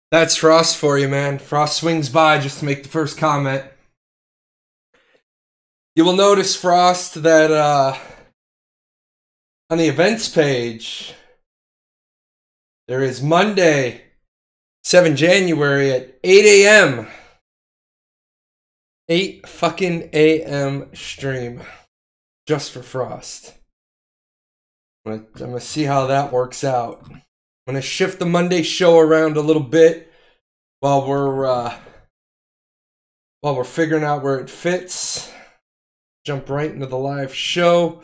That's Frost for you, man. Frost swings by just to make the first comment. You will notice, Frost, that on the events page, there is Monday, 7 January at 8 a.m. 8 fucking a.m. stream. Just for Frost. I'm gonna see how that works out. I'm gonna shift the Monday show around a little bit while we're figuring out where it fits. Jump right into the live show.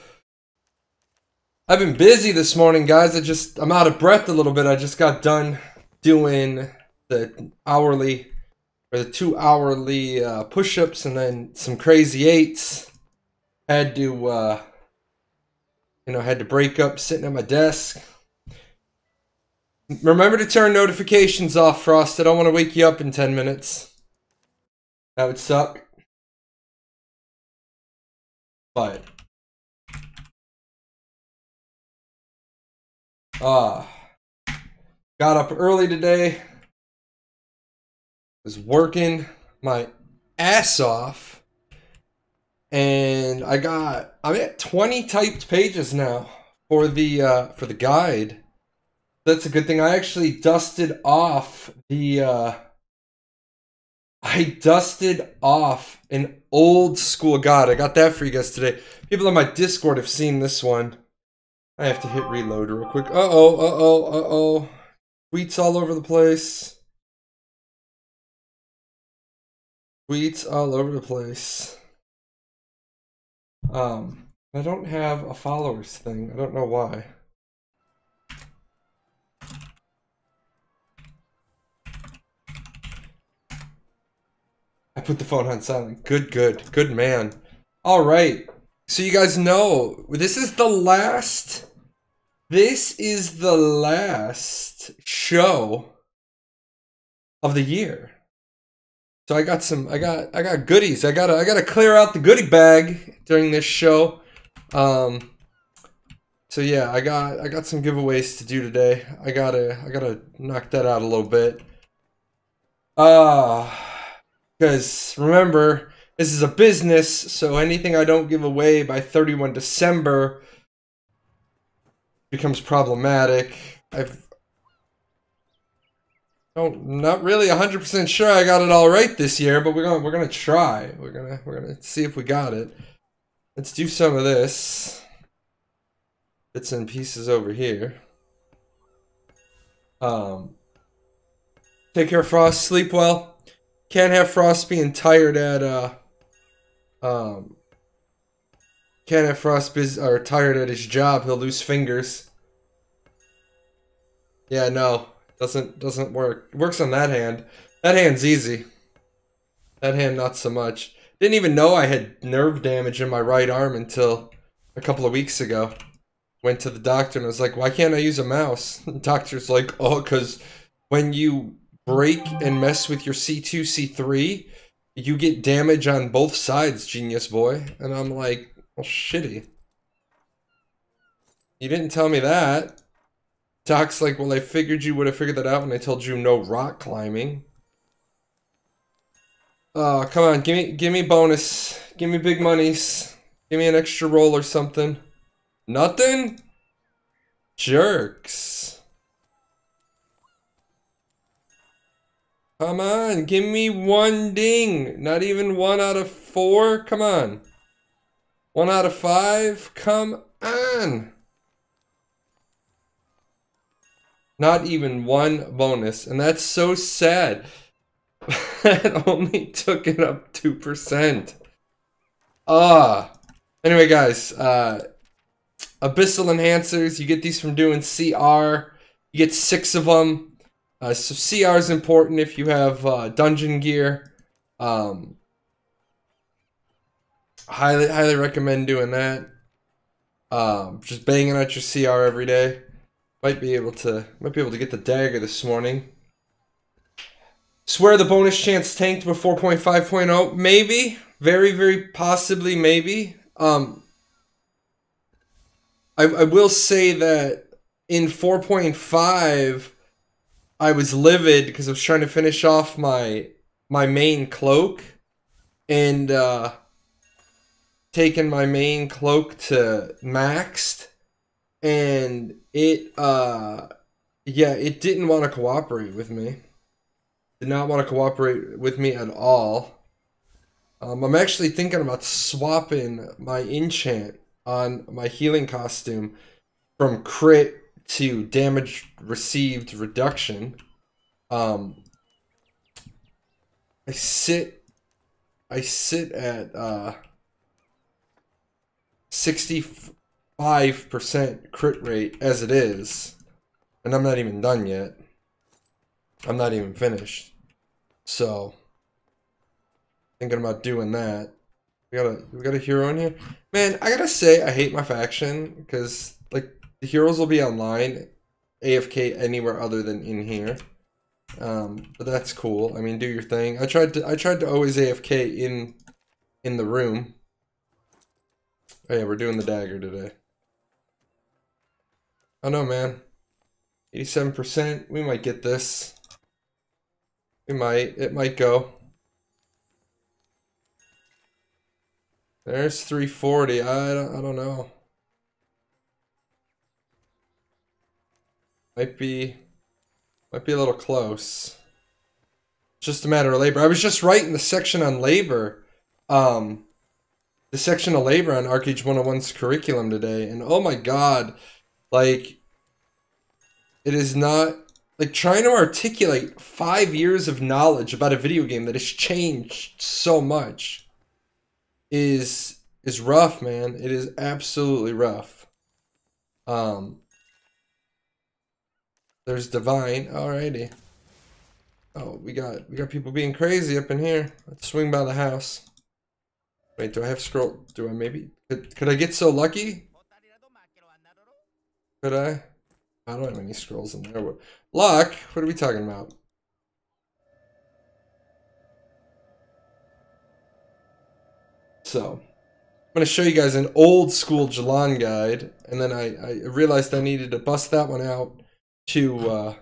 I've been busy this morning, guys. I'm out of breath a little bit. I just got done doing the hourly or the 2 hourly push-ups and then some crazy 8s. Had to break up sitting at my desk. Remember to turn notifications off, Frost. I don't want to wake you up in 10 minutes. That would suck. But got up early today. Was working my ass off. And I'm at 20 typed pages now for the guide. That's a good thing. I actually dusted off an old school guide. I got that for you guys today. People on my Discord have seen this one. I have to hit reload real quick. Uh-oh. Tweets all over the place. Tweets all over the place. I don't have a followers thing. I don't know why. I put the phone on silent. Good man. All right. So you guys know, this is the last show of the year. So I got goodies. I gotta clear out the goodie bag during this show. So yeah, I got some giveaways to do today. I gotta knock that out a little bit. Because remember, this is a business, so anything I don't give away by 31 December becomes problematic. Not really 100% sure I got it all right this year, but we're gonna try. We're gonna see if we got it. Let's do some of this. Bits and pieces over here. Take care, Frost. Sleep well. Can't have Frost being tired at can't have Frost tired at his job. He'll lose fingers. Yeah, no. Doesn't work. It works on that hand. That hand's easy. That hand not so much. Didn't even know I had nerve damage in my right arm until a couple of weeks ago. Went to the doctor and I was like, why can't I use a mouse? The doctor's like, oh, because when you break and mess with your C2, C3, you get damage on both sides, genius boy. And I'm like, well, shitty. You didn't tell me that. Doc's like, well, I figured you would have figured that out when I told you no rock climbing. Oh, come on, give me bonus. Give me big monies. Give me an extra roll or something. Nothing? Jerks. Come on, give me one ding. Not even 1 out of 4. Come on. 1 out of 5. Come on. Not even one bonus. And that's so sad. That only took it up 2%. Anyway, guys. Abyssal Enhancers. You get these from doing CR. You get 6 of them. So CR is important if you have dungeon gear. Highly recommend doing that. Just banging out your CR every day. Might be able to get the dagger this morning. Swear the bonus chance tanked before 4.5.0. Maybe. Very possibly maybe. I will say that in 4.5 I was livid because I was trying to finish off my main cloak, and taking my main cloak to maxed, and it yeah, it didn't want to cooperate with me. Did not want to cooperate with me at all. I'm actually thinking about swapping my enchant on my healing costume from crit to damage received reduction. I sit at 65% crit rate as it is, and I'm not even done yet. I'm not even finished. So thinking about doing that. We got a hero in here. Man, I gotta say I hate my faction because like the heroes will be online, AFK anywhere other than in here. But that's cool. I mean, do your thing. I tried to always AFK in the room. Oh yeah, we're doing the dagger today. Oh no, man. 87%. We might get this. We might. It might go. There's 340. I don't know. Might be a little close. Just a matter of labor. I was just writing the section on labor. The section of labor on Archeage 101's curriculum today, and oh my god, like it is not like trying to articulate 5 years of knowledge about a video game that has changed so much is rough, man. It is absolutely rough. There's Divine. Alrighty. Oh, we got people being crazy up in here. Let's swing by the house. Wait, do I have scroll? Do I maybe? Could I get so lucky? Could I? I don't have any scrolls in there. Luck? What are we talking about? So, I'm going to show you guys an old school Jalan guide, and then I realized I needed to bust that one out to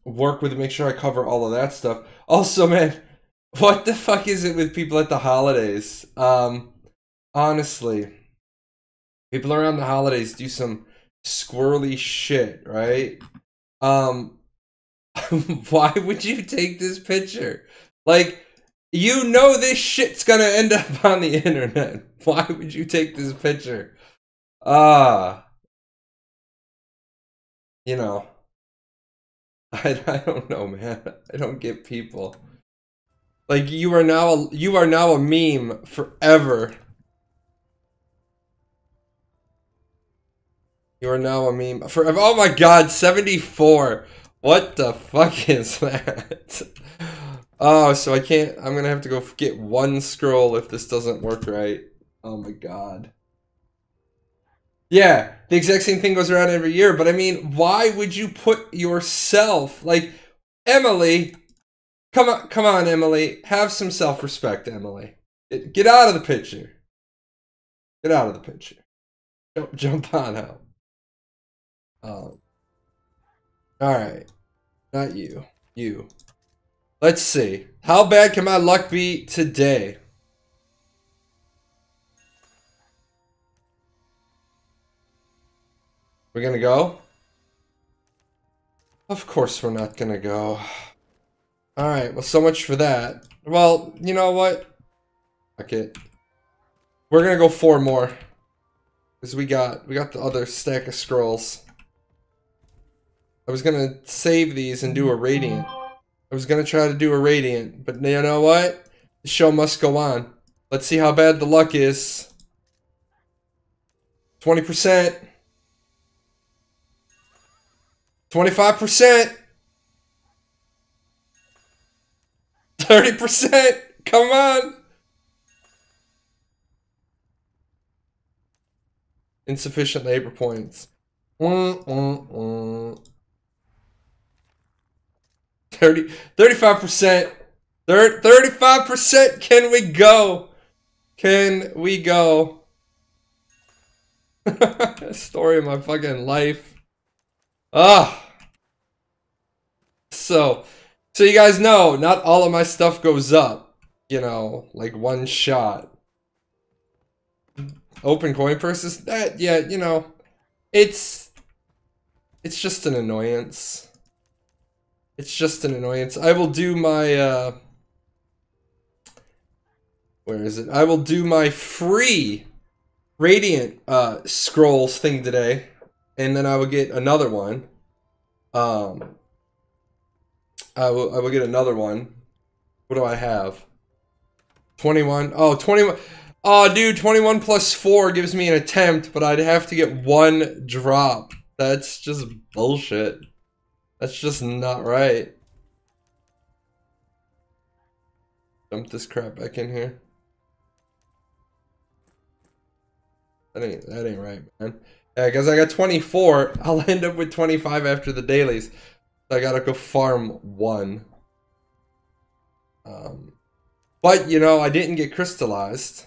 work with it, make sure I cover all of that stuff. Also, man, what the fuck is it with people at the holidays? Honestly, people around the holidays do some squirrely shit, right? Why would you take this picture? Like, you know this shit's gonna end up on the internet. Why would you take this picture? You know, I don't know, man. I don't get people. Like, you are now a meme forever. You are now a meme forever. Oh my god, 74. What the fuck is that? Oh, so I can't. I'm gonna have to go get one scroll if this doesn't work right. Oh my god. Yeah, the exact same thing goes around every year, but I mean, why would you put yourself, like, Emily, come on, Emily, have some self-respect, Emily. Get out of the picture. Get out of the picture. Jump on out. Alright. Not you. You. Let's see. How bad can my luck be today? We're gonna go? Of course we're not gonna go. Alright, well, so much for that. Well, you know what? Fuck it. We're gonna go 4 more. Because we got the other stack of scrolls. I was gonna save these and do a radiant. I was gonna try to do a radiant, but you know what? The show must go on. Let's see how bad the luck is. 20%. 25%. 30%. Come on. Insufficient labor points. 35%. 35%. Can we go? Can we go? Story of my fucking life. Ah. So you guys know, not all of my stuff goes up, you know, like one shot. Open coin purses, that, yeah, you know, it's just an annoyance. It's just an annoyance. I will do my, where is it? I will do my free Radiant Scrolls thing today, and then I will get another one. I will get another one. What do I have? 21. Oh, 21. Oh, dude, 21 plus 4 gives me an attempt, but I'd have to get one drop. That's just bullshit. That's just not right. Dump this crap back in here. That ain't right, man. Yeah, because I got 24. I'll end up with 25 after the dailies. So I gotta go farm one. But, you know, I didn't get crystallized.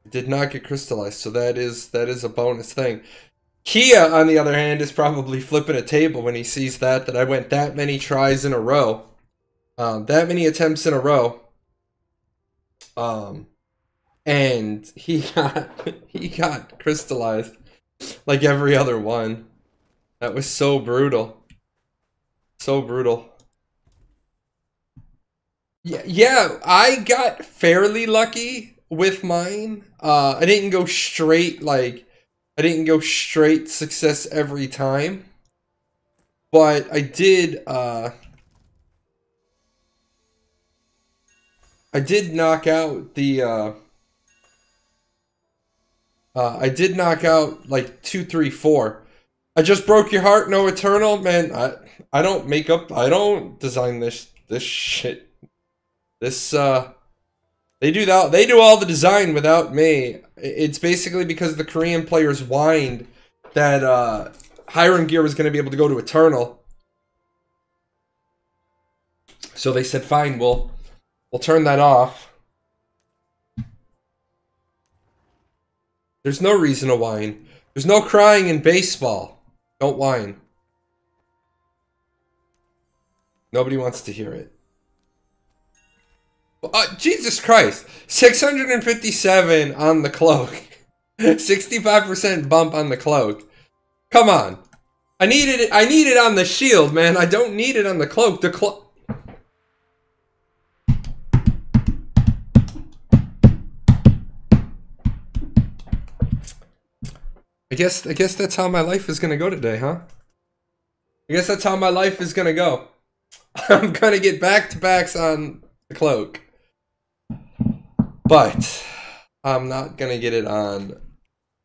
Did not get crystallized, so that is a bonus thing. Kia, on the other hand, is probably flipping a table when he sees that I went that many tries in a row. That many attempts in a row. And he got crystallized like every other one. That was so brutal. So brutal. Yeah, I got fairly lucky with mine. I didn't go straight, like, I didn't go straight success every time. But I did knock out the, I did knock out, like, 2, 3, 4. I just broke your heart, no eternal, man. I don't make up, I don't design this shit. This, they do all the design without me. It's basically because the Korean players whined that, Hiram Gear was going to be able to go to Eternal. So they said, fine, we'll turn that off. There's no reason to whine. There's no crying in baseball. Don't whine. Nobody wants to hear it. Jesus Christ. 657 on the cloak. 65% bump on the cloak. Come on. I need it on the shield, man. I don't need it on the cloak. The cloak. I guess that's how my life is gonna go today, huh? I guess that's how my life is gonna go. I'm gonna get back-to-backs on the cloak. But I'm not gonna get it on.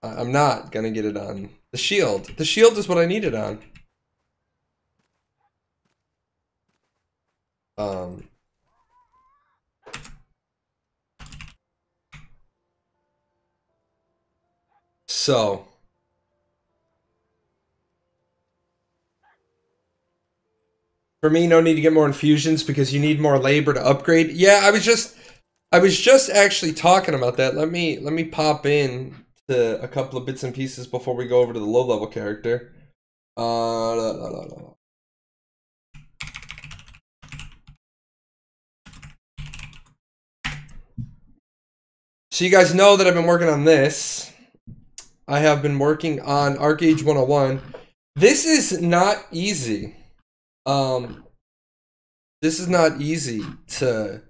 I'm not gonna get it on the shield. The shield is what I need it on. So for me, no need to get more infusions because you need more labor to upgrade. Yeah, I was just actually talking about that. Let me pop in to a couple of bits and pieces before we go over to the low level character. So you guys know that I've been working on this. I have been working on Archeage 101. This is not easy. This is not easy to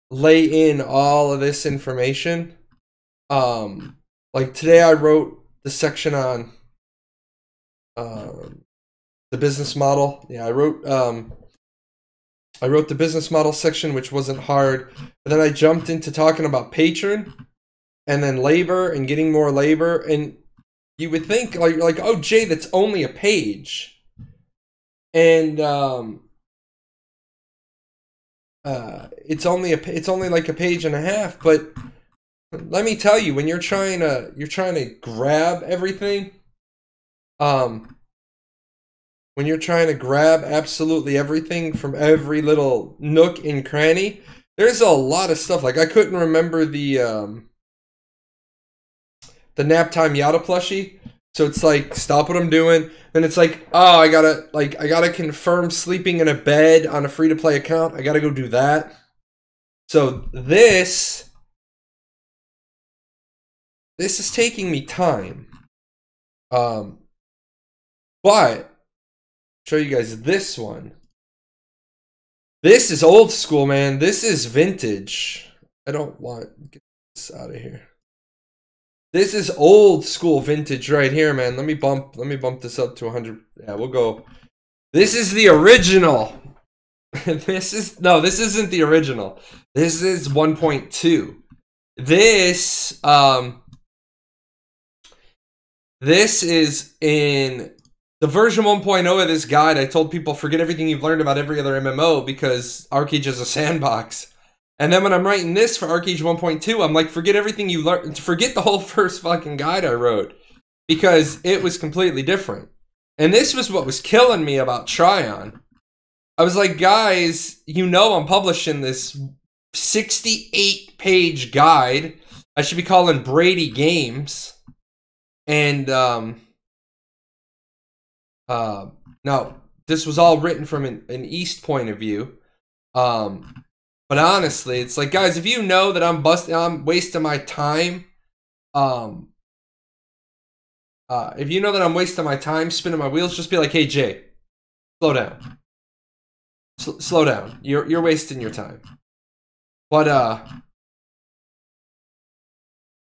lay in all of this information. Like today I wrote the section on the business model. Yeah, I wrote the business model section, which wasn't hard. But then I jumped into talking about patron and then labor and getting more labor. And you would think like, oh, Jay, that's only a page. And it's only like a page and a half, but let me tell you, when you're trying to grab everything, when you're trying to grab absolutely everything from every little nook and cranny, there's a lot of stuff. Like I couldn't remember the the nap time Yada plushie. So it's like, stop what I'm doing. Then it's like, oh, I gotta confirm sleeping in a bed on a free-to-play account. I gotta go do that. So this is taking me time. But show you guys this one. This is old school, man. This is vintage. I don't want, get this out of here. This is old school vintage right here, man. Let me bump this up to 100. Yeah, we'll go. This is the original. This isn't the original. This is 1.2. This is in the version 1.0 of this guide. I told people, forget everything you've learned about every other MMO because Archeage is a sandbox. And then when I'm writing this for Archeage 1.2, I'm like, forget everything you learned. Forget the whole first fucking guide I wrote. Because it was completely different. And this was what was killing me about Tryon. I was like, guys, you know I'm publishing this 68-page guide. I should be calling Brady Games. And, no, this was all written from an East point of view. But honestly, it's like, guys, if you know that I'm wasting my time, if you know that I'm wasting my time spinning my wheels, just be like, hey, Jay, slow down. Slow down. You're wasting your time. But,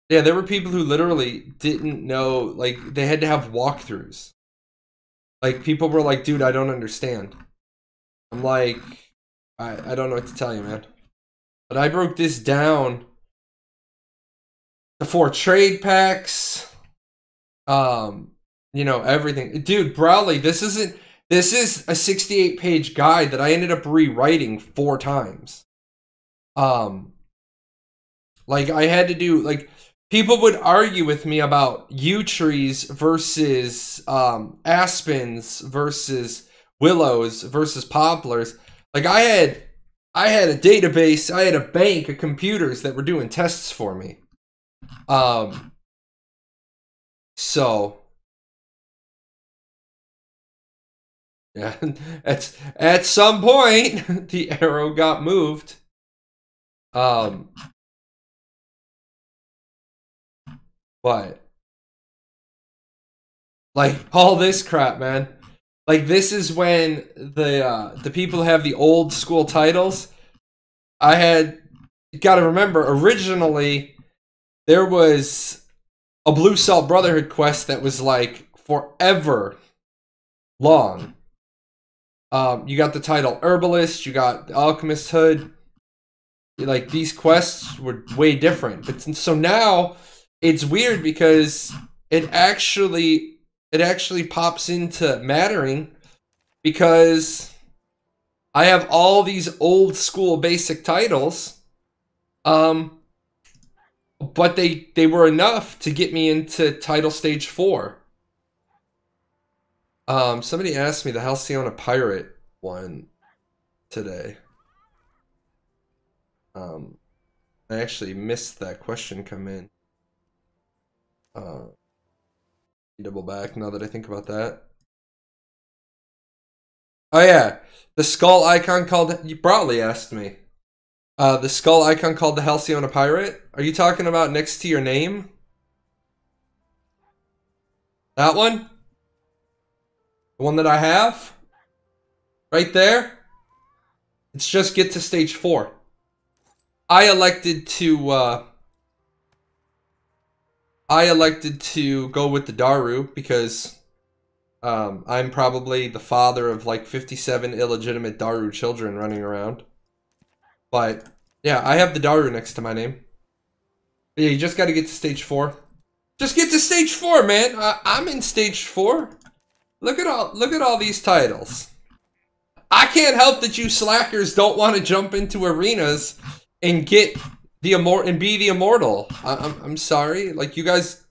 yeah, there were people who literally didn't know, like, they had to have walkthroughs. Like, people were like, dude, I don't understand. I'm like, I don't know what to tell you, man. But I broke this down. The 4 trade packs. You know, everything. Dude, Brawley, this is a 68-page guide that I ended up rewriting 4 times. Like, I had to do, like, people would argue with me about yew trees versus aspens versus willows versus poplars. Like, I had a database, I had a bank of computers that were doing tests for me. So yeah, at some point the arrow got moved. But like all this crap, man. Like, this is when the people who have the old school titles. You gotta remember, originally there was a Blue Salt Brotherhood quest that was like forever long. You got the title Herbalist, you got the Alchemist Hood. Like, these quests were way different. But so now it's weird because it actually pops into mattering because I have all these old school basic titles, but they were enough to get me into title stage 4. Somebody asked me the Halcyona Pirate one today. I actually missed that question come in. Double back now that I think about that. Oh yeah, the skull icon called, you probably asked me. The skull icon called the Halcyona Pirate. Are you talking about next to your name? That one? The one that I have? Right there? It's just get to stage 4. I elected to go with the Daru because I'm probably the father of like 57 illegitimate Daru children running around. But yeah, I have the Daru next to my name. But yeah, you just got to get to stage 4. Just get to stage 4, man. I'm in stage 4. Look at all these titles. I can't help that you slackers don't want to jump into arenas and get the be the immortal. I'm sorry. Like, you guys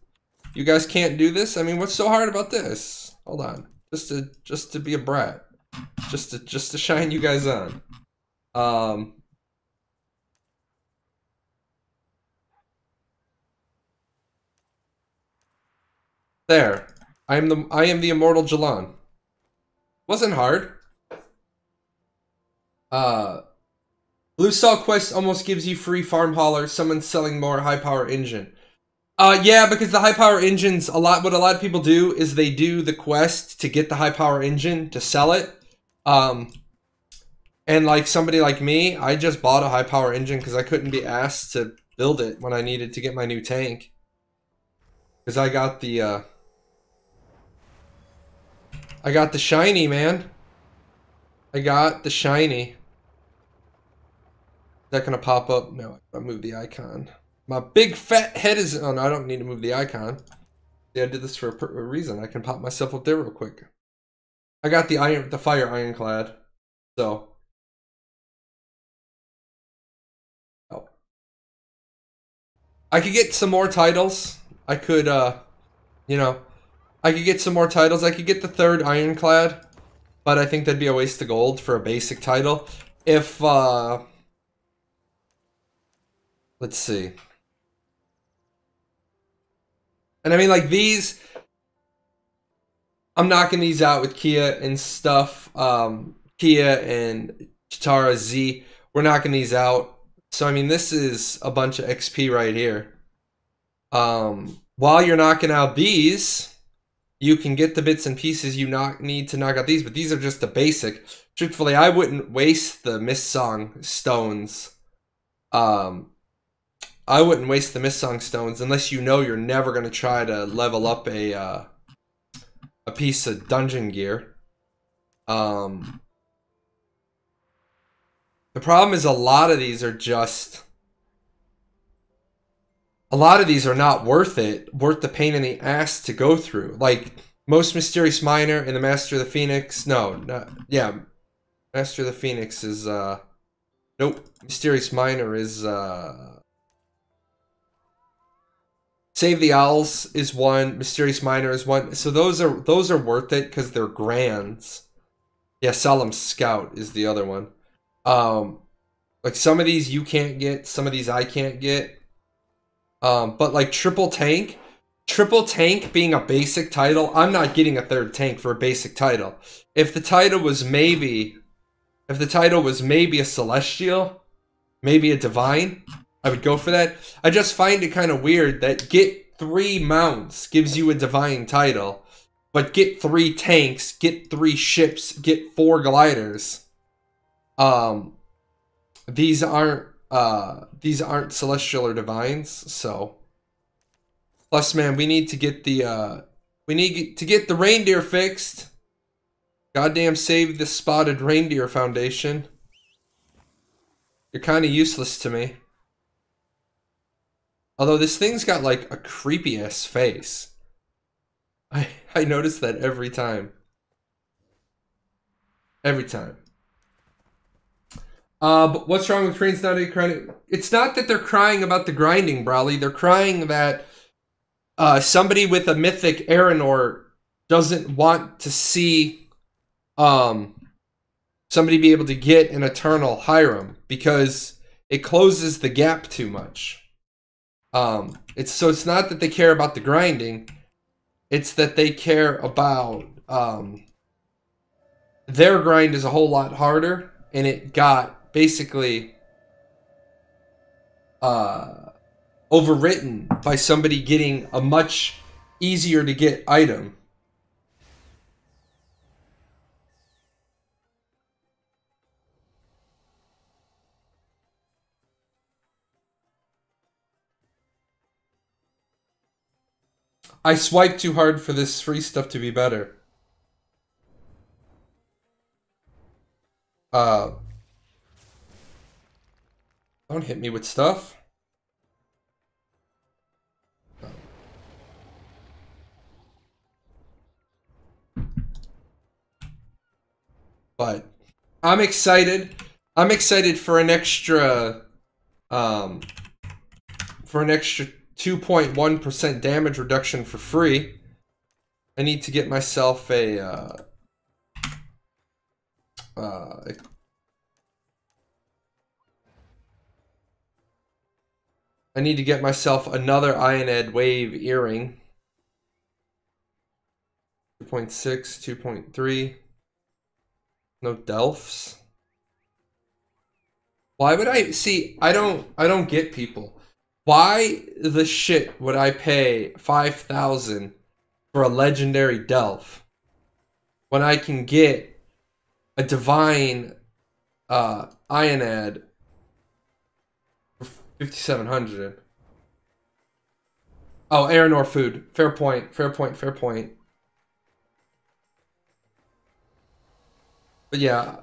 can't do this. I mean, what's so hard about this? Hold on. Just to be a brat. Just to shine you guys on. There. I am the immortal Jalan. Wasn't hard. Blue Salt Quest almost gives you free farm hauler. Someone's selling more high power engine. Yeah, because the high power engines, what a lot of people do is they do the quest to get the high power engine to sell it. And like somebody like me, I just bought a high power engine because I couldn't be asked to build it when I needed to get my new tank. Because I got the shiny, man. I got the shiny. Is that gonna pop up? No, I move the icon. My big fat head is... Oh, no, I don't need to move the icon. Yeah, I did this for a reason. I can pop myself up there real quick. I got the fire ironclad. So... Oh. I could get some more titles. I could, you know... I could get some more titles. I could get the 3rd ironclad. But I think that'd be a waste of gold for a basic title. If, let's see. And I mean, like, these... I'm knocking these out with Kia and stuff. Kia and Chitara Z. We're knocking these out. So, I mean, this is a bunch of XP right here. While you're knocking out these... You can get the bits and pieces you need to knock out these, but these are just the basic. Truthfully, I wouldn't waste the Mist Song stones. I wouldn't waste the Mist Song stones unless you know you're never going to try to level up a piece of dungeon gear. The problem is a lot of these are not worth it, worth the pain in the ass to go through. Like, Most Mysterious Miner and the Master of the Phoenix. Yeah. Master of the Phoenix is, nope. Mysterious Miner is, Save the Owls is one. Mysterious Miner is one. So those are worth it because they're grands. Yeah, Solemn Scout is the other one. Like, some of these you can't get, some of these I can't get. But like Triple Tank being a basic title, I'm not getting a 3rd tank for a basic title. If the title was maybe a Celestial, maybe a Divine, I would go for that. I just find it kind of weird that get 3 mounts gives you a Divine title, but get 3 tanks, get 3 ships, get 4 gliders. These aren't Celestial or Divines, so. Plus, man, we need to get the reindeer fixed. Goddamn, save the Spotted Reindeer Foundation. You're kind of useless to me. Although this thing's got like a creepy ass face. I notice that every time. Every time. But what's wrong with Koreans nowadays crying? It's not that they're crying about the grinding, Brawley. They're crying that somebody with a mythic Aranor doesn't want to see somebody be able to get an Eternal Hiram because it closes the gap too much. It's not that they care about the grinding. It's that they care about their grind is a whole lot harder, and it got basically overwritten by somebody getting a much easier to get item. I swiped too hard for this free stuff to be better. Don't hit me with stuff. But I'm excited. I'm excited for an extra 2.1% damage reduction for free. I need to get myself a I need to get myself another Ioned Wave earring. 2.6, 2.3. No Delphs. Why would I see? I don't get people. Why the shit would I pay 5,000 for a legendary Delph when I can get a divine Ionad for 5,700? Oh, Aranor food. Fair point. Fair point. Fair point. But yeah,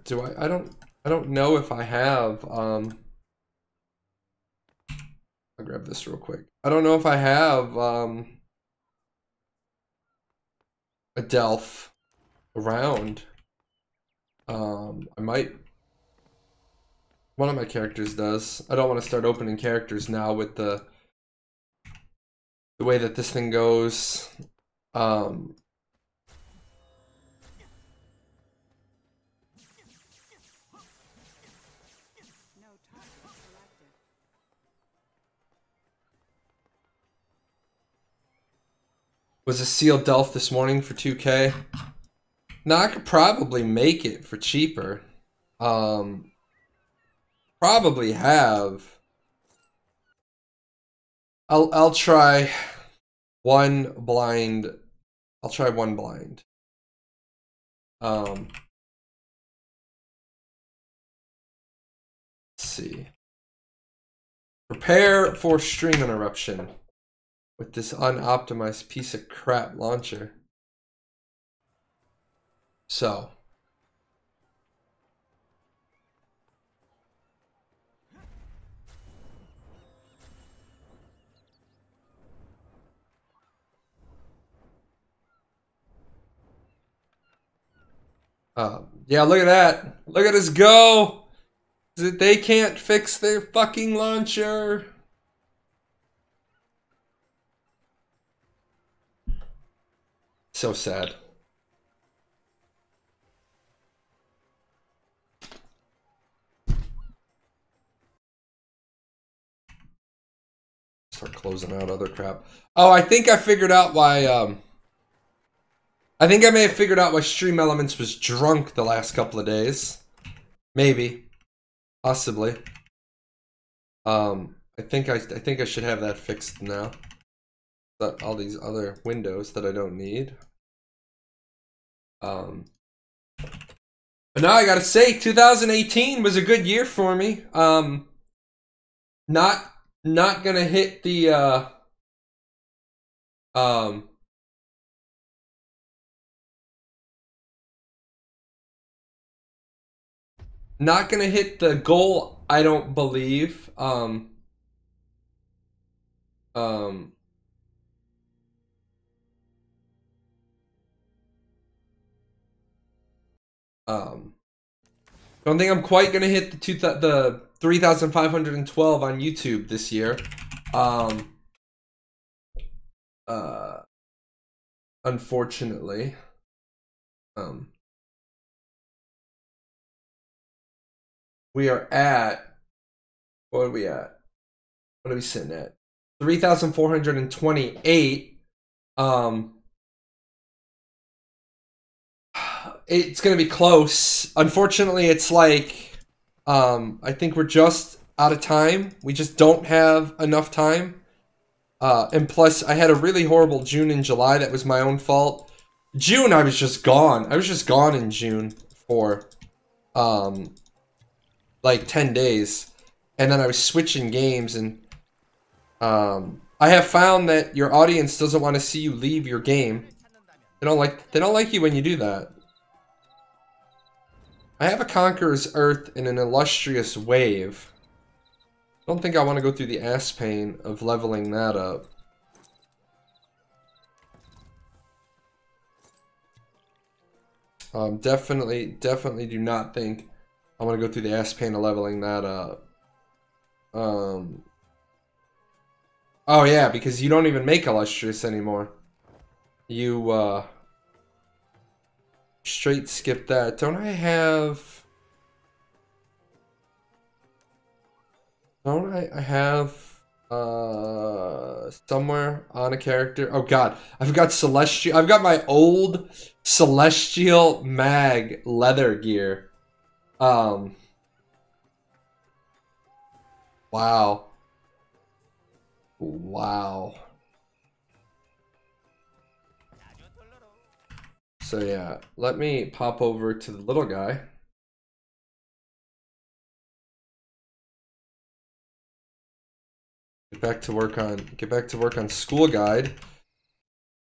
do I don't know if I have I'll grab this real quick. I don't know if I have a Delph around. I might. One of my characters does. I don't want to start opening characters now with the way that this thing goes. Was a sealed Delph this morning for 2K. Now I could probably make it for cheaper. Probably have. I'll try one blind. I'll try one blind. Let's see. Prepare for stream interruption with this unoptimized piece of crap launcher. So. Yeah, look at that. Look at us go. They can't fix their fucking launcher. So sad. Start closing out other crap. Oh, I think I figured out why I think I may have figured out why Stream Elements was drunk the last couple of days. Maybe. Possibly. I think I should have that fixed now. But all these other windows that I don't need. But now I gotta say, 2018 was a good year for me. Not gonna hit the not gonna hit the goal, I don't believe. Don't think I'm quite gonna hit the 3,512 on YouTube this year. Unfortunately. We are at, what are we at? What are we sitting at? 3,428. It's gonna be close. Unfortunately, it's like, I think we're just out of time. We just don't have enough time. And plus, I had a really horrible June and July. That was my own fault. June, I was just gone. I was just gone in June for, like 10 days. And then I was switching games, and I have found that your audience doesn't want to see you leave your game. They don't like you when you do that. I have a Conqueror's Earth and an Illustrious Wave. I don't think I want to go through the ass pain of leveling that up. Definitely do not think I want to go through the ass pain of leveling that up. Oh yeah, because you don't even make Illustrious anymore. You, straight skip that. Don't I have... I have Somewhere on a character. Oh god, I've got Celestial. I've got my old Celestial Mag leather gear. Wow. Wow. So yeah, let me pop over to the little guy. Get back to work on school guide.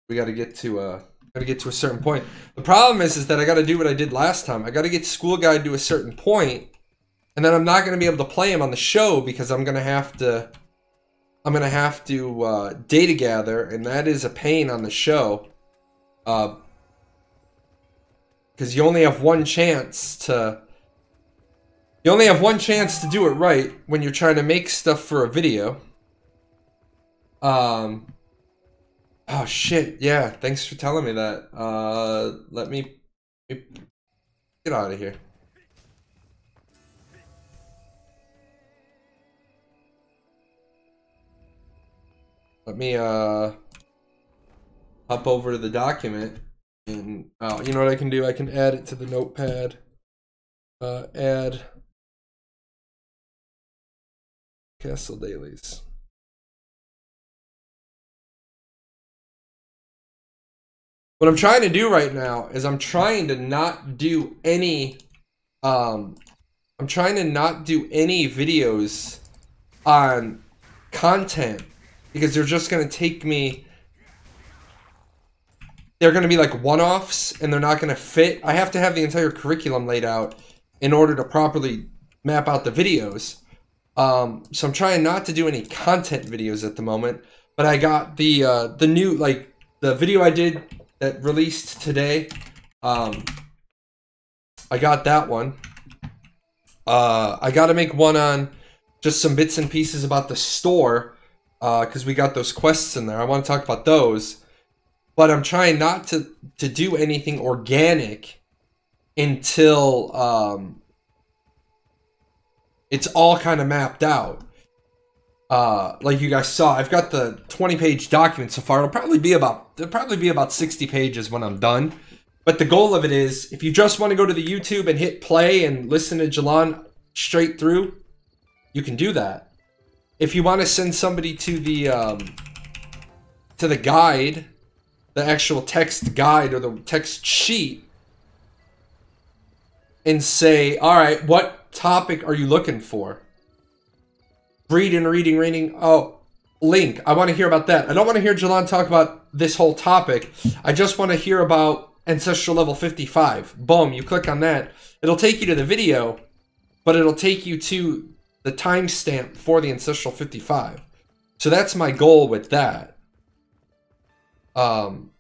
We got to get to a certain point. The problem is that I got to do what I did last time. I got to get school guide to a certain point, and then I'm not going to be able to play him on the show because I'm going to have to data gather, and that is a pain on the show. Because you only have one chance to do it right when you're trying to make stuff for a video. Oh shit, yeah, thanks for telling me that. Let me get out of here. Let me hop over to the document, and you know what I can do? I can add it to the notepad. Add Castle Dailies. What I'm trying to do right now is I'm trying to not do any videos on content because they're just going to take me, they're going to be like one-offs and they're not going to fit. I have to have the entire curriculum laid out in order to properly map out the videos. So I'm trying not to do any content videos at the moment, but I got the new, like the video I did that released today. I got that one. I got to make one on just some bits and pieces about the store, because we got those quests in there. I want to talk about those, but I'm trying not to do anything organic until it's all kind of mapped out. Like you guys saw, I've got the 20-page document so far. It'll probably be about 60 pages when I'm done. But the goal of it is, if you just want to go to the YouTube and hit play and listen to Jalan straight through, you can do that. If you want to send somebody to the guide, the actual text guide or the text sheet, and say, all right, what topic are you looking for? Reading. Oh, Link, I want to hear about that. I don't want to hear Jalan talk about this whole topic. I just want to hear about Ancestral Level 55. Boom, you click on that. It'll take you to the video, but it'll take you to the timestamp for the Ancestral 55. So that's my goal with that. And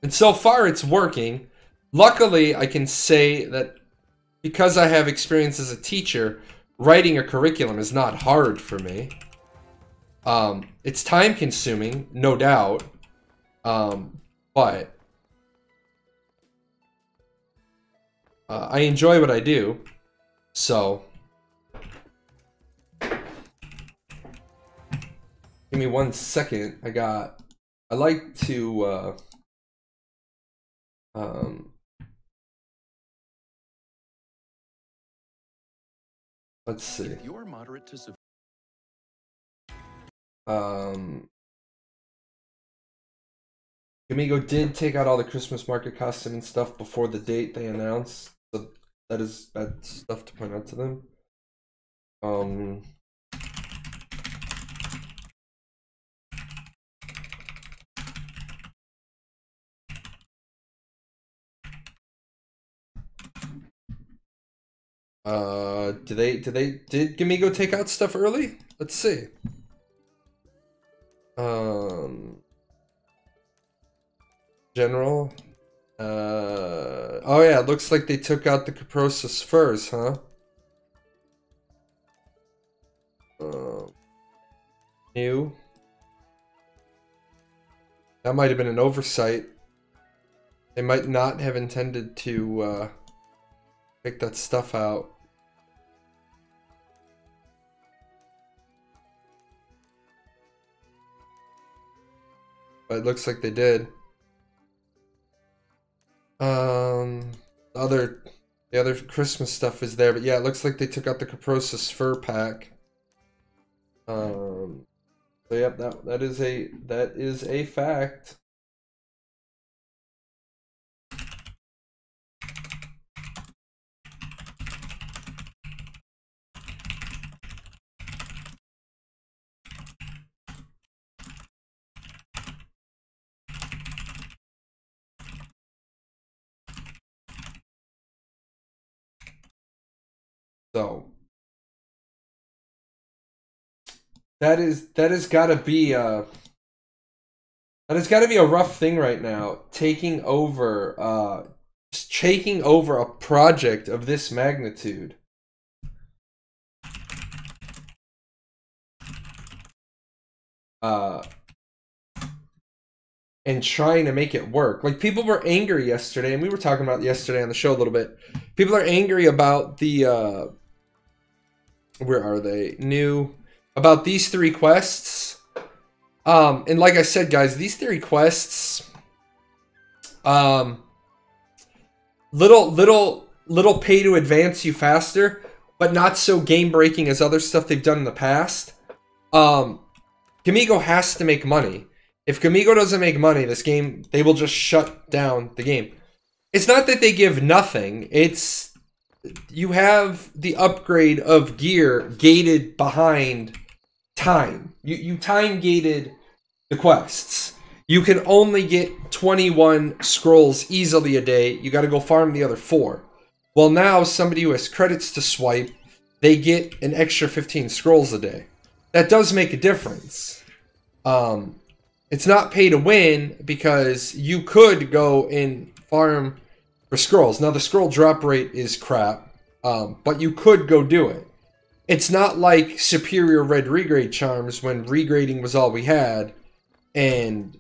so far it's working. Luckily, I can say that because I have experience as a teacher, writing a curriculum is not hard for me. It's time consuming, no doubt. But I enjoy what I do. So give me 1 second. I like to let's see. If you're moderate to Gamigo did take out all the Christmas market costume and stuff before the date they announced. So that is bad stuff to point out to them. Did Gamigo take out stuff early? Let's see. General. Oh yeah, it looks like they took out the Caprosis furs, huh? New. That might have been an oversight. They might not have intended to take that stuff out. but it looks like they did. The other Christmas stuff is there, but yeah, it looks like they took out the Caprosis fur pack. So yep, that is a fact. So that has got to be a rough thing right now. Taking over just taking over a project of this magnitude. And trying to make it work. Like, people were angry yesterday, and we were talking about yesterday on the show a little bit. People are angry about the where are they? About these 3 quests. And like I said, guys, these 3 quests, little pay to advance you faster, but not so game breaking as other stuff they've done in the past. Gamigo has to make money. If Gamigo doesn't make money, this game, they will just shut down the game. It's not that they give nothing. It's, you have the upgrade of gear gated behind time. You time gated the quests. You can only get 21 scrolls easily a day. You got to go farm the other 4. Well, now somebody who has credits to swipe, they get an extra 15 scrolls a day. That does make a difference. It's not pay to win, because you could go and farm for scrolls. Now, the scroll drop rate is crap, but you could go do it. It's not like Superior Red regrade charms, when regrading was all we had, and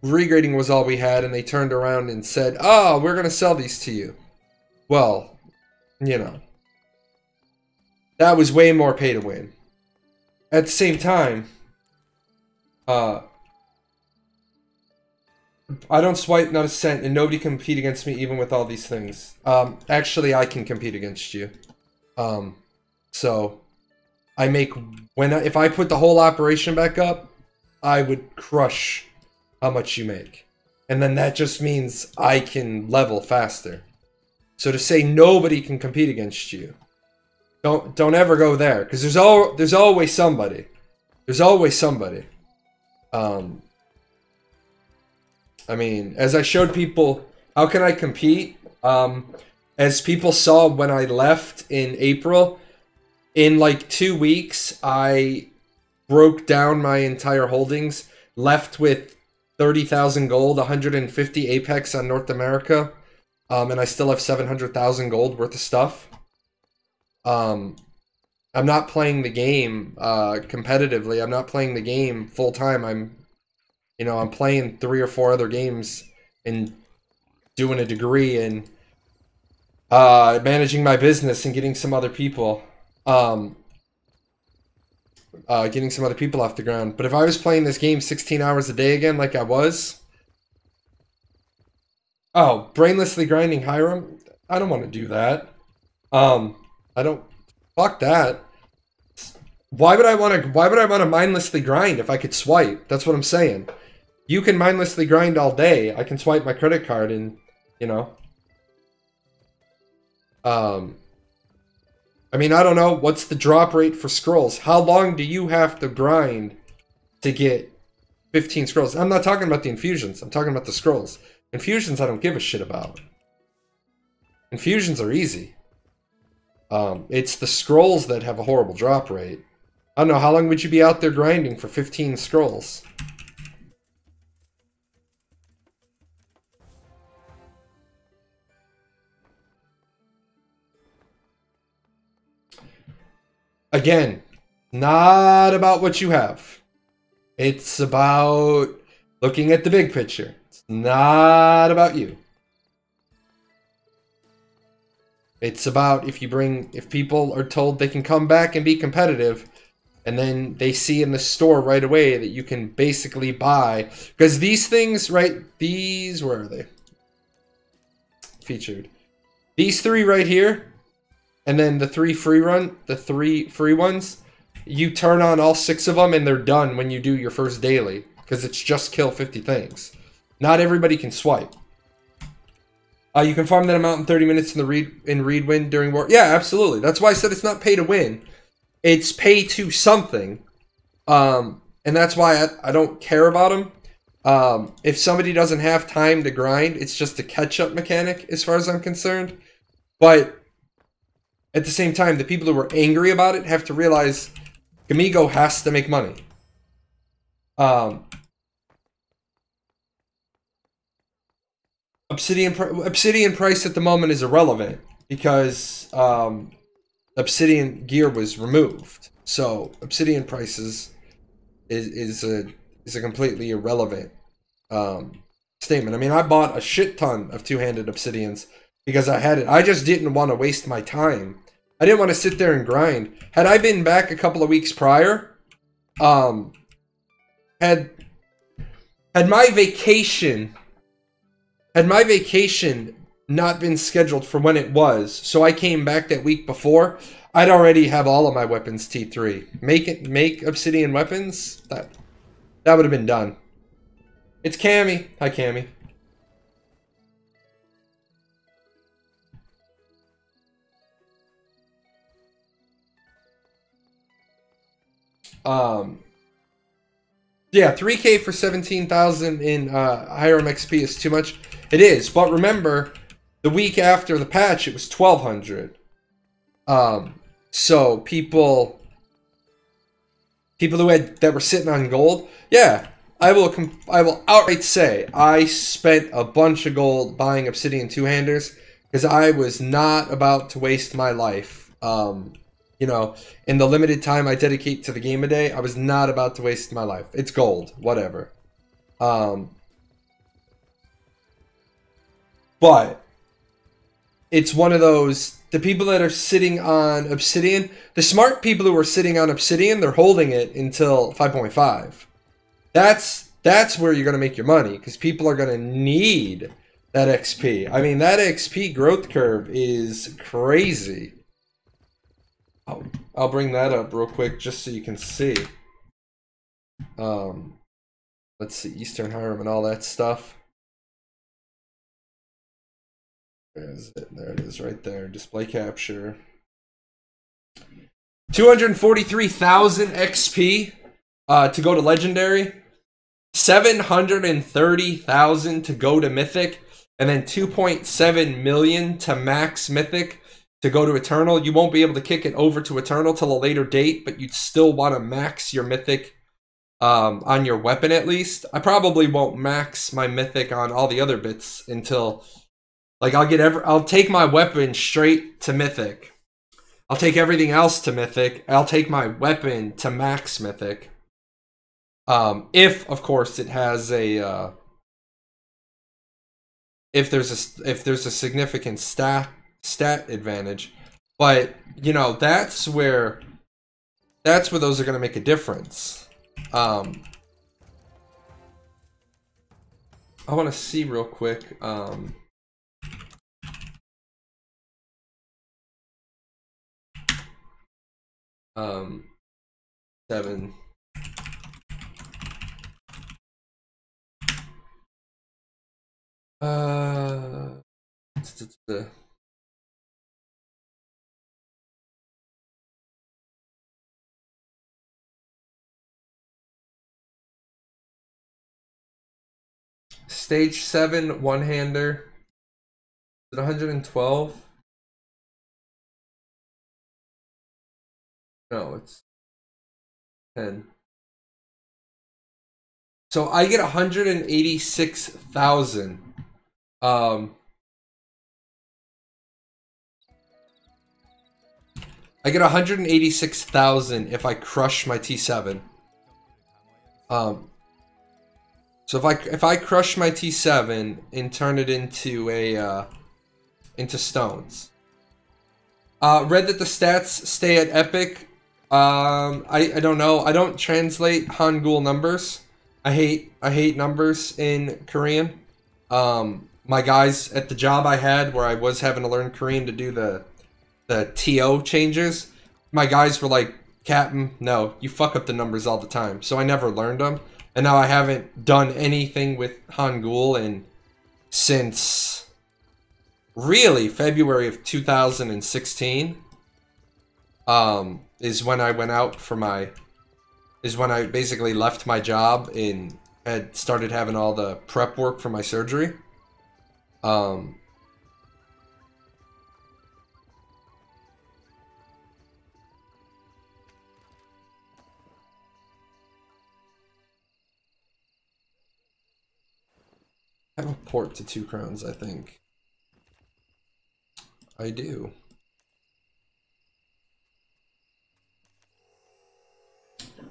regrading was all we had, and they turned around and said, oh, we're going to sell these to you. Well, you know, that was way more pay to win. At the same time, I don't swipe not a cent, and nobody can compete against me even with all these things. Actually, I can compete against you. So I make, if I put the whole operation back up, I would crush how much you make. And then that just means I can level faster. So to say nobody can compete against you, don't ever go there, because there's always somebody. There's always somebody. I mean, as I showed people, how can I compete? As people saw when I left in April, in like 2 weeks, I broke down my entire holdings, left with 30,000 gold, 150 Apex on North America, and I still have 700,000 gold worth of stuff. I'm not playing the game competitively. I'm not playing the game full time. I'm playing 3 or 4 other games and doing a degree and managing my business and getting some other people off the ground. But if I was playing this game 16 hours a day again, like I was, brainlessly grinding Hiram, I don't want to do that. I don't. Fuck that. Why would I want to mindlessly grind if I could swipe? That's what I'm saying. You can mindlessly grind all day. I can swipe my credit card and, you know. I mean, I don't know. What's the drop rate for scrolls? How long do you have to grind to get 15 scrolls? I'm not talking about the infusions. I'm talking about the scrolls. Infusions I don't give a shit about. Infusions are easy. It's the scrolls that have a horrible drop rate. I don't know, how long would you be out there grinding for 15 scrolls? Again, not about what you have. It's about looking at the big picture. It's not about you. It's about if people are told they can come back and be competitive, And then they see in the store right away that you can basically buy, because these things, right, these, where are they? Featured. These 3 right here, and then the 3 free ones, you turn on all 6 of them and they're done when you do your first daily, because it's just kill 50 things. Not everybody can swipe. You can farm that amount in 30 minutes in read win during war. Yeah, absolutely. That's why I said it's not pay to win. It's pay to something. And that's why I don't care about them. If somebody doesn't have time to grind, it's just a catch-up mechanic as far as I'm concerned. But at the same time, the people who are angry about it have to realize Gamigo has to make money. Obsidian price at the moment is irrelevant because Obsidian gear was removed. So Obsidian prices is a completely irrelevant statement. I mean, I bought a shit ton of two-handed Obsidians because I had it. I just didn't want to waste my time. I didn't want to sit there and grind. Had I been back a couple of weeks prior, had my vacation not been scheduled for when it was, so I came back that week before, I'd already have all of my weapons T3. Make Obsidian weapons? That would have been done. It's Cammy. Hi, Cammy. Yeah, 3K for 17,000 in Hiram XP is too much. It is, but remember, the week after the patch, it was 1,200. So people that were sitting on gold, yeah, I will outright say I spent a bunch of gold buying Obsidian two-handers because I was not about to waste my life. You know, in the limited time I dedicate to the game a day, I was not about to waste my life. It's gold, whatever. But it's one of those, the people that are sitting on Obsidian, the smart people who are sitting on Obsidian, they're holding it until 5.5. That's where you're going to make your money, because people are going to need that XP. I mean, that XP growth curve is crazy. I'll bring that up real quick just so you can see. Let's see, Eastern Hiram and all that stuff. Where is it? There it is right there. Display capture. 243,000 XP to go to Legendary. 730,000 to go to Mythic. And then 2.7 million to max Mythic. To go to Eternal. You won't be able to kick it over to Eternal till a later date, but you'd still want to max your Mythic on your weapon at least. I probably won't max my Mythic on all the other bits until, like, I'll take my weapon straight to Mythic. I'll take everything else to Mythic. I'll take my weapon to max Mythic. If of course it has a if there's a significant stat advantage, but you know, that's where those are going to make a difference. I want to see real quick. 7. Stage 7 one-hander. Is it 112? No, it's 10. So I get 186,000. I get 186,000 if I crush my T7. So if I crush my T7 and turn it into a into stones. Read that the stats stay at epic I don't know. I don't translate Hangul numbers. I hate numbers in Korean. My guys at the job I had where I was having to learn Korean to do the TO changes, my guys were like, Captain, no, you fuck up the numbers all the time. So I never learned them. And now I haven't done anything with Hangul since really February of 2016. Is when I went out for is when I basically left my job and had started having all the prep work for my surgery. I have a port to 2 crowns, I think. I do.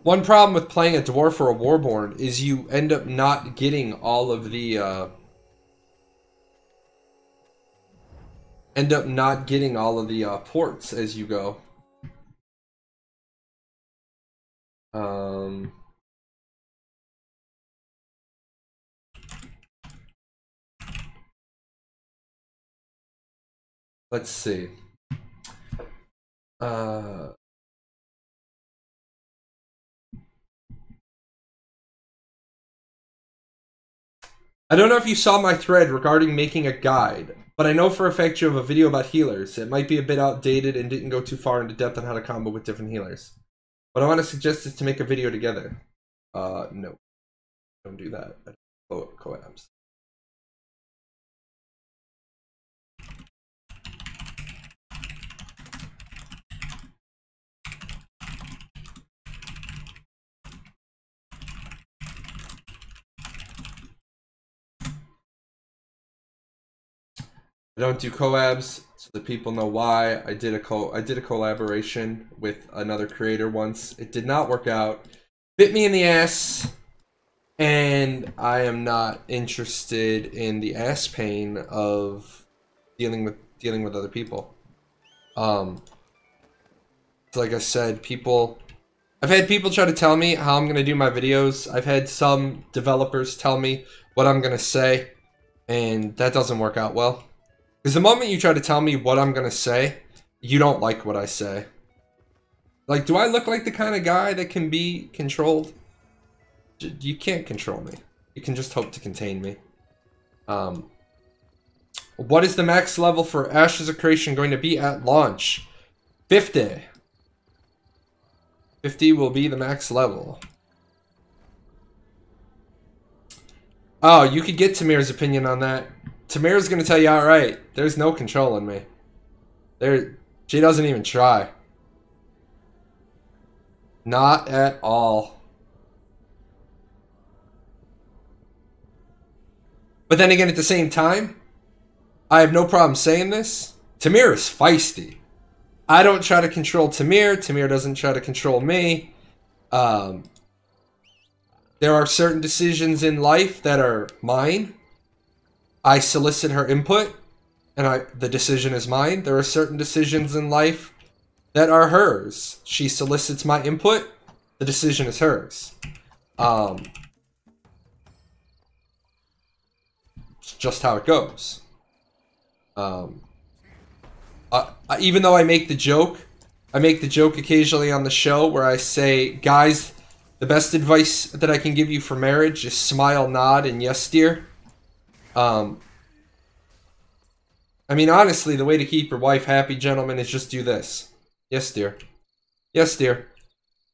One problem with playing a dwarf or a warborn is you end up not getting all of the ports as you go. Let's see. I don't know if you saw my thread regarding making a guide, but I know for a fact you have a video about healers. It might be a bit outdated and didn't go too far into depth on how to combo with different healers. What I want to suggest is to make a video together. No. Don't do that. Coabs. I don't do collabs, so that people know why. I did a collaboration with another creator once. It did not work out. Bit me in the ass, and I am not interested in the ass pain of dealing with other people. Like I said, I've had people try to tell me how I'm gonna do my videos. I've had some developers tell me what I'm gonna say, and that doesn't work out well. Because the moment you try to tell me what I'm going to say, you don't like what I say. Like, do I look like the kind of guy that can be controlled? You can't control me. You can just hope to contain me. What is the max level for Ashes of Creation going to be at launch? 50. 50 will be the max level. Oh, you could get Tamir's opinion on that. Tamir's gonna tell you outright, there's no controlling me. She doesn't even try. Not at all. But then again, at the same time, I have no problem saying this. Tamir is feisty. I don't try to control Tamir. Tamir doesn't try to control me. There are certain decisions in life that are mine. I solicit her input, and the decision is mine. There are certain decisions in life that are hers. She solicits my input, the decision is hers. It's just how it goes. Even though I make the joke occasionally on the show where I say, guys, the best advice that I can give you for marriage is smile, nod, and yes, dear. I mean, honestly, the way to keep your wife happy, gentlemen, is just do this. Yes, dear. Yes, dear.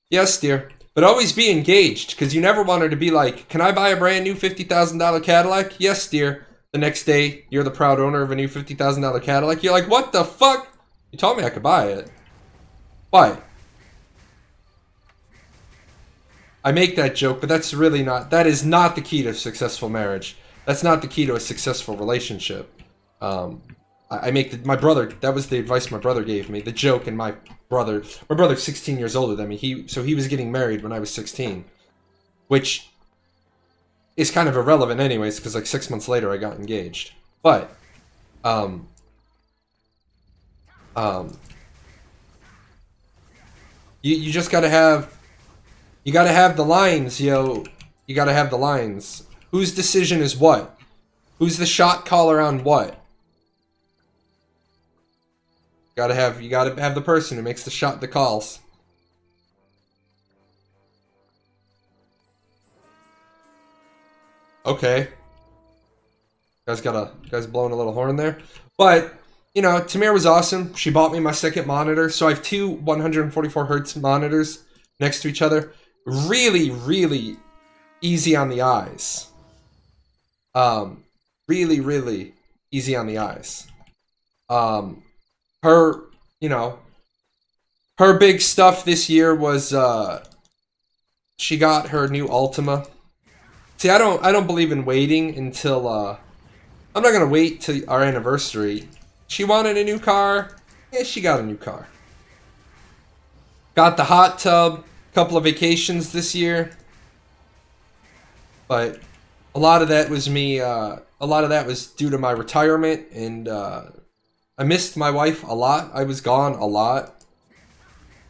Yes, dear. But always be engaged, because you never want her to be like, can I buy a brand new $50,000 Cadillac? Yes, dear. The next day, you're the proud owner of a new $50,000 Cadillac. You're like, what the fuck? You told me I could buy it. Why? I make that joke, but that's really not, that is not the key to a successful marriage. That's not the key to a successful relationship. My brother, that was the advice my brother gave me. The joke, and my brother's 16 years older than me. So he was getting married when I was 16. Which is kind of irrelevant anyways, because like 6 months later I got engaged. But, You just gotta have... You gotta have the lines, yo. You gotta have the lines. Whose decision is what? Who's the shot caller on what? You gotta have the person who makes the calls. Okay. Guy's blowing a little horn there. But, you know, Tamir was awesome. She bought me my second monitor. So I have two 144 hertz monitors next to each other. Really, really easy on the eyes. Really, really easy on the eyes. Her, you know, her big stuff this year was, she got her new Ultima. See, I don't believe in waiting until, I'm not gonna wait till our anniversary. She wanted a new car. Yeah, she got a new car. Got the hot tub. Couple of vacations this year. But a lot of that was me, a lot of that was due to my retirement, and, I missed my wife a lot. I was gone a lot.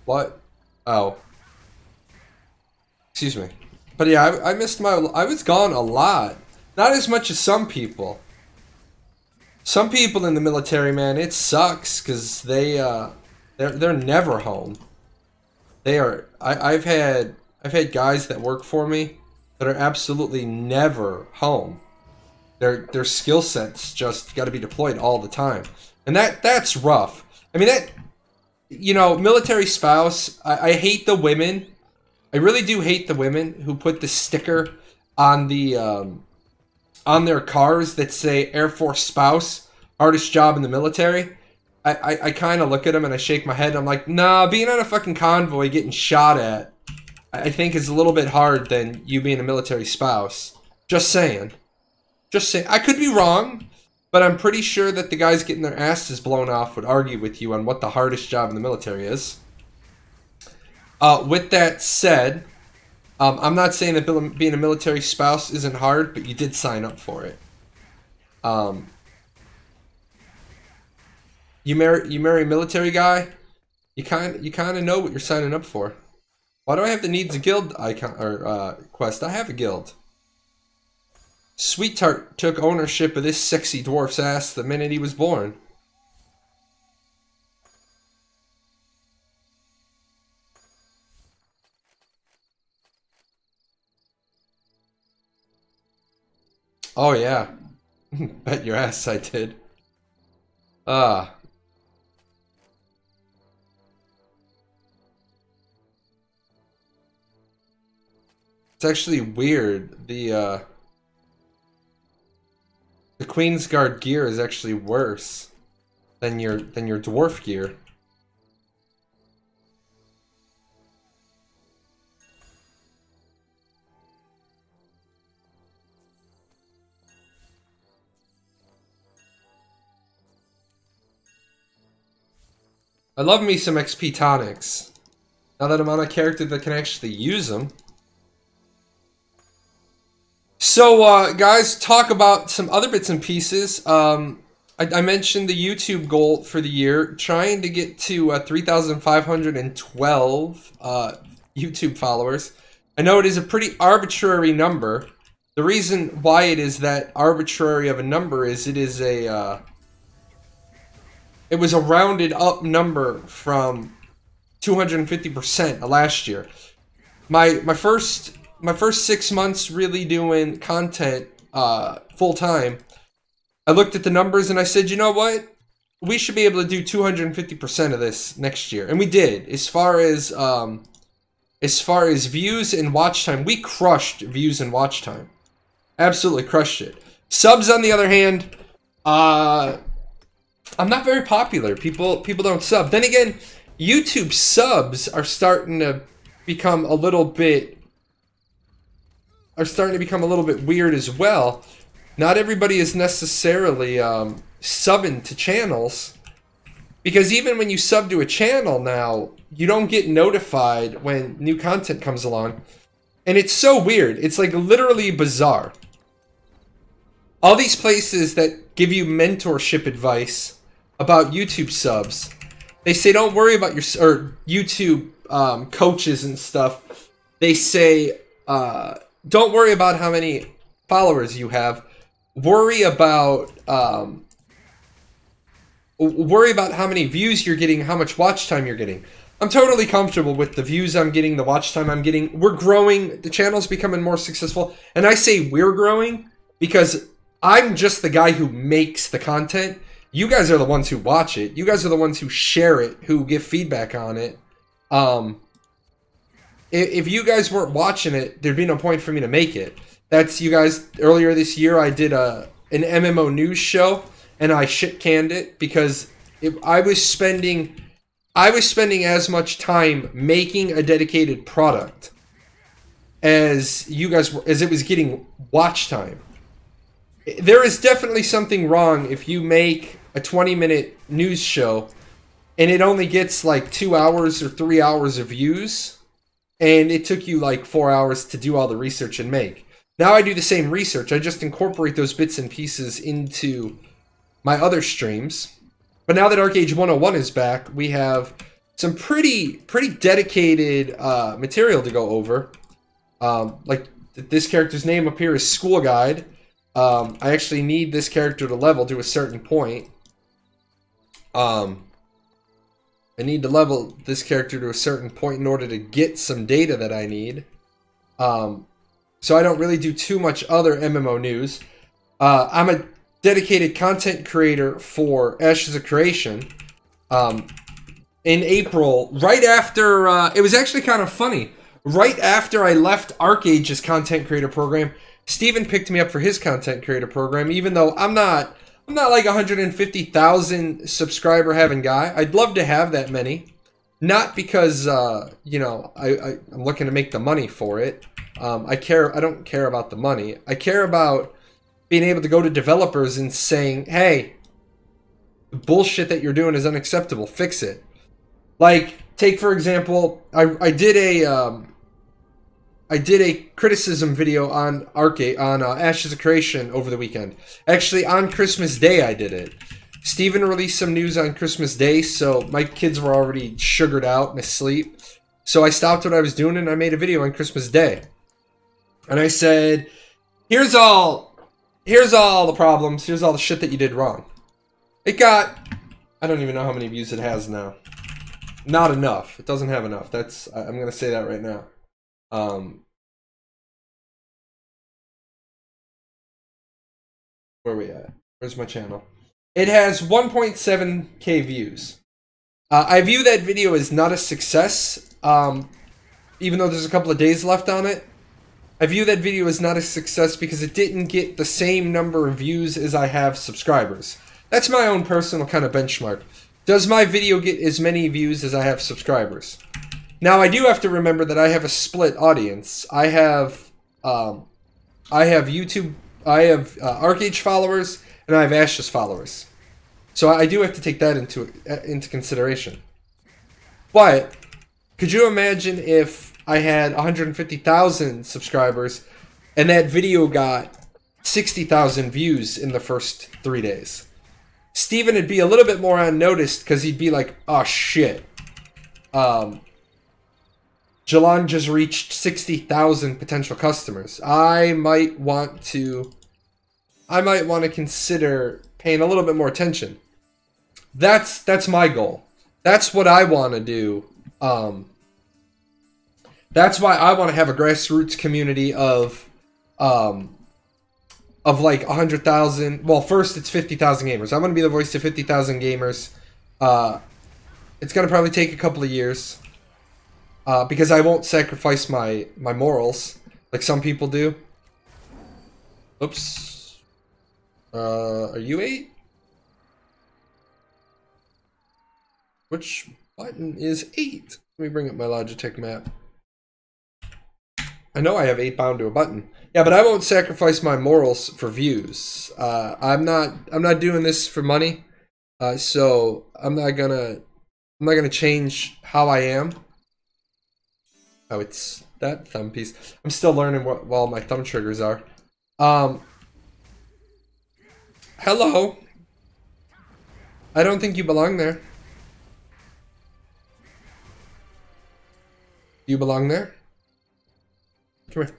What? Oh. Excuse me. But yeah, I missed I was gone a lot. Not as much as some people. Some people in the military, man, it sucks because they're never home. They are. I've had guys that work for me that are absolutely never home. Their skill sets just got to be deployed all the time, and that's rough. I mean, that, you know, military spouse. I hate the women. I really do hate the women who put the sticker on the on their cars that say Air Force spouse, hardest job in the military. I kind of look at them and I shake my head. I'm like, nah, being on a fucking convoy getting shot at, I think is a little bit hard than you being a military spouse. Just saying. Just saying. I could be wrong, but I'm pretty sure that the guys getting their asses blown off would argue with you on what the hardest job in the military is. With that said, I'm not saying that being a military spouse isn't hard, but you did sign up for it. You marry a military guy, you kind of know what you're signing up for. Why do I have the needs a guild icon or quest? I have a guild. Sweet Tart took ownership of this sexy dwarf's ass the minute he was born. Oh yeah. Bet your ass I did. It's actually weird. The Queensguard gear is actually worse than your dwarf gear. I love me some XP tonics. Now that I'm on a character that can actually use them. So, guys, talk about some other bits and pieces. I mentioned the YouTube goal for the year, trying to get to 3,512 YouTube followers. I know it is a pretty arbitrary number. The reason why it is that arbitrary of a number is it is a it was a rounded up number from 250% last year. My first 6 months really doing content full time, I looked at the numbers and I said, you know what? We should be able to do 250% of this next year. And we did. As far as views and watch time, we crushed views and watch time. Absolutely crushed it. Subs, on the other hand, I'm not very popular. People don't sub. Then again, YouTube subs are starting to become a little bit weird as well. Not everybody is necessarily subbing to channels, because even when you sub to a channel now, you don't get notified when new content comes along. And it's so weird. It's like literally bizarre. All these places that give you mentorship advice about YouTube subs, They say don't worry about your or YouTube coaches and stuff. They say don't worry about how many followers you have. Worry about how many views you're getting, how much watch time you're getting. I'm totally comfortable with the views I'm getting, the watch time I'm getting. We're growing. The channel's becoming more successful. And I say we're growing because I'm just the guy who makes the content. You guys are the ones who watch it. You guys are the ones who share it, who give feedback on it. If you guys weren't watching it, there'd be no point for me to make it. That's you guys. Earlier this year, I did an MMO news show, and I shit-canned it because I was spending as much time making a dedicated product as you guys were, as it was getting watch time. There is definitely something wrong if you make a 20-minute news show and it only gets like 2 hours or 3 hours of views, and it took you like 4 hours to do all the research and make. Now I do the same research. I just incorporate those bits and pieces into my other streams. But now that Archeage 101 is back, we have some pretty dedicated material to go over. Like this character's name up here is School Guide. I actually need this character to level to a certain point. I need to level this character to a certain point in order to get some data that I need. So I don't really do too much other MMO news. I'm a dedicated content creator for Ashes of Creation. In April, right after... it was actually kind of funny. Right after I left Archeage's content creator program, Steven picked me up for his content creator program, even though I'm not like a 150,000 subscriber having guy. I'd love to have that many. Not because, you know, I'm looking to make the money for it. I don't care about the money. I care about being able to go to developers and saying, hey, the bullshit that you're doing is unacceptable. Fix it. Like, take for example, I did a criticism video on Ashes of Creation over the weekend. Actually, on Christmas Day I did it. Steven released some news on Christmas Day, so my kids were already sugared out and asleep. So I stopped what I was doing and I made a video on Christmas Day. And I said, here's all the problems, here's all the shit that you did wrong. It got, I don't even know how many views it has now. Not enough. It doesn't have enough. I'm gonna say that right now. Where are we at? Where's my channel? It has 1.7k views. I view that video as not a success, even though there's a couple of days left on it. I view that video as not a success because it didn't get the same number of views as I have subscribers. That's my own personal kind of benchmark. Does my video get as many views as I have subscribers? Now, I do have to remember that I have a split audience. I have YouTube, I have Archeage followers, and I have Ashes followers. So I do have to take that into consideration. But could you imagine if I had 150,000 subscribers and that video got 60,000 views in the first 3 days? Steven would be a little bit more unnoticed because he'd be like, oh shit. Jalon just reached 60,000 potential customers. I might want to consider paying a little bit more attention. That's my goal. That's what I want to do. That's why I want to have a grassroots community of like 100,000. Well, first it's 50,000 gamers. I'm going to be the voice to 50,000 gamers. It's going to probably take a couple of years. Because I won't sacrifice my morals like some people do. Oops. Are you 8? Which button is 8? Let me bring up my Logitech map. I know I have 8 bound to a button. Yeah, but I won't sacrifice my morals for views. I'm not doing this for money. So I'm not gonna change how I am. Oh, it's that thumb piece. I'm still learning what all my thumb triggers are. Hello. I don't think you belong there. You belong there. Come here.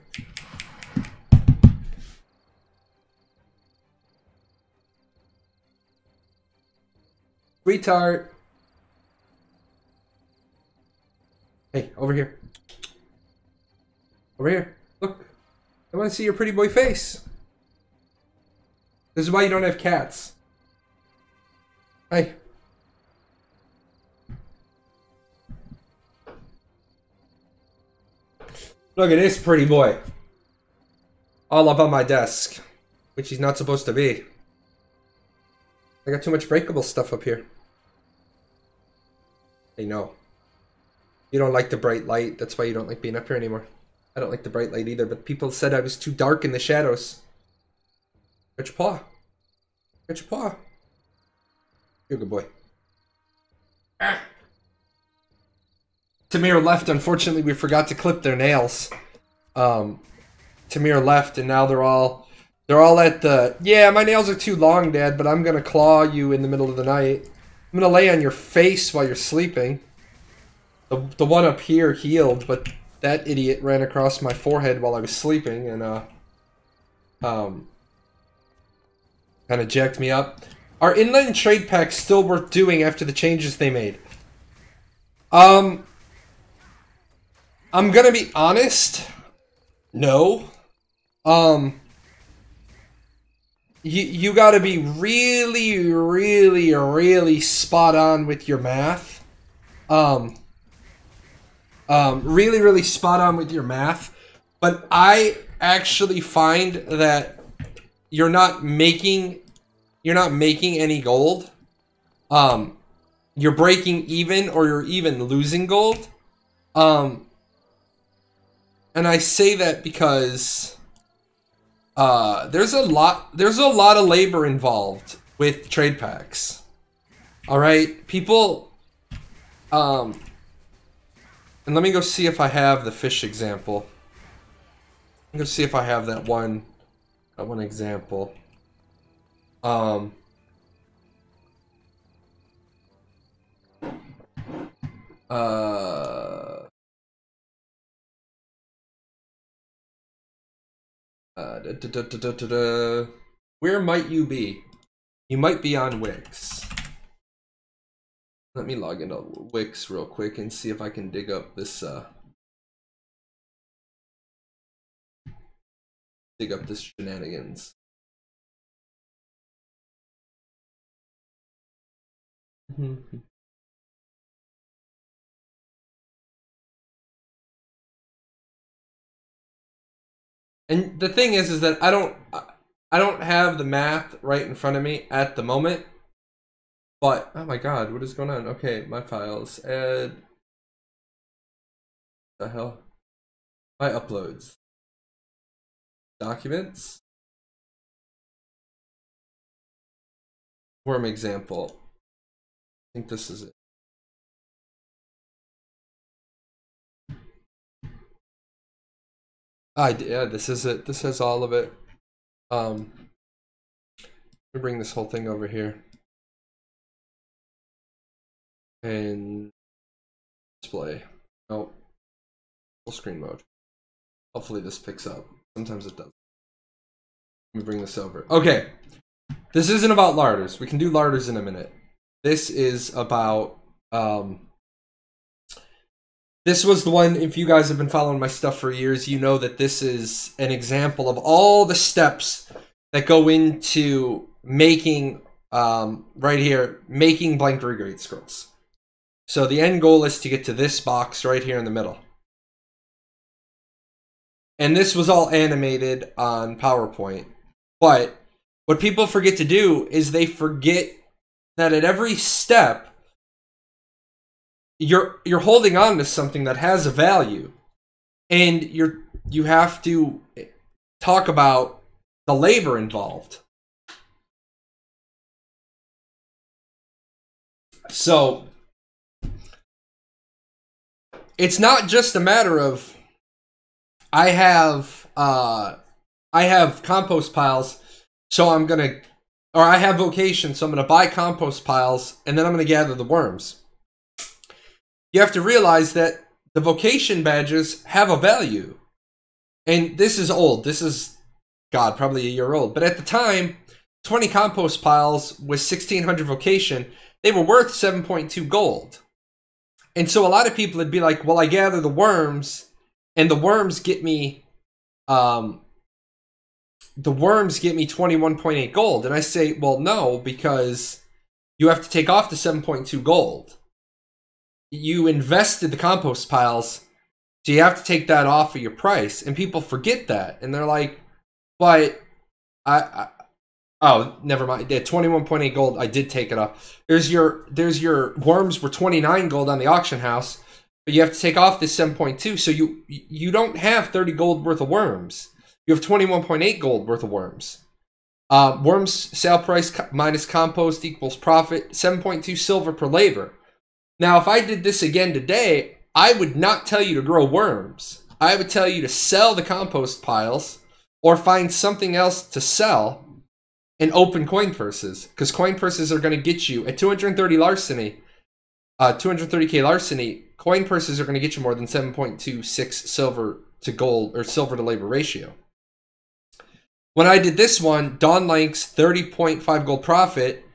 Sweetheart. Hey, over here. Over here. Look. I want to see your pretty boy face. This is why you don't have cats. Hey. Look at this pretty boy. All up on my desk. Which he's not supposed to be. I got too much breakable stuff up here. Hey, no. You don't like the bright light. That's why you don't like being up here anymore. I don't like the bright light either, but people said I was too dark in the shadows. Get your paw. Get your paw. You're a good boy. Ah. Tamir left. Unfortunately, we forgot to clip their nails. Tamir left, and now they're all at the... Yeah, my nails are too long, Dad, but I'm going to claw you in the middle of the night. I'm going to lay on your face while you're sleeping. The one up here healed, but that idiot ran across my forehead while I was sleeping and kind of jacked me up. Are inland trade packs still worth doing after the changes they made? I'm gonna be honest. No. You gotta be really spot on with your math. Really spot on with your math, but I actually find that you're not making any gold. You're breaking even, or you're even losing gold. And I say that because there's a lot of labor involved with trade packs. All right, people. And let me go see if I have the fish example. Let me go see if I have that one example. Where might you be? You might be on Wix. Let me log into Wix real quick and see if I can dig up this shenanigans. And the thing is that I don't have the math right in front of me at the moment. But, oh my god, what is going on? Okay, my files, add, the hell? My uploads. Documents. Worm example. I think this is it. Yeah, this is it. This has all of it. Let me bring this whole thing over here. And display. Nope. Full screen mode. Hopefully this picks up. Sometimes it does. Let me bring this over. Okay. This isn't about larders. We can do larders in a minute. This is about this was the one, if you guys have been following my stuff for years, you know that this is an example of all the steps that go into making right here, making blank regrade scrolls. So the end goal is to get to this box right here in the middle. And this was all animated on PowerPoint. But what people forget to do is they forget that at every step, you're holding on to something that has a value. And you have to talk about the labor involved. So it's not just a matter of I have compost piles, so I'm gonna, or I have vocation, so I'm gonna buy compost piles, and then I'm gonna gather the worms. You have to realize that the vocation badges have a value. And this is old. This is, God, probably a year old. But at the time, 20 compost piles with 1,600 vocation, they were worth 7.2 gold. And so a lot of people would be like, well, I gather the worms, and the worms get me 21.8 gold. And I say, well, no, because you have to take off the 7.2 gold. You invested the compost piles, so you have to take that off of your price. And people forget that. And they're like, but oh, never mind. Yeah, 21.8 gold. I did take it off. There's your worms were 29 gold on the auction house, but you have to take off this 7.2. So you don't have 30 gold worth of worms. You have 21.8 gold worth of worms. Worms sale price minus compost equals profit. 7.2 silver per labor. Now, if I did this again today, I would not tell you to grow worms. I would tell you to sell the compost piles or find something else to sell and open coin purses, because coin purses are going to get you at 230 larceny, 230k larceny. Coin purses are going to get you more than 7.26 silver to gold or silver to labor ratio. When I did this one, Dawn Link's 30.5 gold profit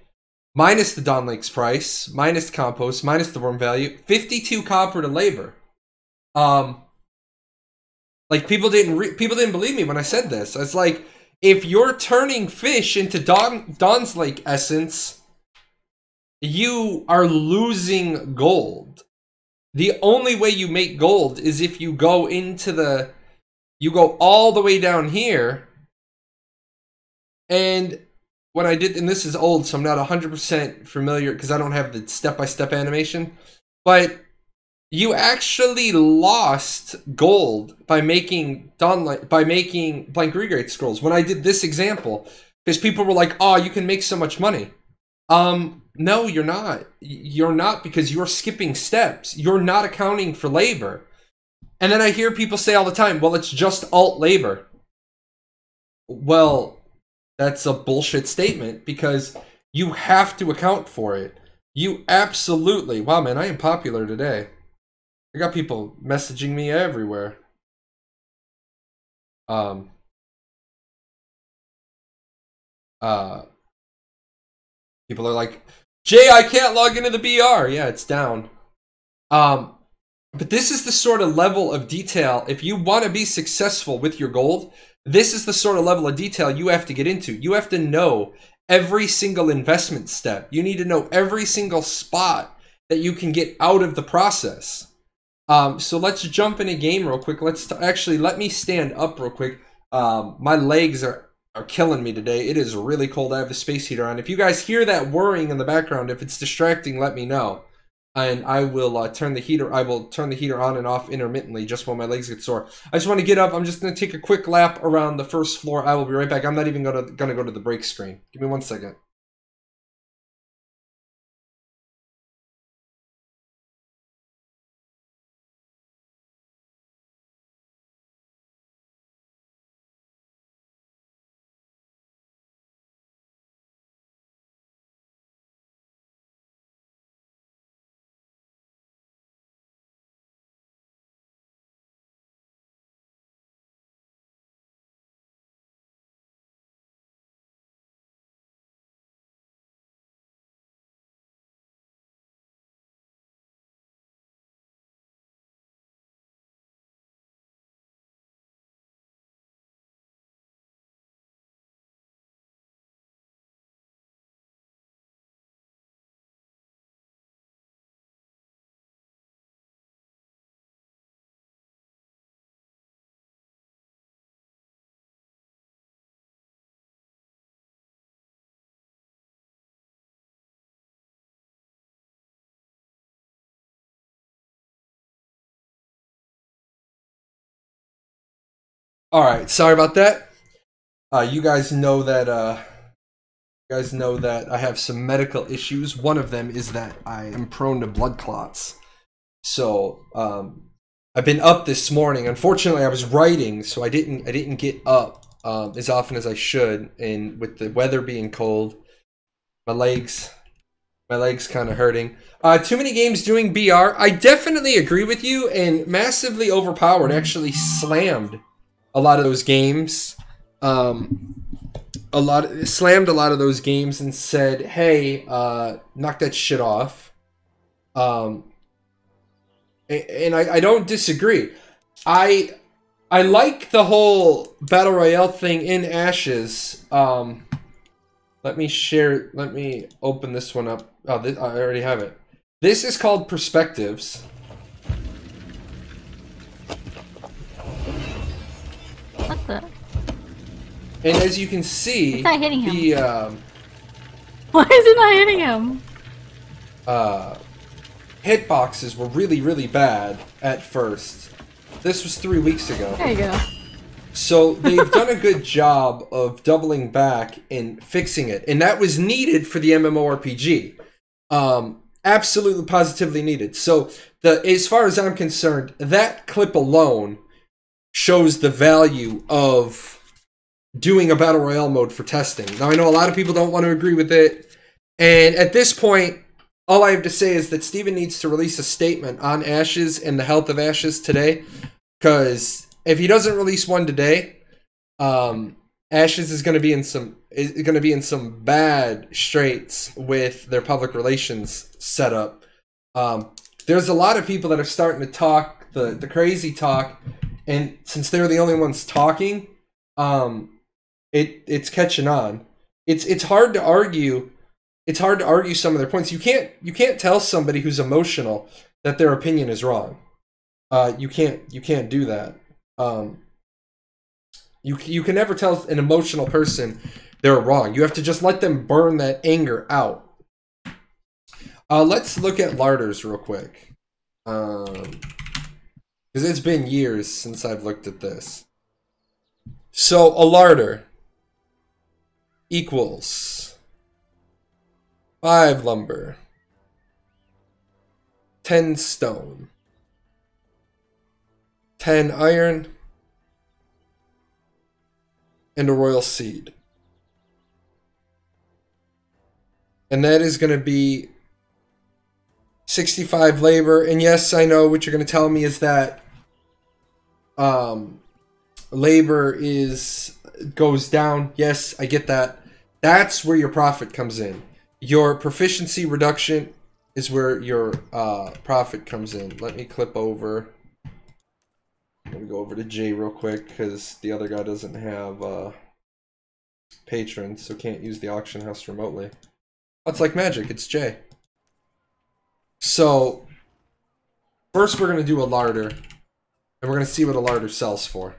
minus the Dawn Link's price, minus the compost, minus the worm value, 52 copper to labor. Like people didn't believe me when I said this. It's like, if you're turning fish into Dawn's Lake essence, you are losing gold. The only way you make gold is if you go all the way down here. And when I did, and this is old, so I'm not 100% familiar because I don't have the step-by-step animation, but you actually lost gold by making blank regrade scrolls. When I did this example, because people were like, "Oh, you can make so much money." No, you're not. You're not, because you're skipping steps. You're not accounting for labor. And then I hear people say all the time, "Well, it's just alt labor." Well, that's a bullshit statement, because you have to account for it. You absolutely. Wow, man, I am popular today. I got people messaging me everywhere. People are like, "Jay, I can't log into the BR." Yeah, it's down. But this is the sort of level of detail. If you want to be successful with your gold, this is the sort of level of detail you have to get into. You have to know every single investment step. You need to know every single spot that you can get out of the process. So let's jump in a game real quick. Actually, let me stand up real quick. My legs are killing me today. It is really cold. I have the space heater on. If you guys hear that whirring in the background, if it's distracting, let me know. And I will turn the heater on and off intermittently just when my legs get sore. I just want to get up. I'm just going to take a quick lap around the first floor. I will be right back. I'm not even going to go to the break screen. Give me 1 second. All right, sorry about that. You guys know that I have some medical issues. One of them is that I am prone to blood clots. So I've been up this morning. Unfortunately, I was writing, so I didn't get up as often as I should. And with the weather being cold, my legs My leg's kind of hurting. Too many games doing BR. I definitely agree with you, and massively overpowered actually slammed a lot of those games. Slammed a lot of those games and said, "Hey, knock that shit off." And I don't disagree. I like the whole battle royale thing in Ashes. Let me open this one up. Oh, I already have it. This is called Perspectives. What the? And as you can see, it's not hitting him. The why is it not hitting him? Hitboxes were really, really bad at first. This was 3 weeks ago. There you go. So they've done a good job of doubling back and fixing it. And that was needed for the MMORPG. Absolutely positively needed. So as far as I'm concerned, that clip alone shows the value of doing a battle royale mode for testing. Now I know a lot of people don't want to agree with it. And at this point, all I have to say is that Steven needs to release a statement on Ashes and the health of Ashes today. Because if he doesn't release one today, Ashes is going to be in some bad straits with their public relations setup. There's a lot of people that are starting to talk the crazy talk, and since they're the only ones talking, it's catching on. It's hard to argue. It's hard to argue some of their points. You can't tell somebody who's emotional that their opinion is wrong. You can't do that. You can never tell an emotional person they're wrong. You have to just let them burn that anger out. Let's look at larders real quick. Because it's been years since I've looked at this. So a larder equals 5 lumber, 10 stone, 10 iron, and a royal seed. And that is going to be 65 labor. And yes, I know what you're going to tell me is that labor goes down. Yes, I get that. That's where your profit comes in. Your proficiency reduction is where your profit comes in. Let me clip over. Let me go over to Jay real quick because the other guy doesn't have patrons, so can't use the auction house remotely. Oh, it's like magic. It's Jay. So first we're going to do a larder, and we're going to see what a larder sells for.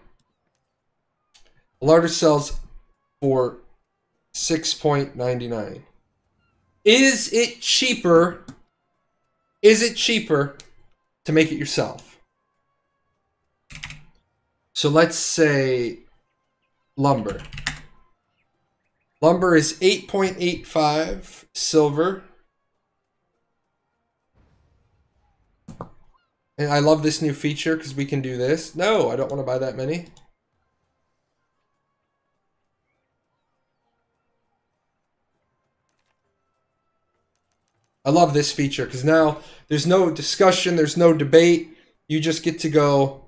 A larder sells for 6.99. Is it cheaper? Is it cheaper to make it yourself? So let's say lumber. Lumber is 8.85 silver. And I love this new feature because we can do this. No, I don't want to buy that many. I love this feature because now there's no discussion, there's no debate. You just get to go,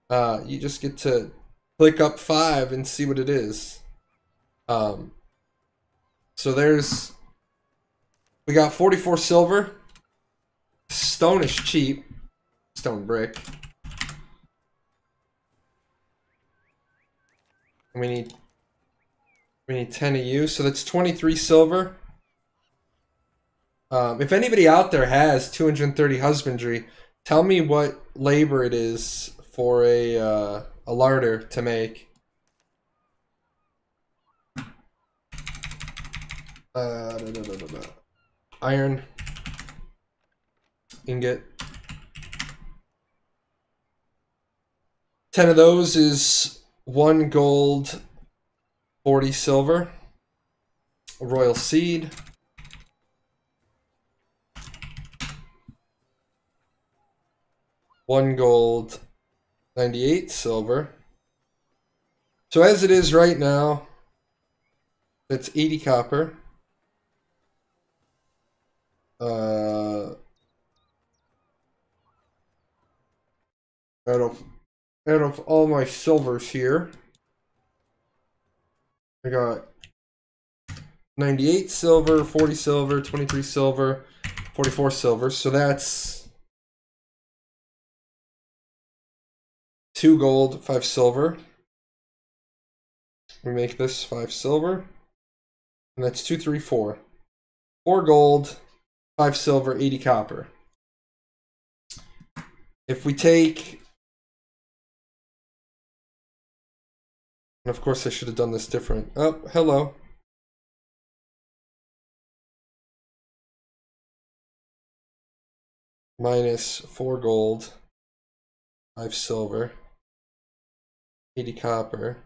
you just get to click up 5 and see what it is. So we got 44 silver. Stone is cheap. Stone brick. And we need 10 of you, so that's 23 silver. If anybody out there has 230 husbandry, tell me what labor it is for a larder to make. Iron ingot. 10 of those is 1 gold, 40 silver. A royal seed. One gold, 98 silver. So as it is right now, that's 80 copper. out of all my silvers here, I got 98 silver, 40 silver, 23 silver, 44 silver. So that's 2 gold, 5 silver. We make this 5 silver. And that's 2, 3, 4. 4 gold, 5 silver, 80 copper. If we take... And of course I should have done this different. Oh, hello. Minus 4 gold, 5 silver, 80 copper.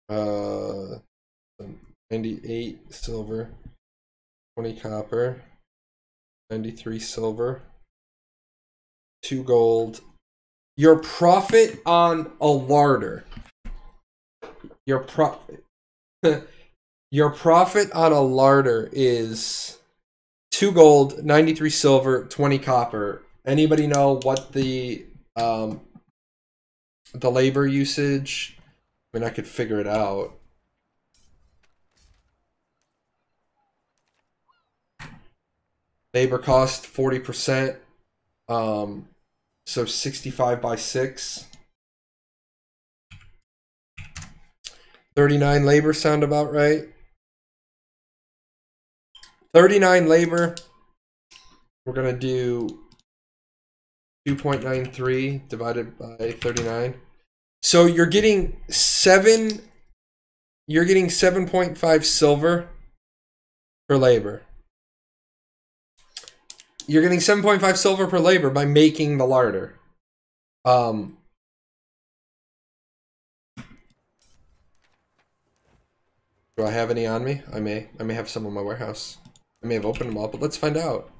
Uh, 98 silver, 20 copper, 93 silver, 2 gold. Your profit on a larder. Your profit. Your profit on a larder is 2 gold, 93 silver, 20 copper. Anybody know what the labor usage? I mean, I could figure it out. Labor cost 40%. So 65 by 6. 39 labor sound about right? 39 labor. We're going to do 2.93 divided by 39. So you're getting 7.5 silver per labor. You're getting 7.5 silver per labor by making the larder. Do I have any on me? I may have some in my warehouse. I may have opened them up, but let's find out.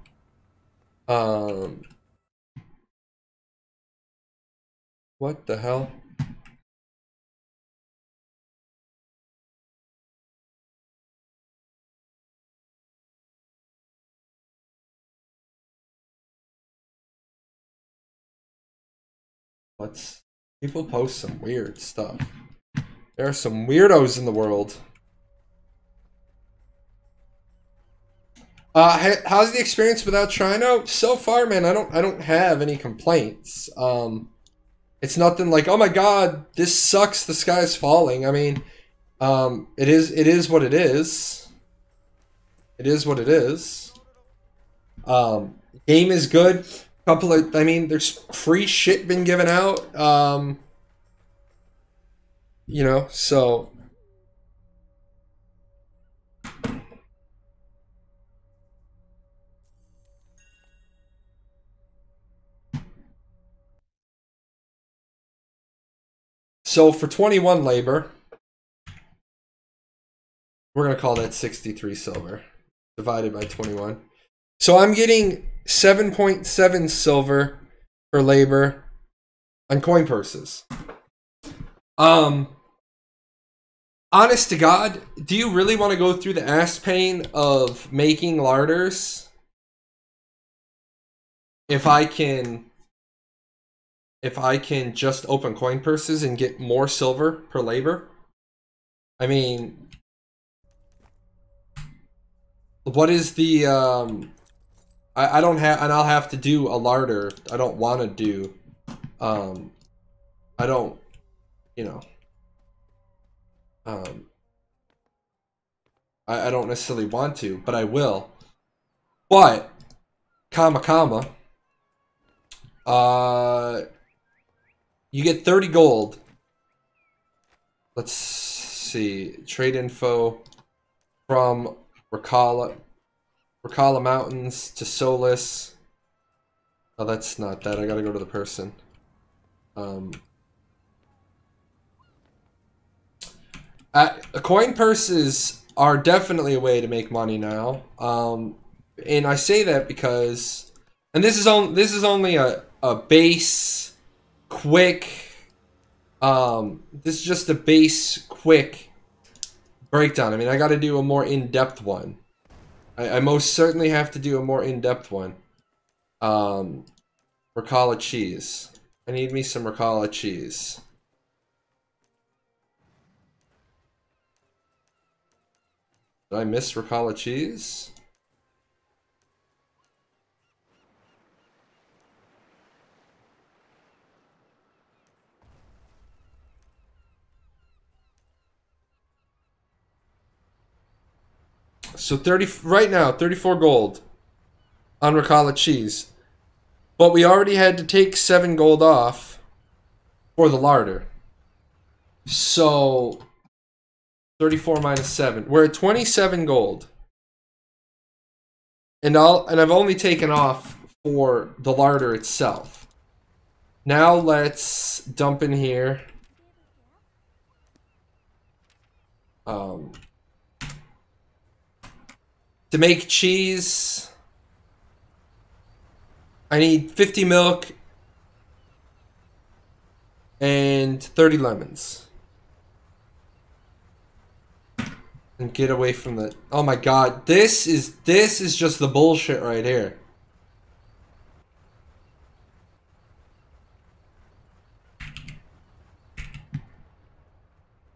What the hell? People post some weird stuff. There are some weirdos in the world. How's the experience without Trino? So far, man, I don't have any complaints. It's nothing like, oh my god, this sucks, the sky's falling. I mean, it is what it is. It is what it is. Game is good. Couple of, I mean, there's free shit been given out. You know, so for 21 labor, we're gonna call that 63 silver divided by 21. So I'm getting 7.7 silver per labor on coin purses. Honest to God, do you really want to go through the ass pain of making larders? If I can just open coin purses and get more silver per labor? I mean, what is the I don't have, and I'll have to do a larder. I don't want to do I don't, you know, I don't necessarily want to, but I will. But comma, you get 30 gold. Let's see, trade info from Rakala Mountains to Solis. Oh, that's not that. I gotta go to the person. Coin purses are definitely a way to make money now. And I say that because, And this is only a base quick this is just a base quick breakdown. I mean, I got to do a more in-depth one. I most certainly have to do a more in-depth one. Ricotta cheese. I need me some ricotta cheese. Did I miss ricotta cheese? So 30 right now, 34 gold on ricotta cheese. But we already had to take 7 gold off for the larder. So 34 minus 7. We're at 27 gold. And I've only taken off for the larder itself. Now let's dump in here. To make cheese, I need 50 milk and 30 lemons. And get away from the... Oh my god, this is just the bullshit right here.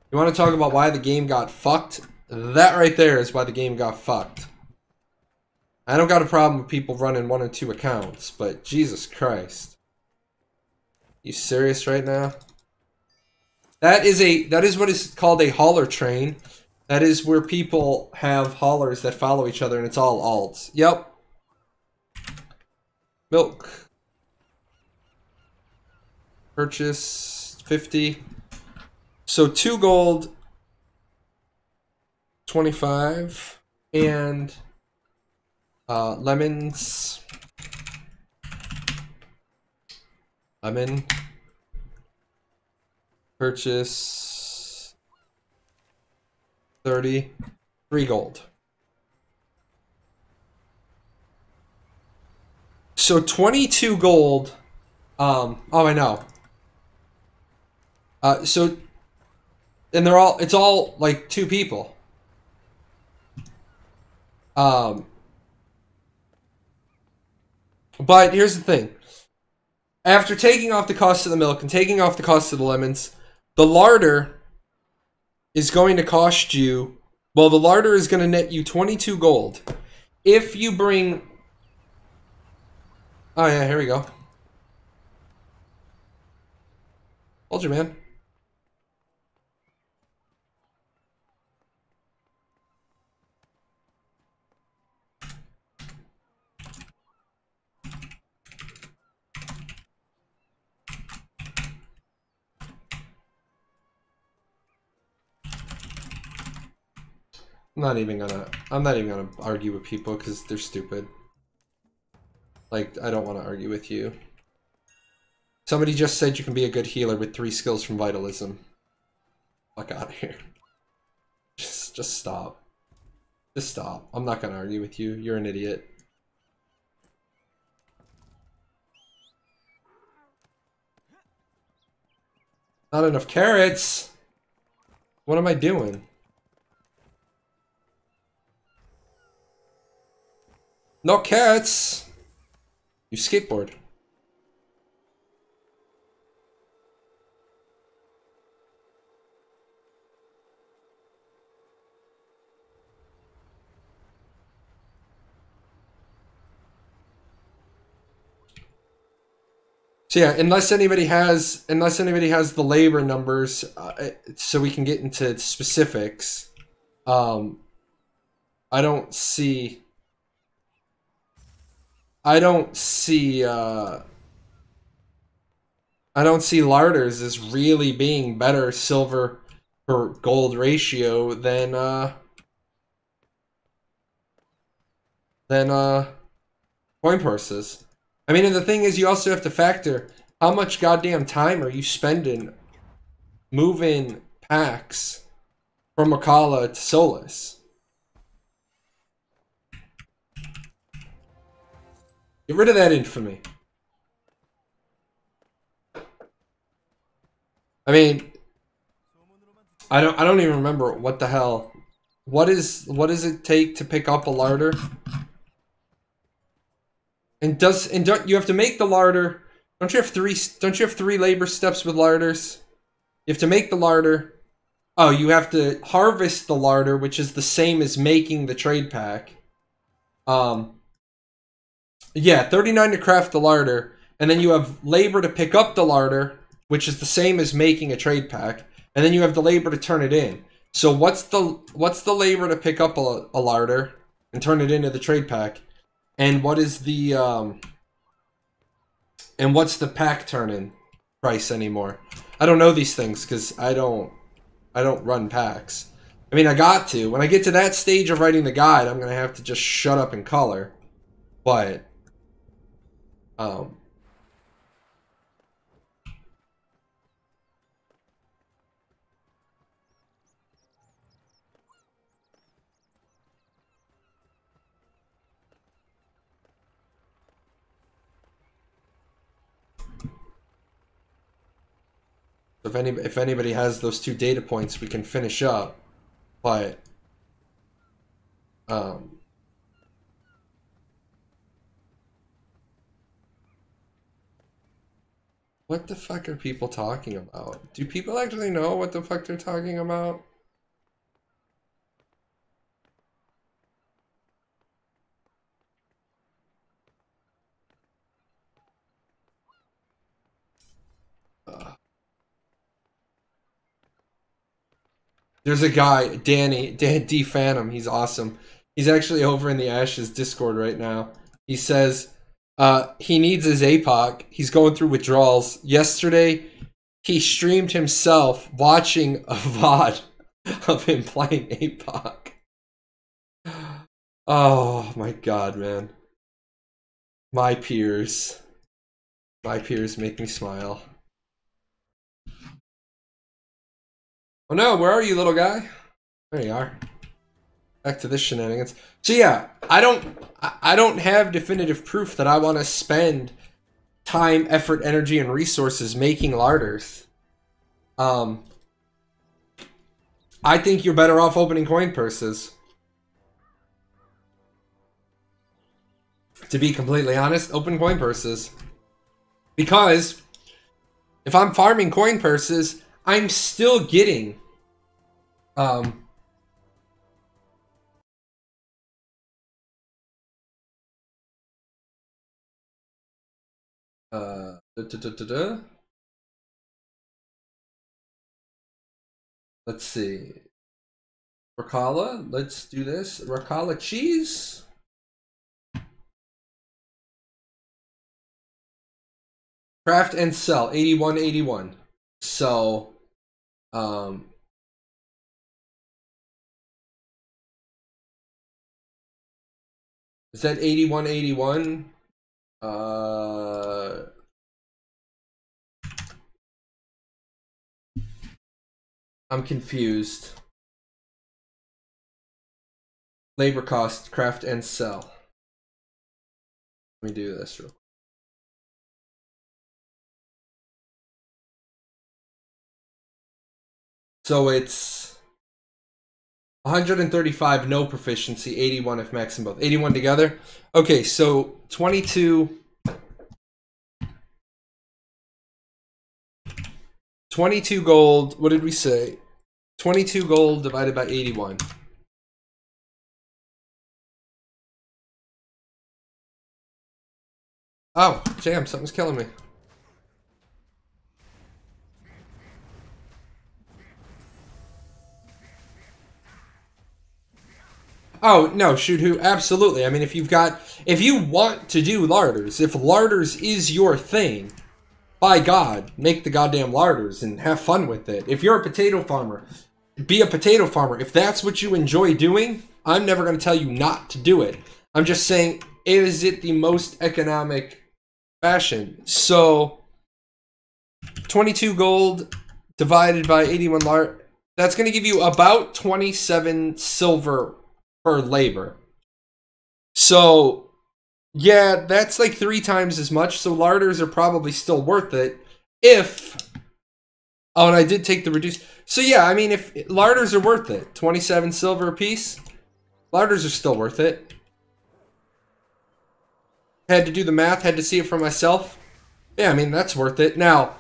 You want to talk about why the game got fucked? That right there is why the game got fucked. I don't got a problem with people running 1 or 2 accounts, but Jesus Christ. You serious right now? That is what is called a hauler train. That is where people have haulers that follow each other and it's all alts. Yep. Milk. Purchase 50. So 2 gold, 25, and lemons. Lemon. Purchase 30. 3 gold. So 22 gold. Oh, I know. So, and it's all like 2 people. But here's the thing. After taking off the cost of the milk and taking off the cost of the lemons, the larder is going to cost you... Well, the larder is going to net you 22 gold. If you bring... Oh yeah, here we go. Told you, man. I'm not even gonna argue with people because they're stupid. Like, I don't want to argue with you. Somebody just said you can be a good healer with 3 skills from Vitalism. Fuck out of here. Just stop. Just stop. I'm not gonna argue with you. You're an idiot. Not enough carrots. What am I doing? No carrots. You skateboard. So yeah, unless anybody has the labor numbers, so we can get into specifics. I don't see larders as really being better silver per gold ratio than coin purses. I mean, and the thing is, you also have to factor how much goddamn time are you spending moving packs from Makala to Solus. Get rid of that infamy. I mean, I don't even remember what the hell. What does it take to pick up a larder? And don't you have to make the larder? Don't you have three labor steps with larders? You have to make the larder. Oh, you have to harvest the larder, which is the same as making the trade pack. Yeah, 39 to craft the larder, and then you have labor to pick up the larder, which is the same as making a trade pack, and then you have the labor to turn it in. So what's the labor to pick up a larder and turn it into the trade pack, and what is the and what's the pack turn-in price anymore? I don't know these things because I don't run packs. I mean, I got to. When I get to that stage of writing the guide, I'm gonna have to just shut up and color. But so if anybody has those 2 data points, we can finish up. But what the fuck are people talking about? Do people actually know what the fuck they're talking about? There's a guy, D Phantom. He's awesome. He's actually over in the Ashes Discord right now. He says he needs his APOC. He's going through withdrawals. Yesterday, he streamed himself watching a VOD of him playing APOC. Oh my god, man. My peers make me smile. Oh no, where are you, little guy? There you are. Back to this shenanigans. So yeah, I don't have definitive proof that I want to spend time, effort, energy, and resources making larders. I think you're better off opening coin purses. To be completely honest, open coin purses. Because if I'm farming coin purses, I'm still getting let's see. Ricotta, let's do this. Ricotta cheese. Craft and sell 81.81. So is that 81.81? I'm confused. Labor cost, craft and sell. Let me do this real quick. So it's 135 no proficiency, 81 if max in both. 81 together. Okay, so 22 gold. What did we say? 22 gold divided by 81. Oh, damn, something's killing me. Oh, no, shoot who? Absolutely. I mean, if you want to do larders, if larders is your thing, by God, make the goddamn larders and have fun with it. If you're a potato farmer, be a potato farmer. If that's what you enjoy doing, I'm never going to tell you not to do it. I'm just saying, is it the most economic fashion? So, 22 gold divided by 81 lard, that's going to give you about 27 silver per labor. So Yeah, that's like 3 times as much, so larders are probably still worth it if... Oh, and I did take the reduced... So yeah, I mean, if larders are worth it, 27 silver a piece, larders are still worth it. Had to do the math, had to see it for myself. Yeah, I mean, that's worth it. Now,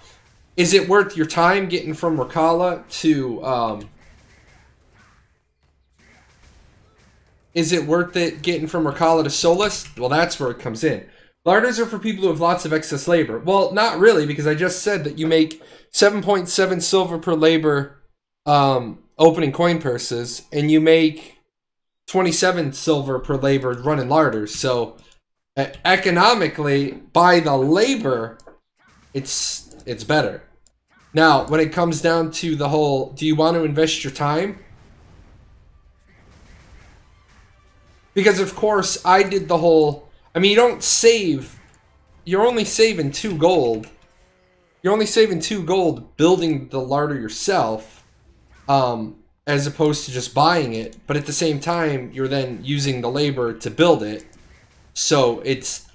is it worth your time getting from Rakala to... Is it worth it getting from Rakala to Solus? Well, that's where it comes in. Larders are for people who have lots of excess labor. Well, not really, because I just said that you make 7.7 silver per labor opening coin purses, and you make 27 silver per labor running larders. So, economically, by the labor, it's better. Now, when it comes down to the whole, do you want to invest your time? Because, of course, I did the whole... I mean, you don't save... You're only saving 2 gold. You're only saving 2 gold building the larder yourself, as opposed to just buying it. But at the same time, you're then using the labor to build it. So it's...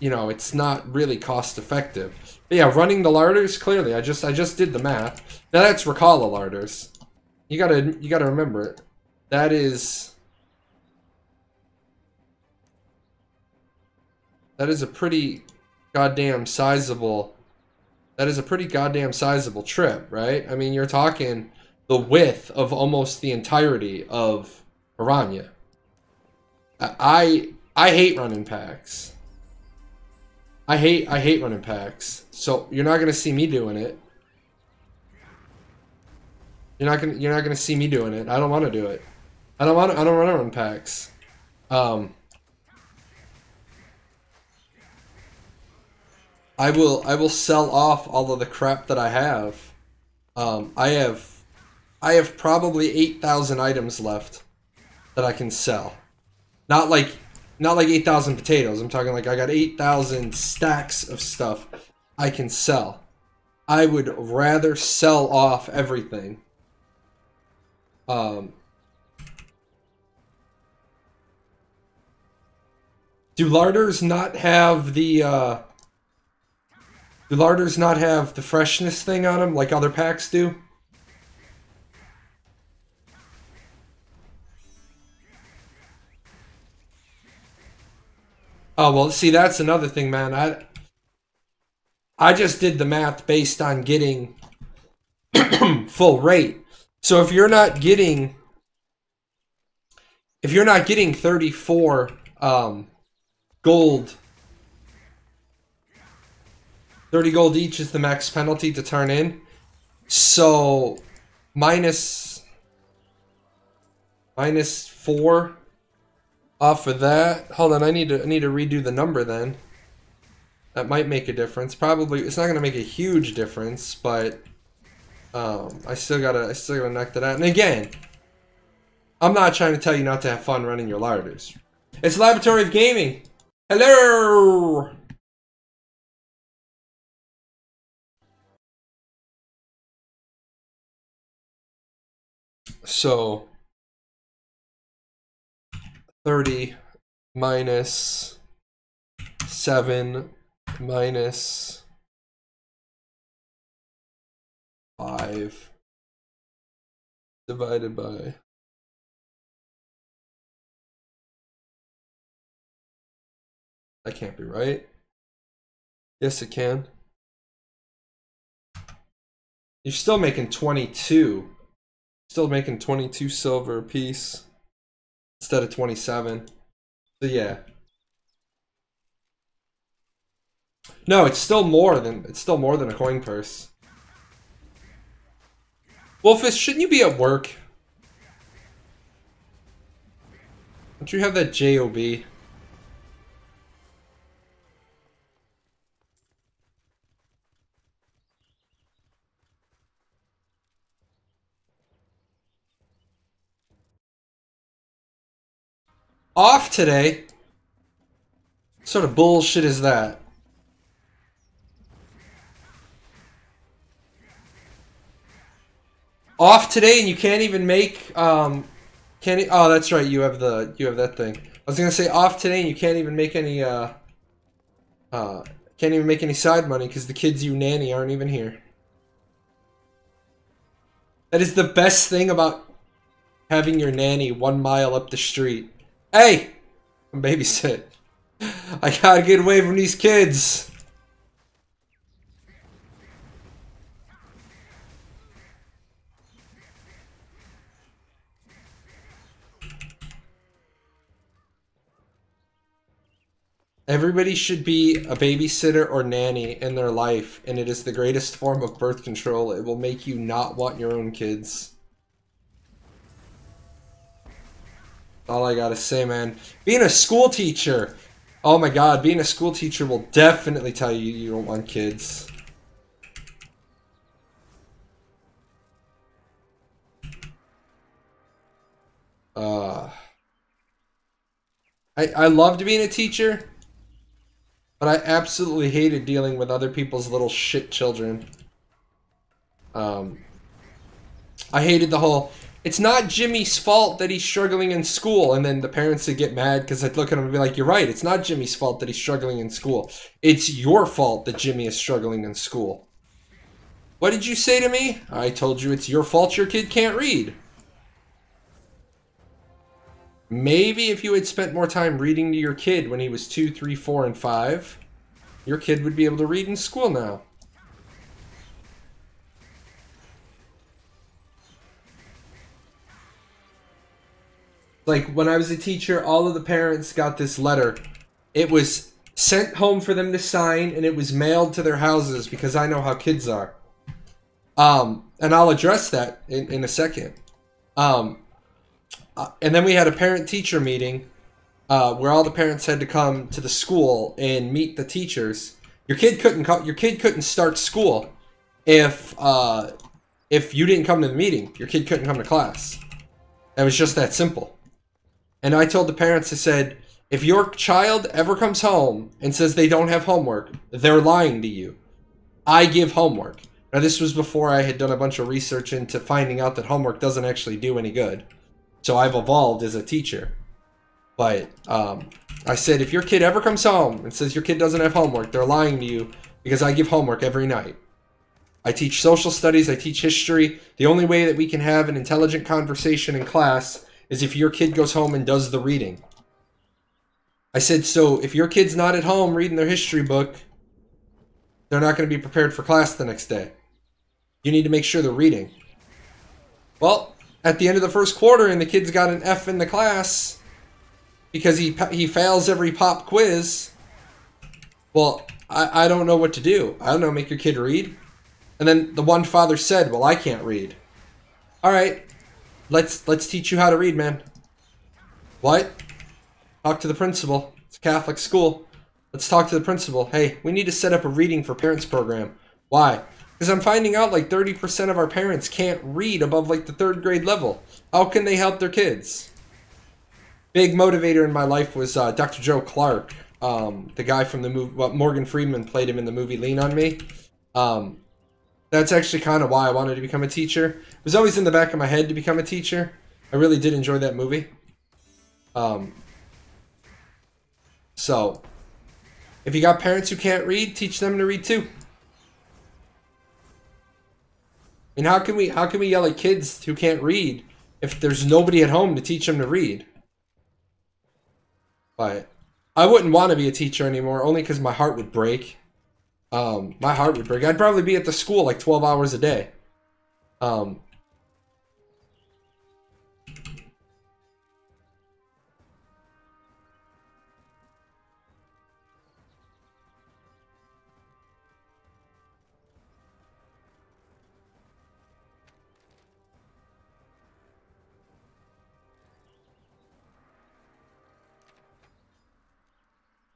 You know, it's not really cost effective. But yeah, running the larders, clearly, I just did the math. Now that's Rakala larders. You gotta remember it. That is a pretty goddamn sizable... That is a pretty goddamn sizable trip, right? I mean, you're talking the width of almost the entirety of Aranya. I hate running packs. I hate running packs. So you're not gonna see me doing it. You're not gonna see me doing it. I don't want to do it. I don't want to run packs. I will sell off all of the crap that I have. I have probably 8,000 items left that I can sell. Not like 8,000 potatoes. I'm talking like I got 8,000 stacks of stuff I can sell. I would rather sell off everything. Do larders not have the freshness thing on them like other packs do? Oh, well, see, that's another thing, man. I just did the math based on getting full rate. So if you're not getting 34 gold, 30 gold each is the max penalty to turn in. So minus 4 off of that. Hold on, I need to redo the number then. That might make a difference. Probably it's not gonna make a huge difference, but I still gotta knock that out. And again, I'm not trying to tell you not to have fun running your larders. It's Laboratory of Gaming. Hello. So 30 minus 7 minus 5 divided by... That can't be right. Yes, it can. You're still making 22. Still making 22 silver a piece instead of 27. So yeah. No, it's still more than a coin purse. Wolfus, shouldn't you be at work? Don't you have that JOB? Off today? What sort of bullshit is that? Off today and you can't even make oh, that's right, you have that thing. I was gonna say off today. You can't even make any side money because the kids you nanny aren't even here. That is the best thing about having your nanny 1 mile up the street. Hey, I'm babysit. I gotta get away from these kids. Everybody should be a babysitter or nanny in their life, and it is the greatest form of birth control. It will make you not want your own kids. All I gotta say, man. Being a school teacher, oh my god, being a school teacher will definitely tell you you don't want kids. I loved being a teacher. But I absolutely hated dealing with other people's little shit children. I hated the whole, it's not Jimmy's fault that he's struggling in school. And then the parents would get mad because I'd look at him and be like, you're right, it's not Jimmy's fault that he's struggling in school. It's your fault that Jimmy is struggling in school. What did you say to me? I told you it's your fault your kid can't read. Maybe if you had spent more time reading to your kid when he was 2, 3, 4, and 5, your kid would be able to read in school now. Like, when I was a teacher, all of the parents got this letter. It was sent home for them to sign, and it was mailed to their houses because I know how kids are. And I'll address that in a second. And then we had a parent-teacher meeting where all the parents had to come to the school and meet the teachers. Your kid couldn't start school if you didn't come to the meeting. Your kid couldn't come to class. It was just that simple. And I told the parents, I said, if your child ever comes home and says they don't have homework, they're lying to you. I give homework. Now, this was before I had done a bunch of research into finding out that homework doesn't actually do any good. So I've evolved as a teacher. But I said, if your kid ever comes home and says your kid doesn't have homework, they're lying to you because I give homework every night. I teach social studies, I teach history. The only way that we can have an intelligent conversation in class is if your kid goes home and does the reading. I said, so if your kid's not at home reading their history book, they're not going to be prepared for class the next day. You need to make sure they're reading. Well, at the end of the first quarter and the kid's got an F in the class because he fails every pop quiz, well, I don't know what to do. I don't know, make your kid read? And then the one father said, well, I can't read. All right, let's teach you how to read, man. What? Talk to the principal. It's a Catholic school. Let's talk to the principal. Hey, we need to set up a reading for parents program. Why? Because I'm finding out like 30% of our parents can't read above like the 3rd grade level. How can they help their kids? Big motivator in my life was Dr. Joe Clark, the guy from the movie. Well, Morgan Freeman played him in the movie Lean on Me. That's actually kind of why I wanted to become a teacher. It was always in the back of my head to become a teacher. I really did enjoy that movie. So, if you got parents who can't read, teach them to read too. And how can we yell at kids who can't read if there's nobody at home to teach them to read? But I wouldn't want to be a teacher anymore, only because my heart would break. My heart would break. I'd probably be at the school like 12 hours a day.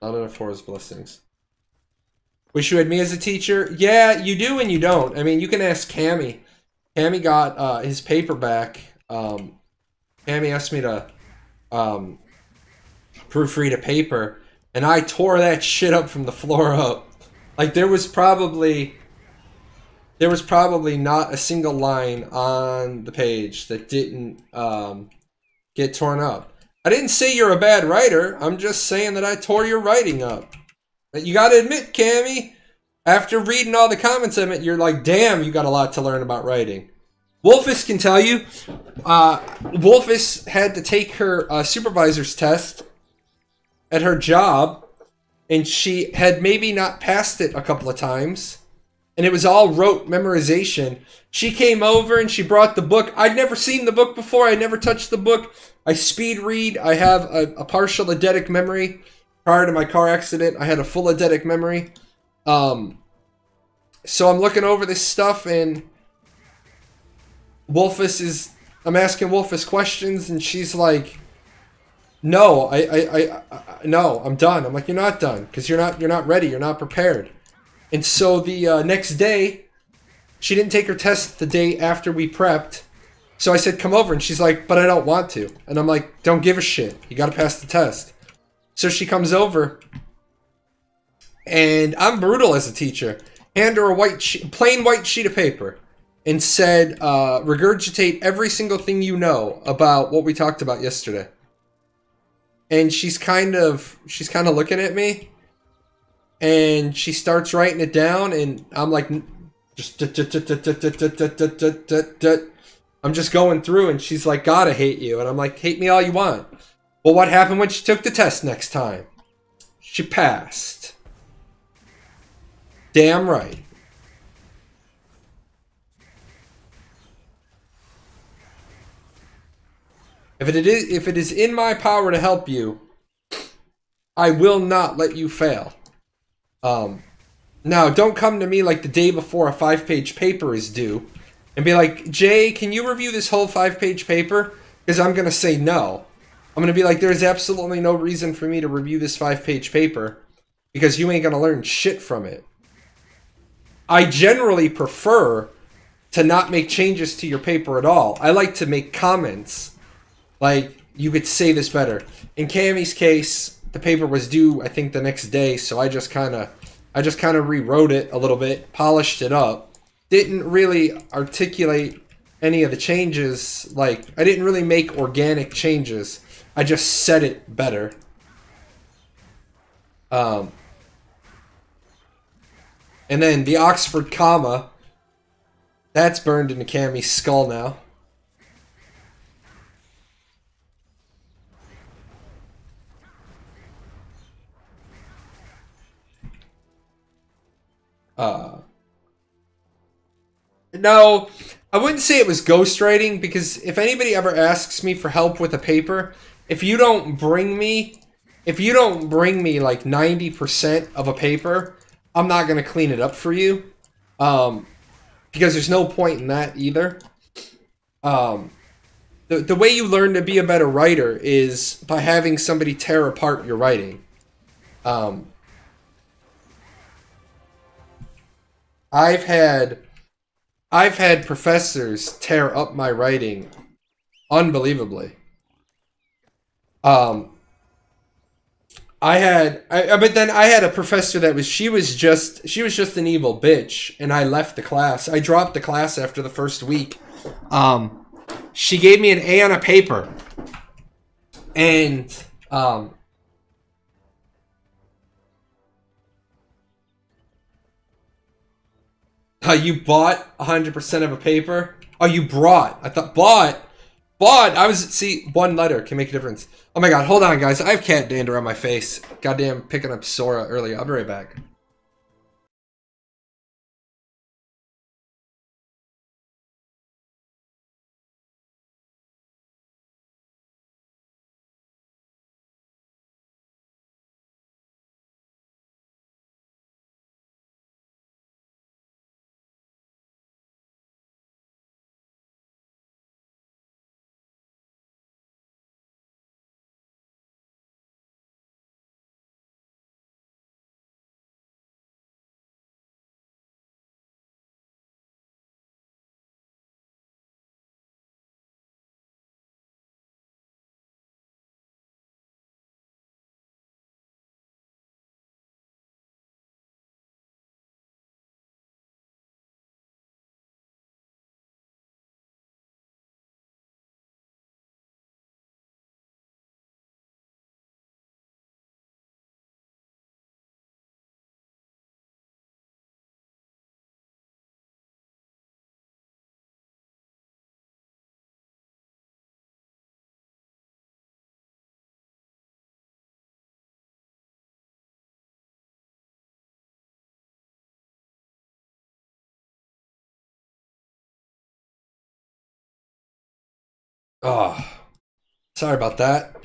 Not enough for his blessings. Wish you had me as a teacher? Yeah, you do and you don't. I mean, you can ask Cammy. Cammy got his paper back. Cammy asked me to proofread a paper, and I tore that shit up from the floor up. Like, there was probably not a single line on the page that didn't get torn up. I didn't say you're a bad writer. I'm just saying that I tore your writing up. But you gotta admit, Cammy, after reading all the comments of it, you're like, damn, you got a lot to learn about writing. Wolfus can tell you. Wolfus had to take her supervisor's test at her job, and she had maybe not passed it a couple of times, and it was all rote memorization. She came over and she brought the book. I'd never seen the book before. I never touched the book. I speed read. I have a partial eidetic memory. Prior to my car accident, I had a full eidetic memory. So I'm looking over this stuff, and I'm asking Wolfus questions, and she's like, no, no, I'm done. I'm like, you're not done, because you're not ready. You're not prepared. And so the next day, she didn't take her test the day after we prepped. So I said, come over, and she's like, but I don't want to. And I'm like, don't give a shit. You got to pass the test. So she comes over, and I'm brutal as a teacher. Hand her a plain white sheet of paper, and said, regurgitate every single thing you know about what we talked about yesterday. And she's kind of looking at me, and she starts writing it down, and I'm like, just I'm just going through, and she's like, God, I hate you. And I'm like, hate me all you want. Well, what happened when she took the test next time? She passed. Damn right. If it is in my power to help you, I will not let you fail. Now, don't come to me like the day before a 5-page paper is due and be like, Jay, can you review this whole 5-page paper? Because I'm going to say no. I'm going to be like, there's absolutely no reason for me to review this 5-page paper because you ain't going to learn shit from it. I generally prefer to not make changes to your paper at all. I like to make comments. Like, you could say this better. In Cammy's case, the paper was due, I think, the next day, so I just kind of rewrote it a little bit, polished it up. Didn't really articulate any of the changes. Like, I didn't really make organic changes. I just said it better. And then the Oxford comma, that's burned into Cammy's skull now. No, I wouldn't say it was ghostwriting, because if anybody ever asks me for help with a paper, if you don't bring me like 90% of a paper, I'm not going to clean it up for you. Because there's no point in that either. The way you learn to be a better writer is by having somebody tear apart your writing. I've had professors tear up my writing unbelievably. But then I had a professor that she was just an evil bitch, and I left the class. I dropped the class after the first week. She gave me an A on a paper, and you bought 100% of a paper? Oh, you brought. I thought bought. Bought. See, one letter can make a difference. Oh my god, hold on, guys. I have cat dander on my face. Goddamn, picking up Sora earlier. I'll be right back. Oh, sorry about that.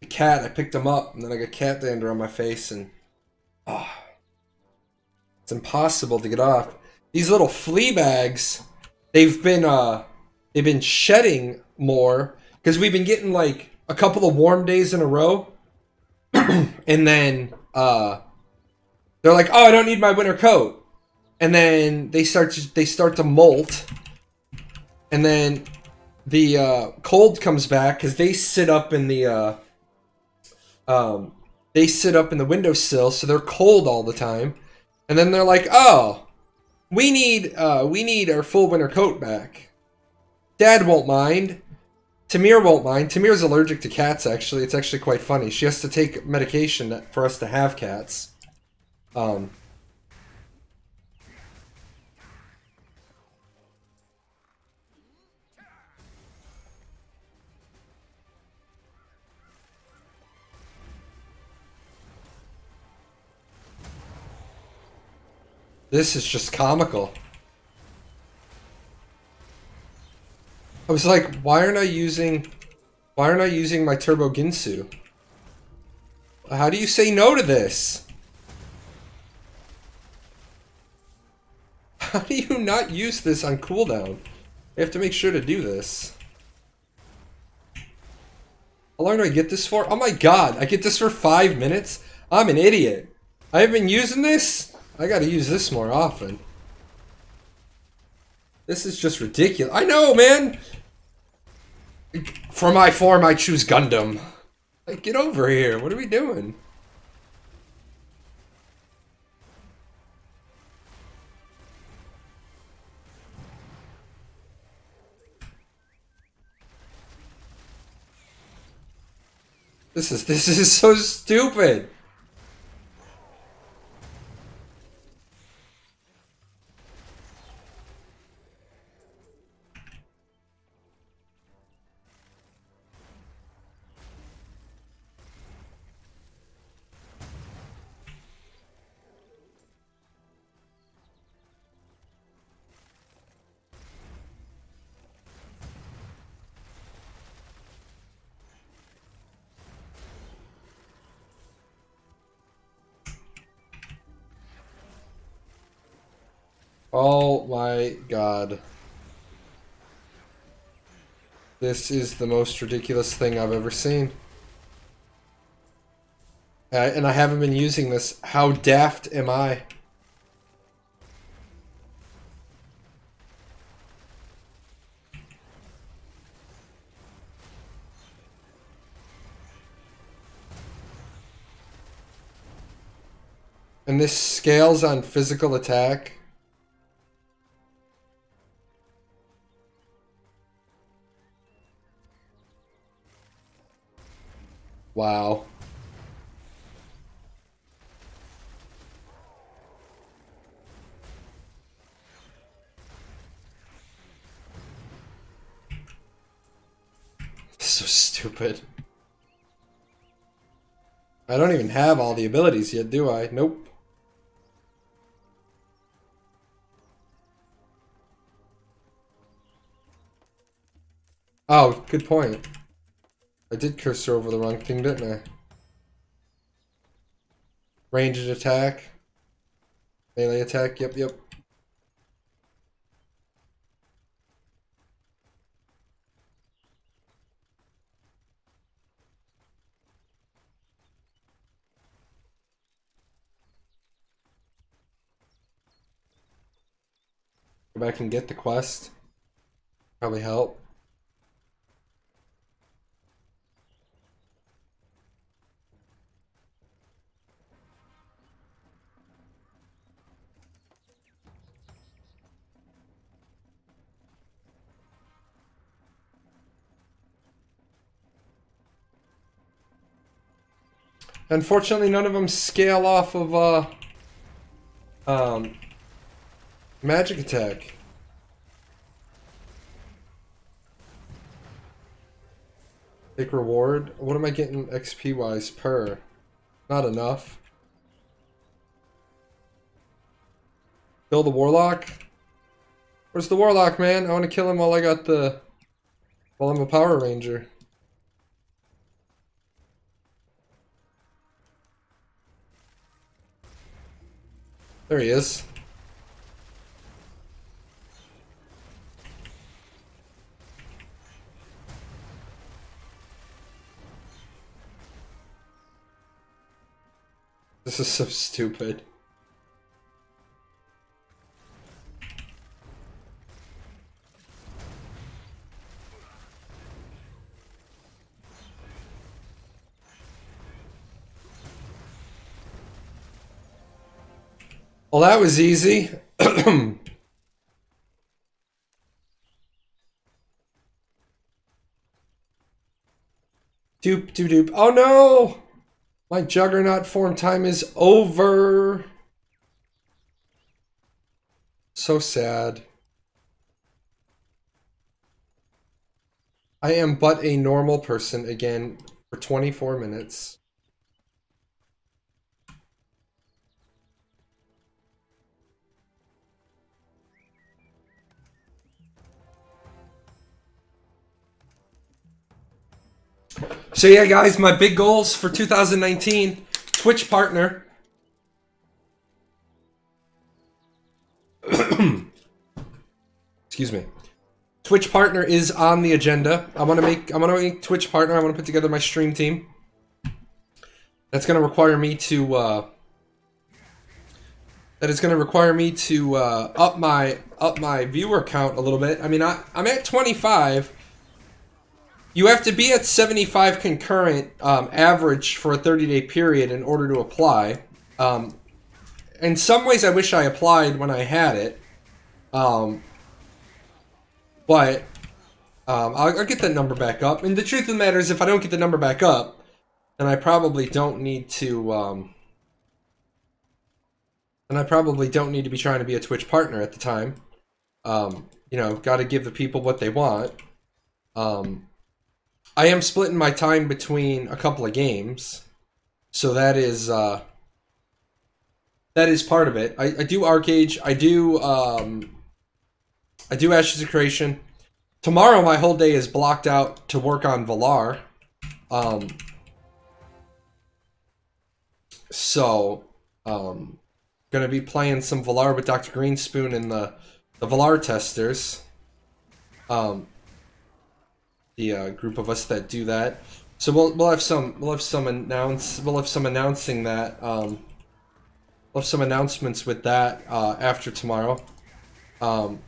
The cat, I picked him up, and then I got cat dander on my face, and oh, it's impossible to get off. These little flea bags, they've been shedding more because we've been getting like a couple of warm days in a row, and then they're like, "Oh, I don't need my winter coat," and then they start to molt, and then the cold comes back because they sit up in the windowsill, so they're cold all the time, and then they're like, "Oh, we need our full winter coat back." Dad won't mind. Tamir won't mind. Tamir's allergic to cats, actually. It's actually quite funny. She has to take medication for us to have cats. This is just comical. I was like, why aren't I using my Turbo Ginsu? How do you say no to this? How do you not use this on cooldown? You have to make sure to do this. How long do I get this for? Oh my god, I get this for 5 minutes? I'm an idiot. I haven't been using this? I gotta use this more often. This is just ridiculous. I know, man! For my form, I choose Gundam. Like, get over here. What are we doing? This is so stupid. Oh my god. This is the most ridiculous thing I've ever seen. And I haven't been using this. How daft am I? And this scales on physical attack. Wow. So stupid. I don't even have all the abilities yet, do I? Nope. Oh, good point. I did cursor over the wrong thing, didn't I? Ranged attack. Melee attack, yep. Go back and get the quest. Probably help. Unfortunately, none of them scale off of magic attack. Take reward. What am I getting XP wise per? Not enough. Kill the warlock. Where's the warlock, man? I want to kill him while I got the Well, I'm a Power Ranger. There he is. This is so stupid. Well, that was easy. Doop, doop, doop. Oh no! My Juggernaut form time is over. So sad. I am but a normal person again for 24 minutes. So yeah, guys, my big goals for 2019, Twitch partner. Excuse me. Twitch partner is on the agenda. I'm gonna make Twitch partner. I want to put together my stream team. That's gonna require me to up my viewer count a little bit. I mean, I'm at 25. You have to be at 75 concurrent average for a 30-day period in order to apply. In some ways, I wish I applied when I had it. But I'll get that number back up. And the truth of the matter is, if I don't get the number back up, then I probably don't need to. And I probably don't need to be trying to be a Twitch partner at the time. You know, got to give the people what they want. I am splitting my time between a couple of games, so that is part of it. I do Archeage. I do Ashes of Creation. Tomorrow, my whole day is blocked out to work on Valar. Gonna be playing some Valar with Dr. Greenspoon and the Valar testers. The group of us that do that. So we'll have some announcing that. We'll have some announcements with that after tomorrow. And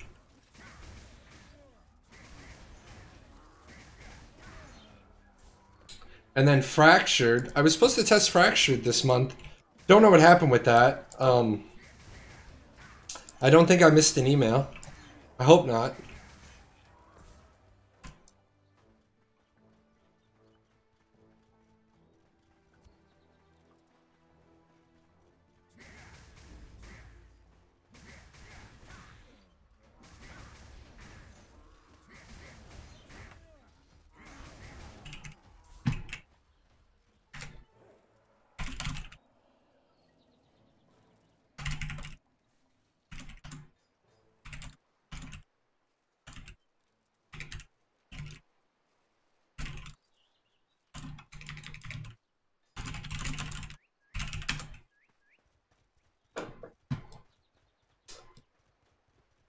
then Fractured. I was supposed to test Fractured this month. Don't know what happened with that. I don't think I missed an email. I hope not.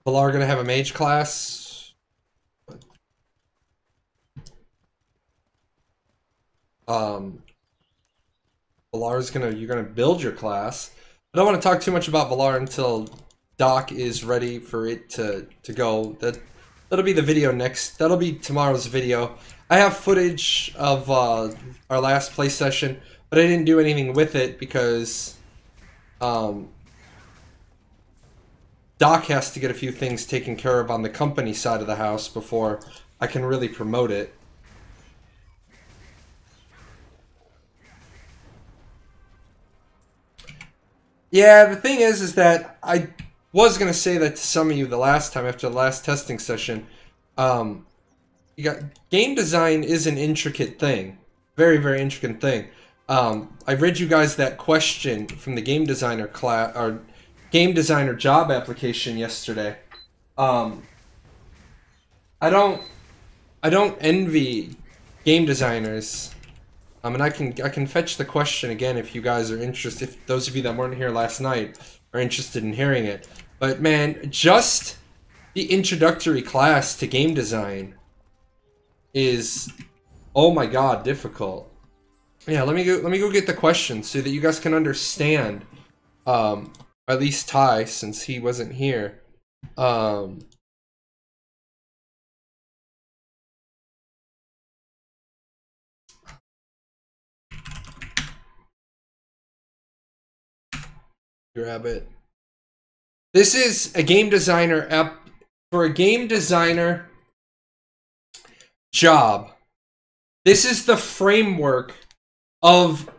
Valar gonna have a mage class. You're gonna build your class. I don't want to talk too much about Valar until Doc is ready for it to go. That'll be the video next. That'll be tomorrow's video. I have footage of our last play session, but I didn't do anything with it because Doc has to get a few things taken care of on the company side of the house before I can really promote it. Yeah, the thing is that I was going to say that to some of you the last time after the last testing session. You got game design is an intricate thing. Very, very intricate thing. I read you guys that question from the game designer class, or game designer job application yesterday. I don't I don't envy game designers. And I can fetch the question again if you guys are interested. If those of you that weren't here last night are interested in hearing it. But man, just the introductory class to game design is, oh my god, difficult. Yeah, let me go get the question so that you guys can understand. At least Ty, since he wasn't here. Grab it. This is a game designer app for a game designer job. This is the framework of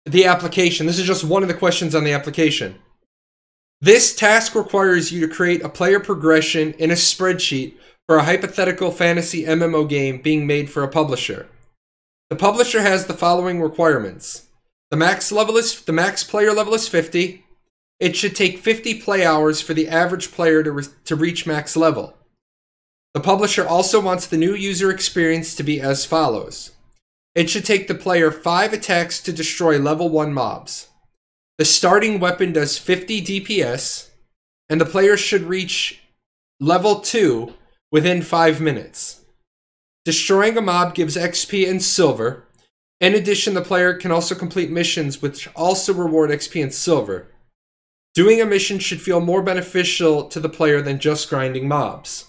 the application. This is just one of the questions on the application. This task requires you to create a player progression in a spreadsheet for a hypothetical fantasy MMO game being made for a publisher. The publisher has the following requirements. The max player level is 50. It should take 50 play hours for the average player to reach max level. The publisher also wants the new user experience to be as follows. It should take the player 5 attacks to destroy level 1 mobs. The starting weapon does 50 DPS, and the player should reach level 2 within 5 minutes. Destroying a mob gives XP and silver. In addition, the player can also complete missions which also reward XP and silver. Doing a mission should feel more beneficial to the player than just grinding mobs.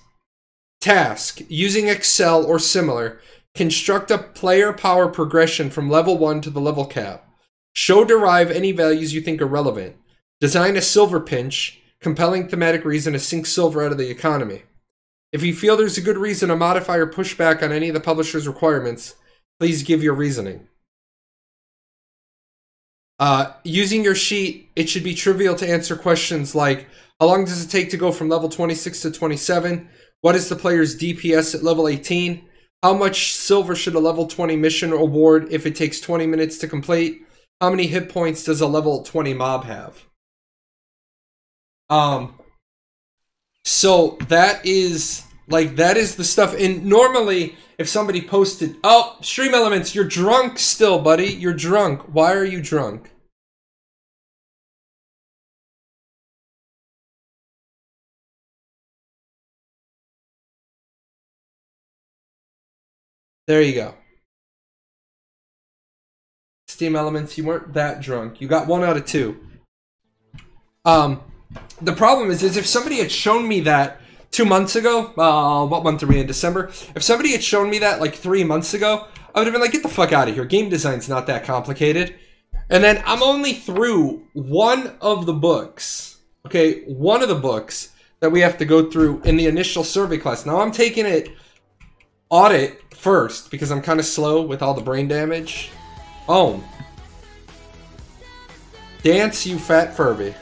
Task: using Excel or similar, construct a player power progression from level 1 to the level cap. Derive any values you think are relevant. Design a silver pinch, compelling thematic reason to sink silver out of the economy. If you feel there's a good reason to modify or push back on any of the publisher's requirements, please give your reasoning. Using your sheet, it should be trivial to answer questions like, how long does it take to go from level 26 to 27? What is the player's DPS at level 18? How much silver should a level 20 mission award if it takes 20 minutes to complete? How many hit points does a level 20 mob have? So that is the stuff. And normally, if somebody posted, oh, Stream Elements, you're drunk still, buddy. You're drunk. Why are you drunk? There you go. Steam Elements, you weren't that drunk. You got 1 out of 2. The problem is if somebody had shown me that 2 months ago, what month are we in? December? If somebody had shown me that like 3 months ago, I would have been like, get the fuck out of here. Game design's not that complicated. And then I'm only through one of the books. Okay, one of the books that we have to go through in the initial survey class. Now I'm taking it audit first because I'm kind of slow with all the brain damage. Oh. Dance, you fat Furby.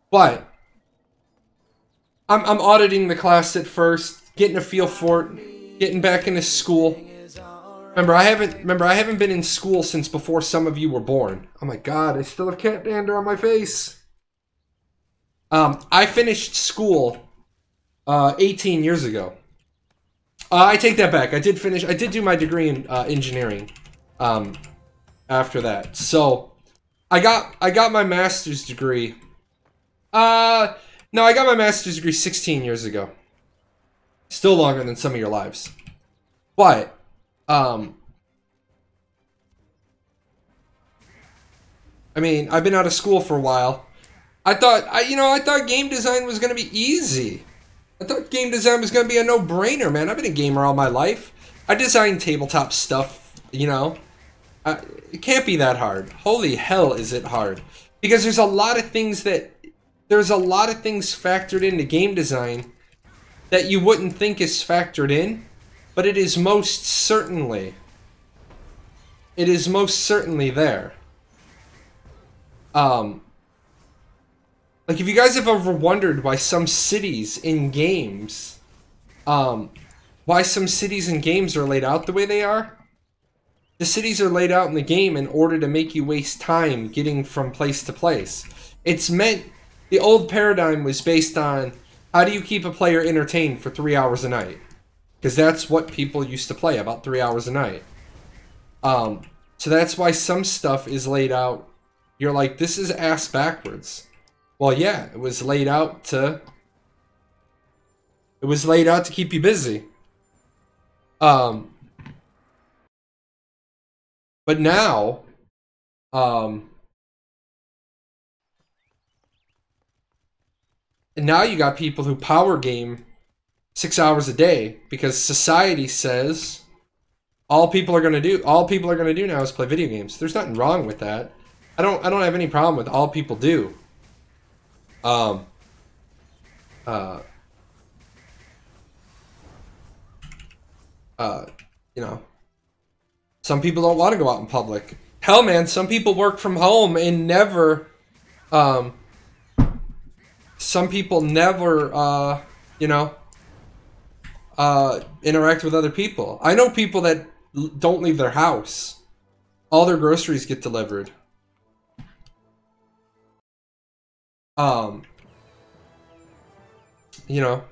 But I'm auditing the class at first, getting a feel for it, getting back into school. Remember, I haven't been in school since before some of you were born. Oh my god, I still have cat dander on my face. I finished school 18 years ago. I take that back. I did do my degree in engineering after that. So I got my master's degree. No, I got my master's degree 16 years ago. Still longer than some of your lives. But I mean, I've been out of school for a while. I thought game design was going to be easy. I thought game design was going to be a no-brainer, man. I've been a gamer all my life. I design tabletop stuff, you know. It can't be that hard. Holy hell is it hard. Because there's a lot of things factored into game design that you wouldn't think is factored in, but it is most certainly there. Like, if you guys have ever wondered why some cities in games, are laid out the way they are, the cities are laid out in the game in order to make you waste time getting from place to place. It's meant, the old paradigm was based on, how do you keep a player entertained for 3 hours a night? because that's what people used to play, about 3 hours a night. So that's why some stuff is laid out. You're like, this is ass backwards. Well, yeah, it was laid out to keep you busy. But now, and now you got people who power game 6 hours a day because society says all people are gonna do now is play video games. There's nothing wrong with that. I don't have any problem with all people do. You know, some people don't want to go out in public. Hell, man, some people work from home and never, some people never, you know, interact with other people. I know people that don't leave their house. All their groceries get delivered. You know,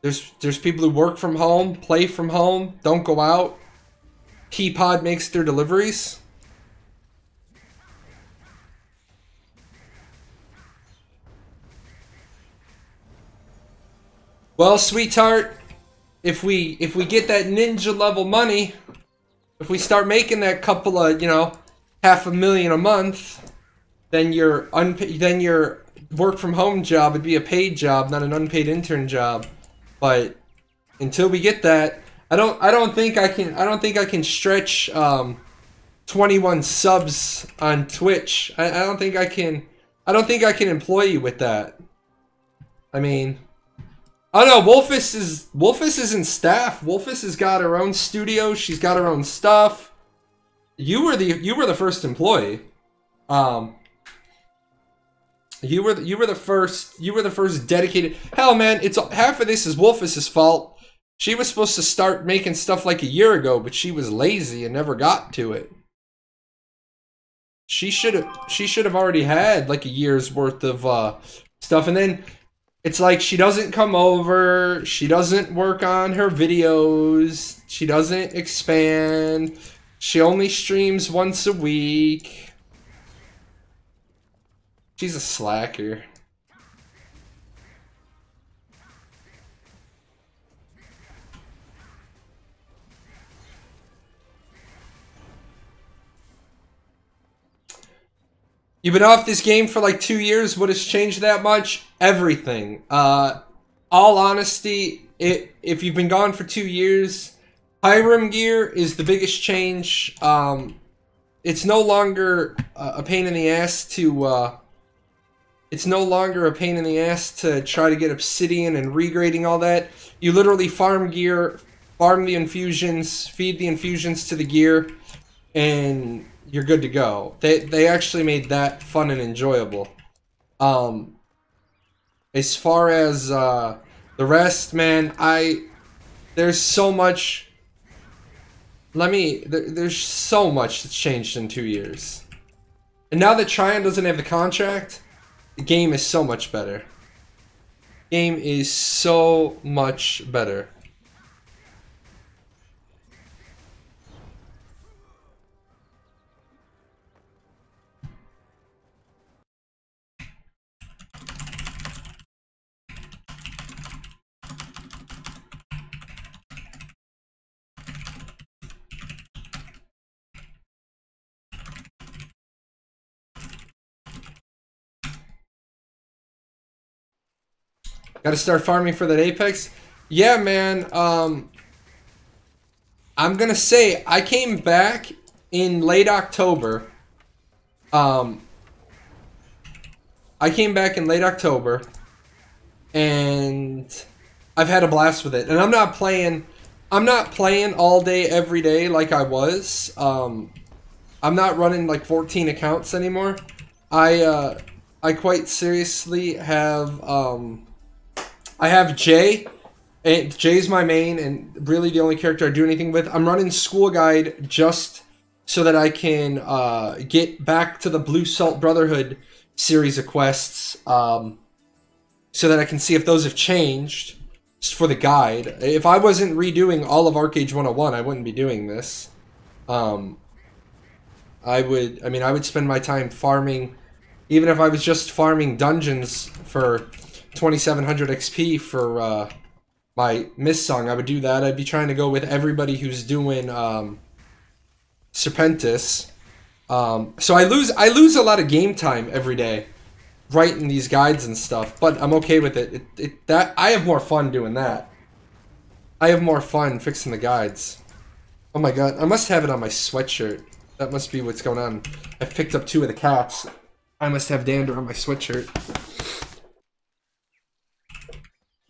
there's people who work from home, play from home, don't go out. Peapod makes their deliveries. Well, sweetheart, if we get that ninja level money, if we start making that couple of, you know, $500,000 a month, then your work from home job would be a paid job, not an unpaid intern job. But until we get that, I don't think I can stretch 21 subs on Twitch. I don't think I can employ you with that. I mean, I don't know. Wolfus isn't staff. Wolfus has got her own studio. She's got her own stuff. You were the first employee. You were the first dedicated. Hell, man, it's half of this is Wolfus's fault. She was supposed to start making stuff like a year ago, but she was lazy and never got to it. She should have already had like a year's worth of stuff, and then it's like she doesn't come over, she doesn't work on her videos, she doesn't expand, she only streams once a week. She's a slacker. You've been off this game for like 2 years. What has changed that much? Everything. All honesty, if you've been gone for 2 years, Hiram gear is the biggest change. It's no longer a pain in the ass to try to get obsidian and regrading all that. You literally farm gear, farm the infusions, feed the infusions to the gear, and you're good to go. They actually made that fun and enjoyable. As far as the rest, man, there's so much. There's so much that's changed in 2 years, and now that Tryon doesn't have the contract, the game is so much better. Game is so much better. Gotta start farming for that Apex? Yeah, man. I'm gonna say, I came back in late October. I came back in late October. And I've had a blast with it. And I'm not playing all day, every day like I was. I'm not running like 14 accounts anymore. I quite seriously have, I have Jay, and Jay's my main, and really the only character I do anything with. I'm running School Guide just so that I can get back to the Blue Salt Brotherhood series of quests, so that I can see if those have changed. just for the guide. If I wasn't redoing all of Archeage 101, I wouldn't be doing this. I would spend my time farming, even if I was just farming dungeons for 2700 XP for my Mist Song. I would do that. I'd be trying to go with everybody who's doing Serpentis. So I lose a lot of game time every day writing these guides and stuff, but I'm okay with it. That I have more fun doing that. I have more fun fixing the guides. Oh my god, I must have it on my sweatshirt. That must be what's going on. I picked up 2 of the cats. I must have dander on my sweatshirt.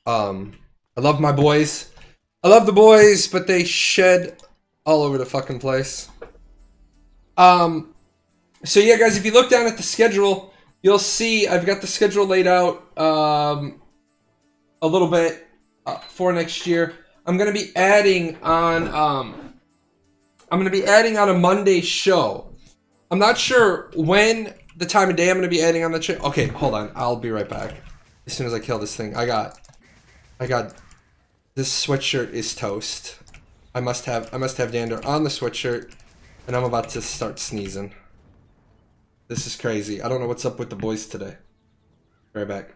I love my boys. I love the boys, but they shed all over the fucking place. So yeah, guys, if you look down at the schedule, you'll see I've got the schedule laid out a little bit for next year. I'm gonna be adding on a Monday show. I'm not sure when the time of day I'm gonna be adding on the show. Okay, hold on. I'll be right back. As soon as I kill this thing. I got this sweatshirt is toast. I must have dander on the sweatshirt, and I'm about to start sneezing. This is crazy. I don't know what's up with the boys today. Right back.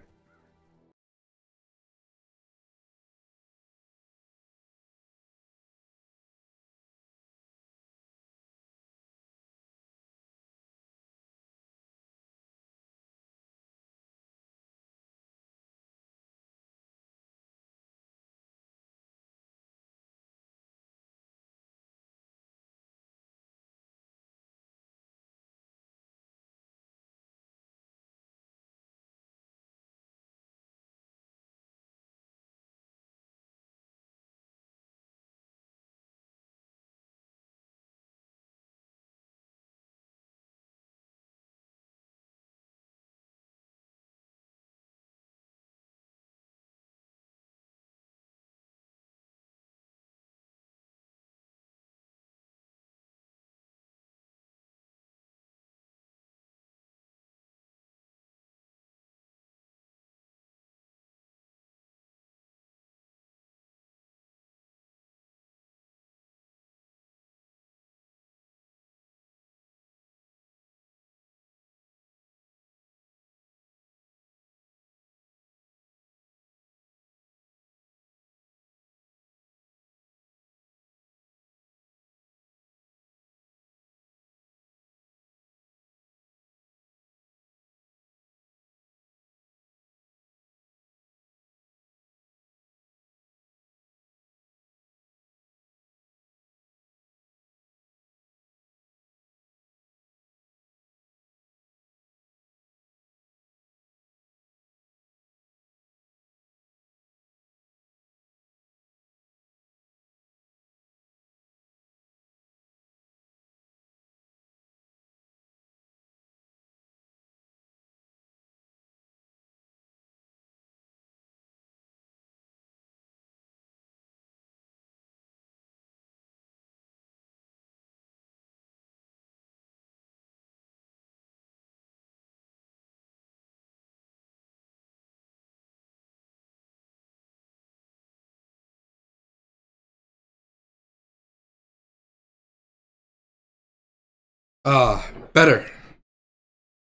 Better.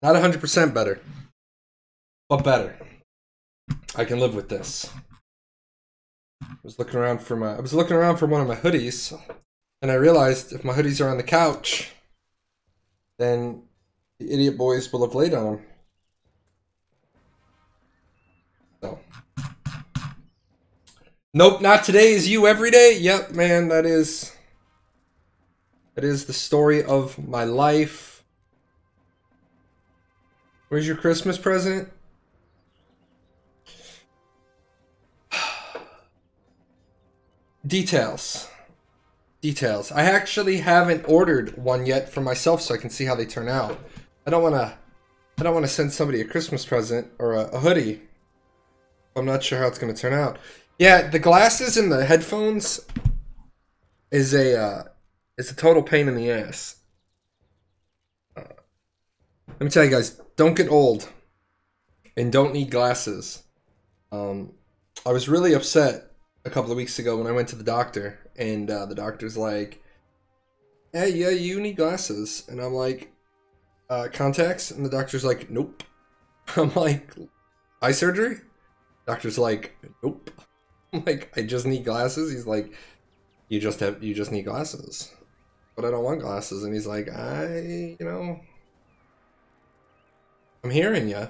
Not 100% better, but better. I can live with this. I was looking around for one of my hoodies, and I realized if my hoodies are on the couch, then the idiot boys will have laid on them. So. Nope, not today. Is you every day? Yep, man, that is the story of my life. Where's your Christmas present? Details. I actually haven't ordered one yet for myself, so I can see how they turn out. I don't want to send somebody a Christmas present or a hoodie. I'm not sure how it's going to turn out. Yeah, the glasses and the headphones is a total pain in the ass. Let me tell you guys, don't get old and don't need glasses. I was really upset a couple of weeks ago when I went to the doctor, and the doctor's like, "Hey, yeah, you need glasses," and I'm like, "Contacts?" And the doctor's like, "Nope." I'm like, "Eye surgery?" Doctor's like, "Nope." I'm like, "I just need glasses." He's like, you just need glasses." But I don't want glasses. And he's like, you know, I'm hearing you.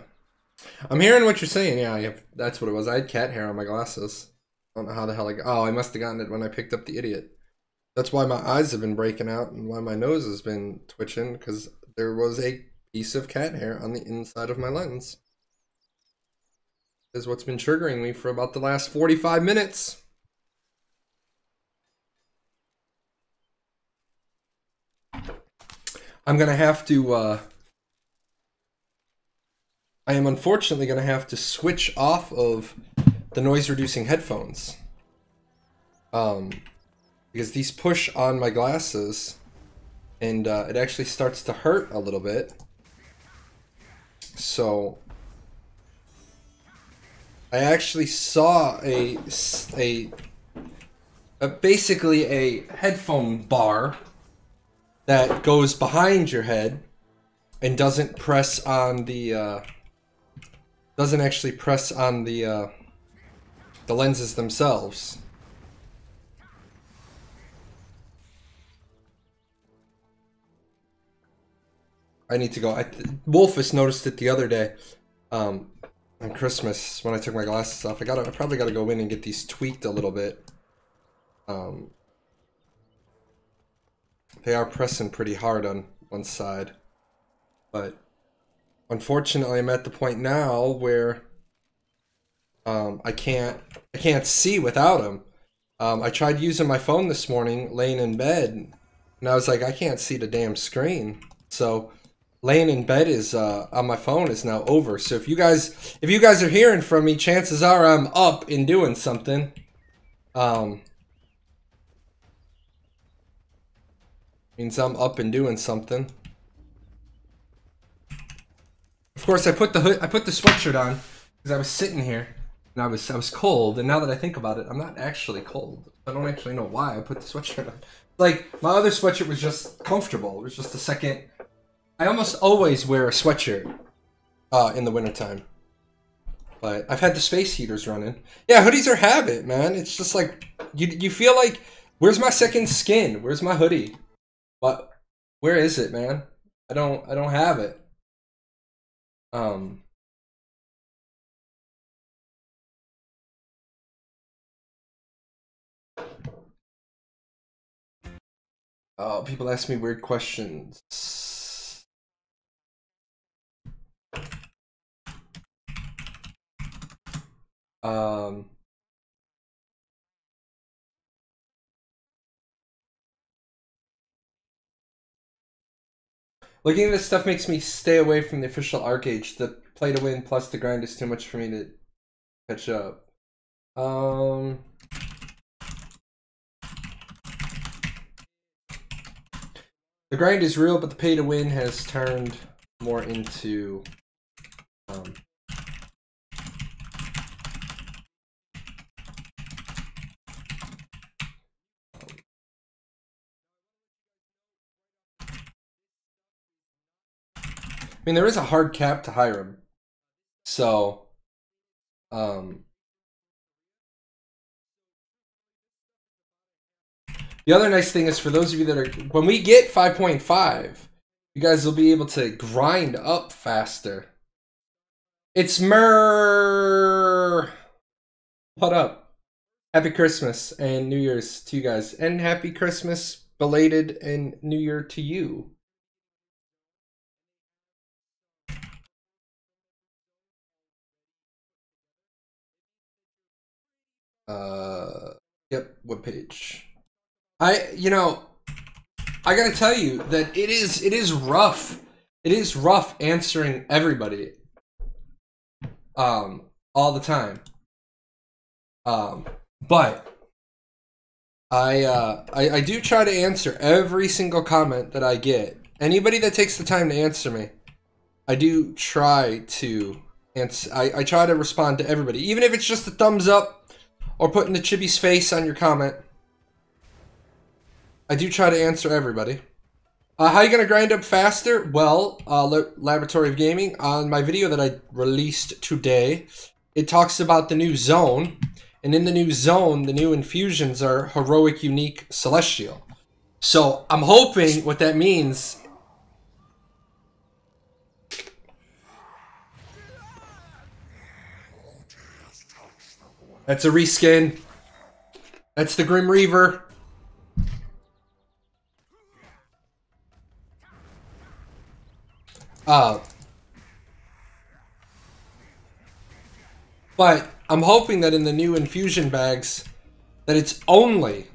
I'm hearing what you're saying. Yeah, that's what it was. I had cat hair on my glasses. I don't know how the hell I must have gotten it when I picked up the Idiot. That's why my eyes have been breaking out and why my nose has been twitching, because there was a piece of cat hair on the inside of my lens. Is what's been triggering me for about the last 45 minutes. I'm gonna have to, I am unfortunately gonna have to switch off of the noise-reducing headphones. Because these push on my glasses, and it actually starts to hurt a little bit. So I actually saw basically a headphone bar that goes behind your head and doesn't press on the doesn't actually press on the lenses themselves. I need to go. Wolfus noticed it the other day on Christmas when I took my glasses off. I probably gotta go in and get these tweaked a little bit. They are pressing pretty hard on one side, but unfortunately I'm at the point now where I can't see without them. I tried using my phone this morning laying in bed, and I was like, I can't see the damn screen. So laying in bed is on my phone is now over. So if you guys are hearing from me, chances are I'm up and doing something. Means I'm up and doing something. Of course, I put the sweatshirt on because I was sitting here and I was cold. And now that I think about it, I'm not actually cold. I don't actually know why I put the sweatshirt on. Like, my other sweatshirt was just comfortable. It was just a second. I almost always wear a sweatshirt in the wintertime. But I've had the space heaters running. Yeah, hoodies are habit, man. It's just like you feel like, where's my second skin? Where's my hoodie? What? Where is it, man? I don't have it. Oh, people ask me weird questions. Looking at this stuff makes me stay away from the official Archeage. The play to win plus the grind is too much for me to catch up. The grind is real, but the pay to win has turned more into I mean, there is a hard cap to Hiram. So, the other nice thing is for those of you that are, when we get 5.5, you guys will be able to grind up faster. It's What up? Happy Christmas and New Year's to you guys. And happy Christmas belated and New Year to you. Yep, what page? I gotta tell you that it is rough. It is rough answering everybody. All the time. But I do try to answer every single comment that I get. Anybody that takes the time to answer me, I do try to answer. I try to respond to everybody, even if it's just a thumbs up or putting the chibi's face on your comment. I do try to answer everybody. How are you going to grind up faster? Well, Laboratory of Gaming, on my video that I released today, it talks about the new zone. And in the new zone, the new infusions are Heroic, Unique, Celestial. So I'm hoping what that means... That's a reskin. That's the Grim Reaver. But I'm hoping that in the new infusion bags, that it's only,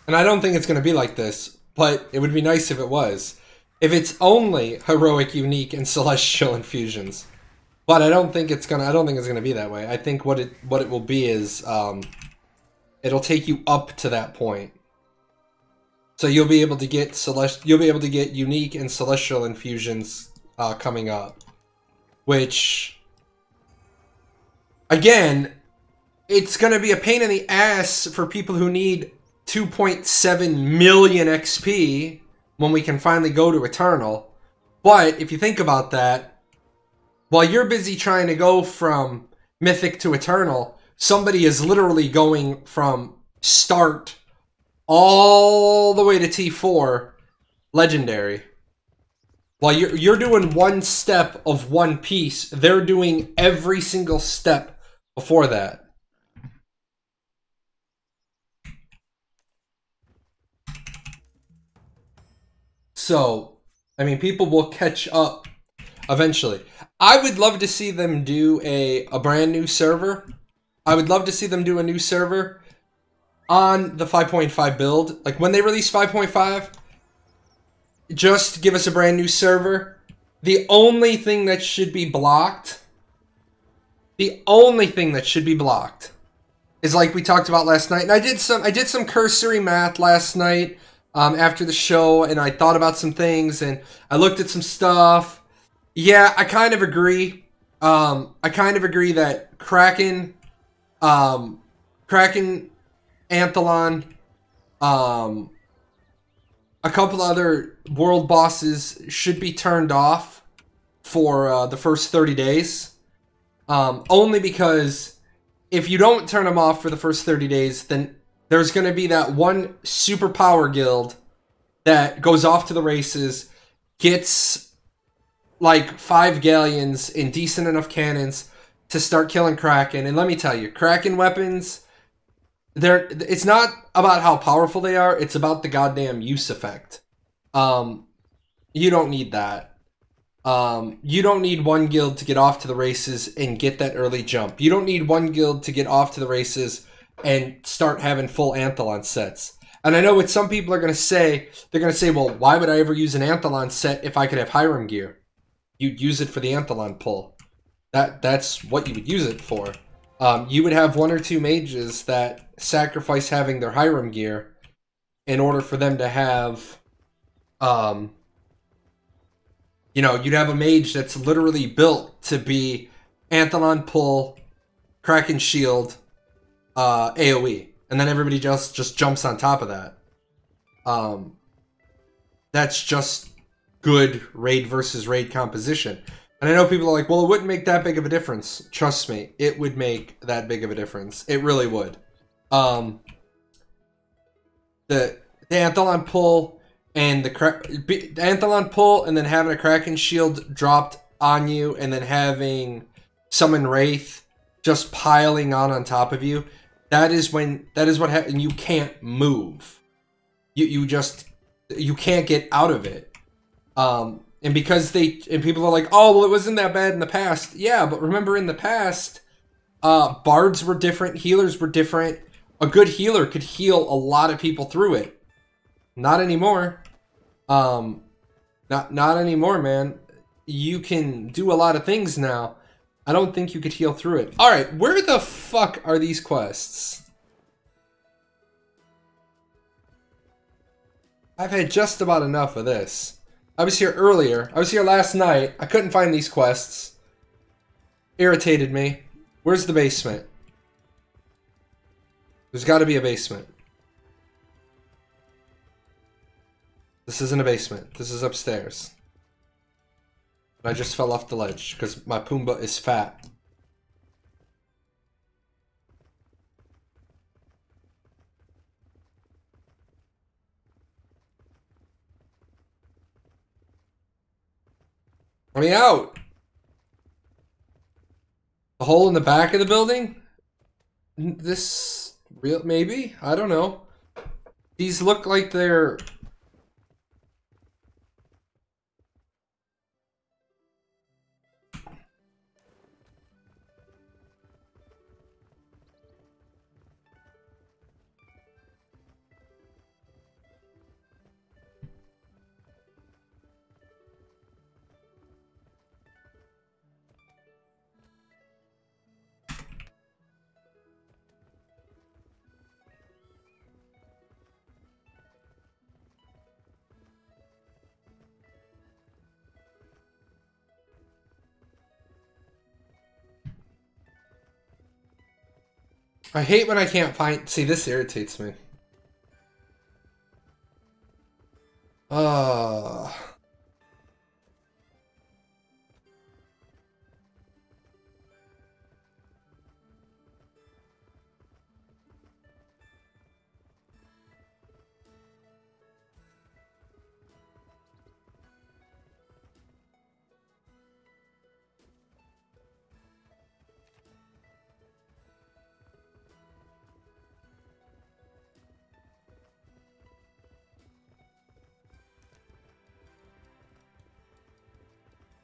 and I don't think it's going to be like this, but it would be nice if it was, if it's only Heroic, Unique, and Celestial infusions. But I don't think it's gonna be that way. I think what it will be is it'll take you up to that point. So you'll be able to get Unique and Celestial infusions coming up, which again, it's gonna be a pain in the ass for people who need 2.7 million XP when we can finally go to Eternal. But if you think about that, while you're busy trying to go from Mythic to Eternal, somebody is literally going from start all the way to T4 Legendary. While you're doing one step of one piece, they're doing every single step before that. So, I mean, people will catch up eventually. I would love to see them do a brand new server. I would love to see them do a new server on the 5.5 build. Like, when they release 5.5, just give us a brand new server. The only thing that should be blocked, is like we talked about last night. And I did some cursory math last night after the show, and I thought about some things, and I looked at some stuff. Yeah, I kind of agree. I kind of agree that Kraken, Anthelon, a couple other world bosses should be turned off for the first 30 days. Only because if you don't turn them off for the first 30 days, then there's going to be that one superpower guild that goes off to the races, gets like 5 galleons and decent enough cannons to start killing Kraken. And let me tell you, Kraken weapons, it's not about how powerful they are, it's about the goddamn use effect. You don't need that. You don't need one guild to get off to the races and get that early jump. You don't need one guild to get off to the races and start having full Anthelon sets. And I know what some people are going to say. They're going to say, well, why would I ever use an Anthelon set if I could have Hiram gear? You'd use it for the Anthelon pull. That's what you would use it for. You would have 1 or 2 mages that sacrifice having their Hiram gear in order for them to have, you know, you'd have a mage that's literally built to be Anthelon pull, Kraken shield, AoE. And then everybody just jumps on top of that. That's just good raid versus raid composition. And I know people are like, well, it wouldn't make that big of a difference. Trust me, it would make that big of a difference. It really would. The Anthelon pull and the Anthelon pull, and then having a Kraken shield dropped on you, and then having Summon Wraith just piling on top of you. That is what happens. You can't move. You can't get out of it. And because people are like, oh, well, it wasn't that bad in the past. Yeah, but remember in the past, bards were different, healers were different. A good healer could heal a lot of people through it. Not anymore. Not anymore, man. You can do a lot of things now. I don't think you could heal through it. Alright, where the fuck are these quests? I've had just about enough of this. I was here earlier. I was here last night. I couldn't find these quests. Irritated me. Where's the basement? There's got to be a basement. This isn't a basement. This is upstairs. I just fell off the ledge because my Pumbaa is fat. Let me out! A hole in the back of the building? This real maybe? I don't know. These look like they're I hate when I can't find... See, this irritates me.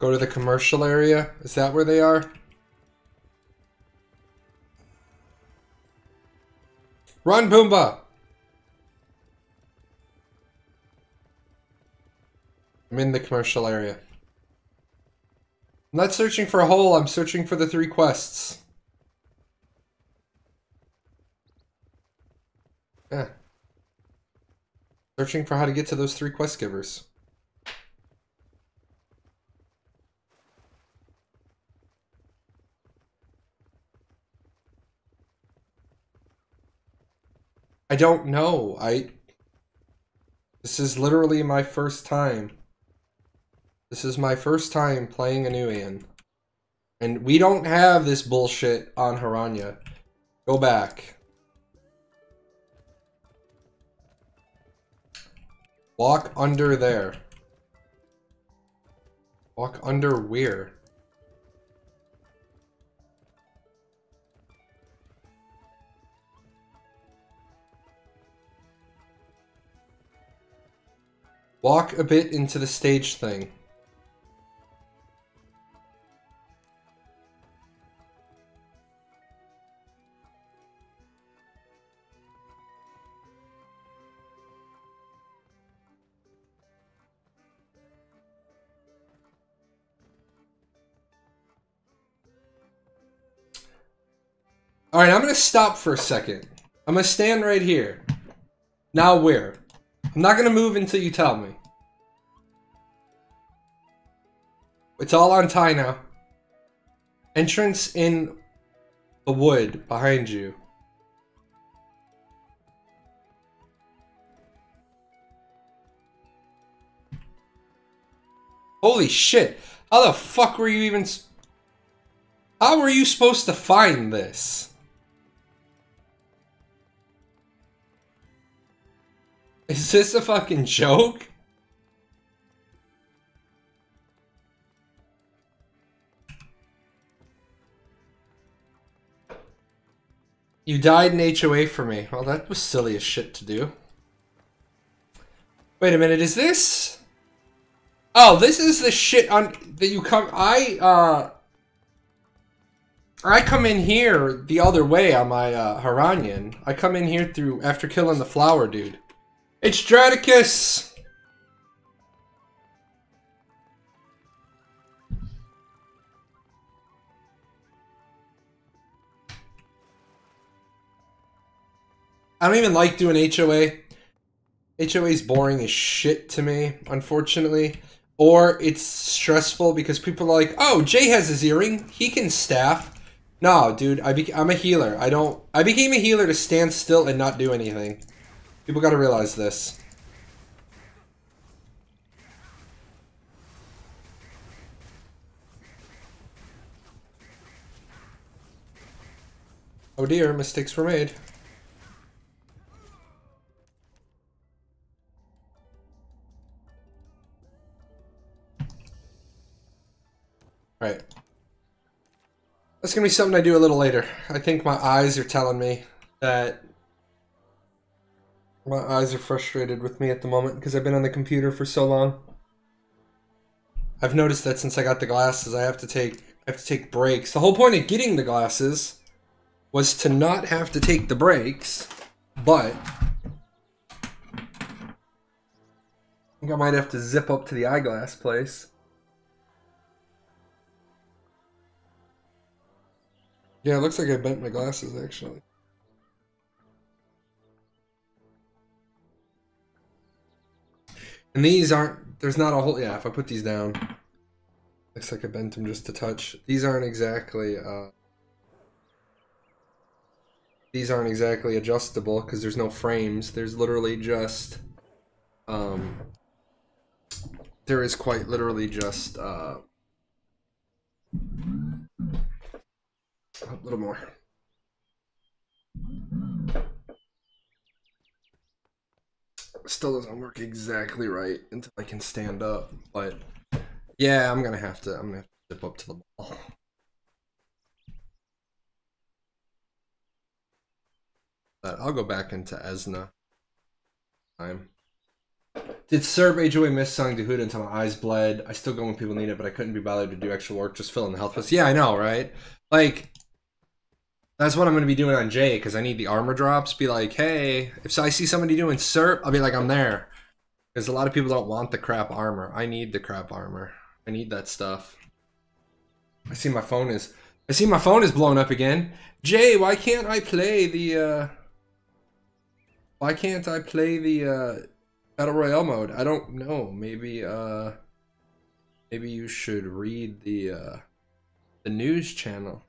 Go to the commercial area? Is that where they are? Run, Pumbaa! I'm in the commercial area. I'm not searching for a hole, I'm searching for the 3 quests. Yeah. Searching for how to get to those 3 quest givers. I don't know. This is literally my first time. This is my first time playing a new Ian. And we don't have this bullshit on Haranya. Go back. Walk under there. Walk under where? Walk a bit into the stage thing. Alright, I'm gonna stop for a second. I'm gonna stand right here. Now where? I'm not gonna move until you tell me. It's all on tie now. Entrance in the wood behind you. Holy shit. How the fuck were you even... How were you supposed to find this? Is this a fucking joke? You died in HOA for me. Well, that was silly as shit to do. Wait a minute, is this? Oh, this is the shit on that you come. I come in here the other way on my Haranyan. I come in here through after killing the flower dude. It's Straticus! I don't even like doing HOA. HOA is boring as shit to me, unfortunately. Or it's stressful because people are like, oh, Jay has his earring. He can staff. No, dude, I'm a healer. I became a healer to stand still and not do anything. People gotta realize this. Oh dear, mistakes were made. Right. That's gonna be something I do a little later. I think my eyes are telling me that my eyes are frustrated with me at the moment because I've been on the computer for so long. I've noticed that since I got the glasses, I have to take breaks. The whole point of getting the glasses was to not have to take the breaks, but I think I might have to zip up to the eyeglass place. Yeah, it looks like I bent my glasses, actually. And these aren't, there's not a whole, yeah, if I put these down, looks like I bent them just a touch. These aren't exactly adjustable because there's no frames. There's literally just, there is quite literally just, a little more. Still doesn't work exactly right until I can stand up, but yeah, I'm gonna have to zip up to the ball. But I'll go back into Esna. Did Serb HOA miss selling Dahuda until my eyes bled? I still go when people need it, but I couldn't be bothered to do extra work, just fill in the health list. Yeah, I know, right? Like, that's what I'm going to be doing on Jay, because I need the armor drops. Be like, hey, if I see somebody doing Serp, I'll be like, I'm there. Because a lot of people don't want the crap armor. I need the crap armor. I need that stuff. I see my phone is blown up again. Jay, why can't I play the Battle Royale mode? I don't know. Maybe you should read the news channel.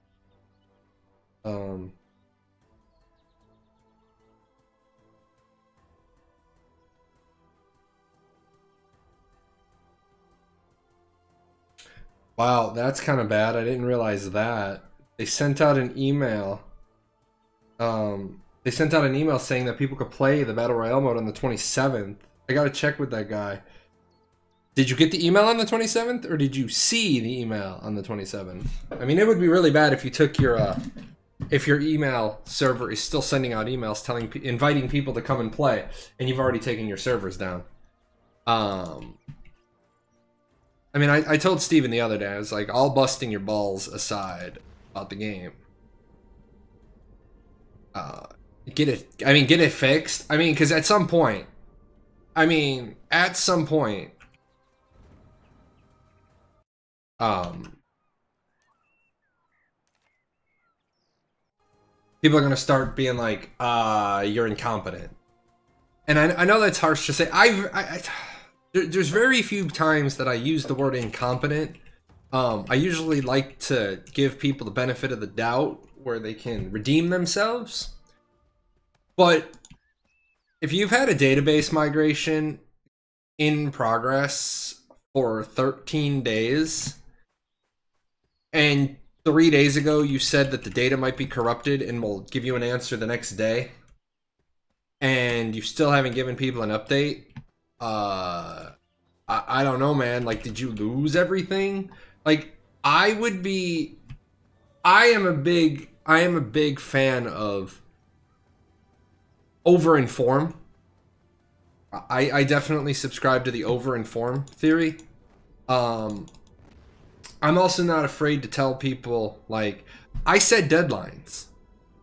Wow, that's kind of bad. I didn't realize that. They sent out an email. They sent out an email saying that people could play the Battle Royale mode on the 27th. I gotta check with that guy. Did you get the email on the 27th, or did you see the email on the 27th? I mean, it would be really bad if you took your, if your email server is still sending out emails inviting people to come and play, and you've already taken your servers down. I mean, I told Steven the other day, I was like, all busting your balls aside about the game. Get it fixed. I mean, because at some point, people are gonna start being like, you're incompetent. And I know that's harsh to say. There's very few times that I use the word incompetent. I usually like to give people the benefit of the doubt where they can redeem themselves. But if you've had a database migration in progress for 13 days, and 3 days ago you said that the data might be corrupted and will give you an answer the next day, and you still haven't given people an update, I don't know, man. Like, did you lose everything? Like, I am a big fan of over-inform. I definitely subscribe to the over-inform theory. I'm also not afraid to tell people, like, I set deadlines.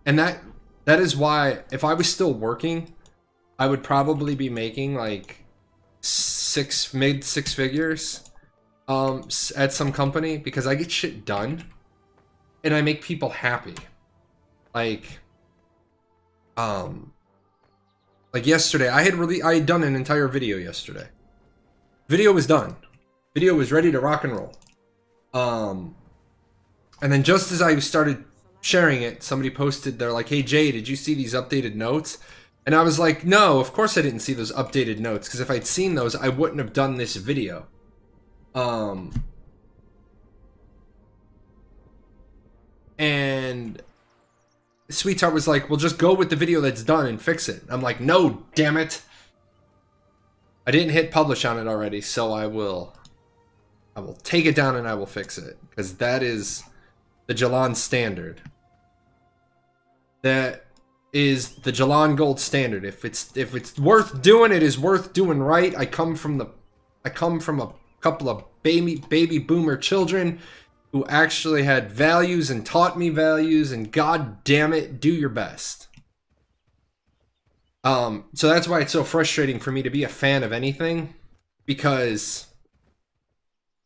And that is why, if I was still working, I would probably be making, like, mid six figures at some company, because I get shit done and I make people happy. Like yesterday, I had done an entire video yesterday. Video was done. Video was ready to rock and roll. And then just as I started sharing it, somebody posted, they're like, hey Jay, did you see these updated notes? And I was like, no, of course I didn't see those updated notes, because if I'd seen those, I wouldn't have done this video. And Sweetheart was like, well, just go with the video that's done and fix it. I'm like, no, damn it. I didn't hit publish on it already, so I will take it down and I will fix it, because that is the Jalan standard. That is the Jalan gold standard. If it's worth doing, it is worth doing right. I come from a couple of baby boomer children who actually had values and taught me values, and god damn it, do your best. So that's why it's so frustrating for me to be a fan of anything, because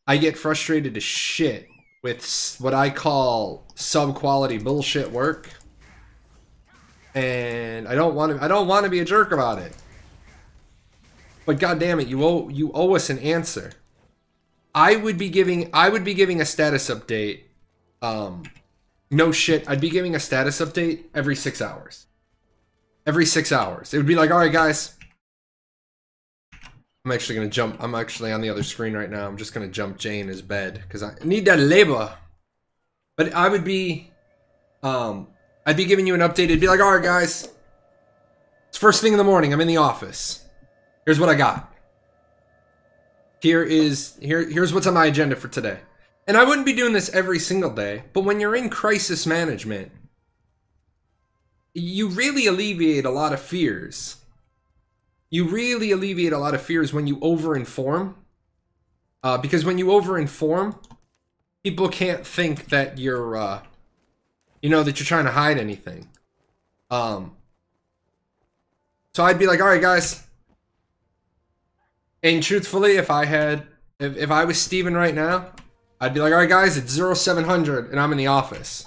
I get frustrated as shit with what I call sub-quality bullshit work, and I don't want to be a jerk about it. But god damn it, you owe us an answer. I would be giving a status update. No shit, I'd be giving a status update every 6 hours. Every 6 hours. It would be like, alright guys. I'm actually gonna jump. I'm actually on the other screen right now. I'm just gonna jump Jay in his bed because I need that labor. But I would be I'd be giving you an update. It'd be like, alright guys. It's first thing in the morning, I'm in the office. Here's what I got. Here's what's on my agenda for today. And I wouldn't be doing this every single day, but when you're in crisis management, you really alleviate a lot of fears. You really alleviate a lot of fears when you over-inform. Because when you over-inform, people can't think that you're, that you're trying to hide anything. So I'd be like, alright guys. And truthfully, if I was Steven right now, I'd be like, alright guys, it's 0700 and I'm in the office.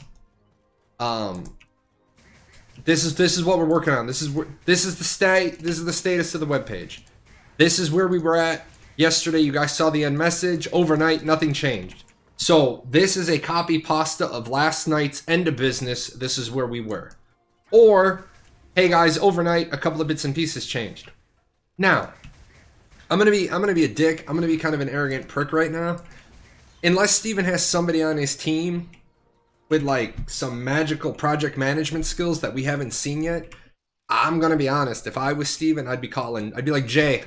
This is what we're working on. This is the status of the webpage. This is where we were at yesterday. You guys saw the end message. Overnight, nothing changed. So this is a copy pasta of last night's end of business. This is where we were. Or, hey guys, overnight, a couple of bits and pieces changed. Now, I'm gonna be a dick. I'm gonna be kind of an arrogant prick right now. Unless Steven has somebody on his team with like some magical project management skills that we haven't seen yet, I'm gonna be honest. If I was Steven, I'd be like, Jay,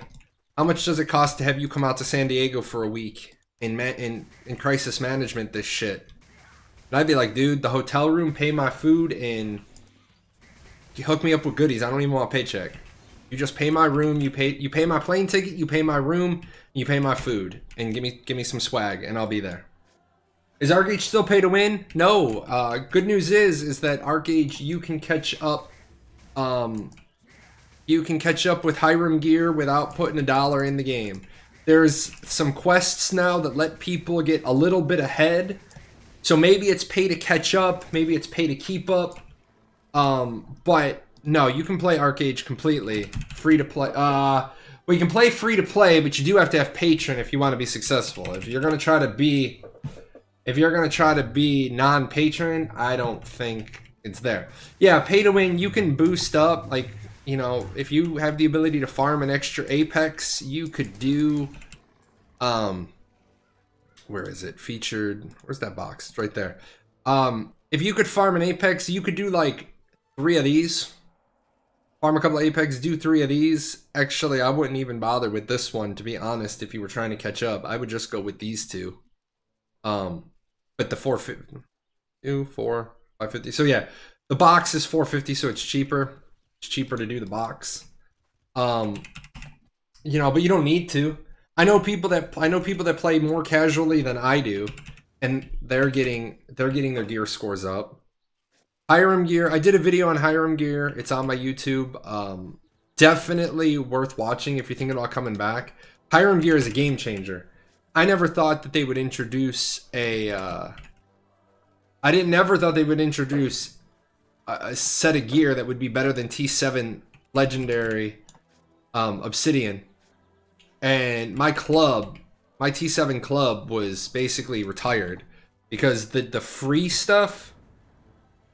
how much does it cost to have you come out to San Diego for a week in crisis management this shit? And I'd be like, dude, the hotel room, pay my food, and you hook me up with goodies. I don't even want a paycheck. You just pay my room, you pay my plane ticket, you pay my room, you pay my food, and give me some swag, and I'll be there. Is Archeage still pay to win? No. Good news is that Archeage, you can catch up. You can catch up with Hiram gear without putting $1 in the game. There's some quests now that let people get a little bit ahead. So maybe it's pay to catch up, maybe it's pay to keep up. But no, you can play Archeage completely free to play. Well, you can play free to play, but you do have to have Patron if you want to be successful. If you're gonna try to be non-patron, I don't think it's there. Yeah, pay to win, you can boost up, like, if you have the ability to farm an extra Apex, you could do, where is it? Featured, where's that box? It's right there. If you could farm an Apex, you could do like 3 of these. Farm a couple of Apex, do 3 of these. Actually, I wouldn't even bother with this one, to be honest, if you were trying to catch up. I would just go with these 2. But the 450, 550. So yeah, the box is 450, so it's cheaper. It's cheaper to do the box. But you don't need to. I know people that play more casually than I do, and they're getting their gear scores up. Hiram gear. I did a video on Hiram gear. It's on my YouTube. Definitely worth watching if you're thinking about coming back. Hiram gear is a game changer. I never thought that they would introduce a set of gear that would be better than T7 Legendary Obsidian. And my T7 club was basically retired because the free stuff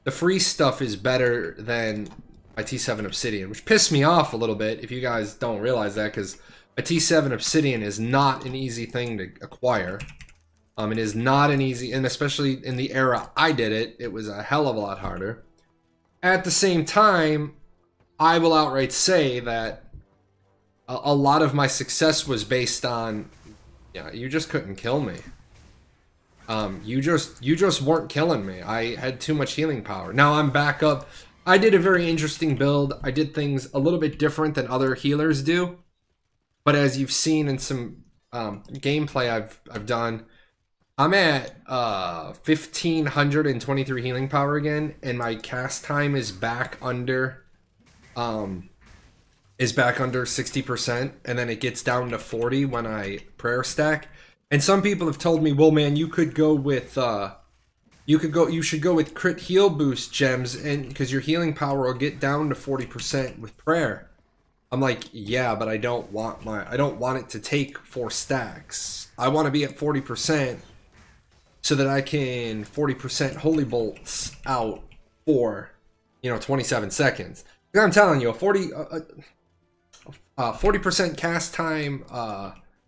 the free stuff is better than my T7 Obsidian, which pissed me off a little bit if you guys don't realize that, because a T7 Obsidian is not an easy thing to acquire. It is not an easy, and especially in the era I did it, it was a hell of a lot harder. At the same time, I will outright say that a lot of my success was based on, yeah, you just couldn't kill me. You just weren't killing me. I had too much healing power. Now I'm back up. I did a very interesting build. I did things a little bit different than other healers do. But as you've seen in some gameplay I've done, I'm at 1523 healing power again, and my cast time is back under 60%, and then it gets down to 40 when I prayer stack. And some people have told me, well, man, you should go with crit heal boost gems, and because your healing power will get down to 40% with prayer. I'm like, yeah, but I don't want it to take 4 stacks. I want to be at 40% so that I can 40% holy bolts out for, 27 seconds. I'm telling you, a 40% cast time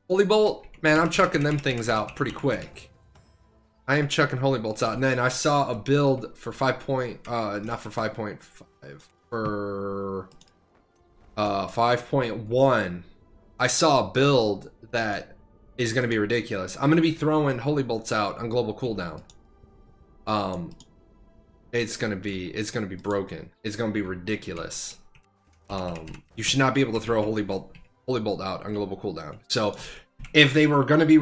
holy bolt, man, I'm chucking them things out pretty quick. I am chucking holy bolts out. And then I saw a build for 5.5, for 5.1. I saw a build that is going to be ridiculous. I'm going to be throwing holy bolts out on global cooldown. It's going to be broken. It's going to be ridiculous. You should not be able to throw a holy bolt out on global cooldown. So if they weren't going to be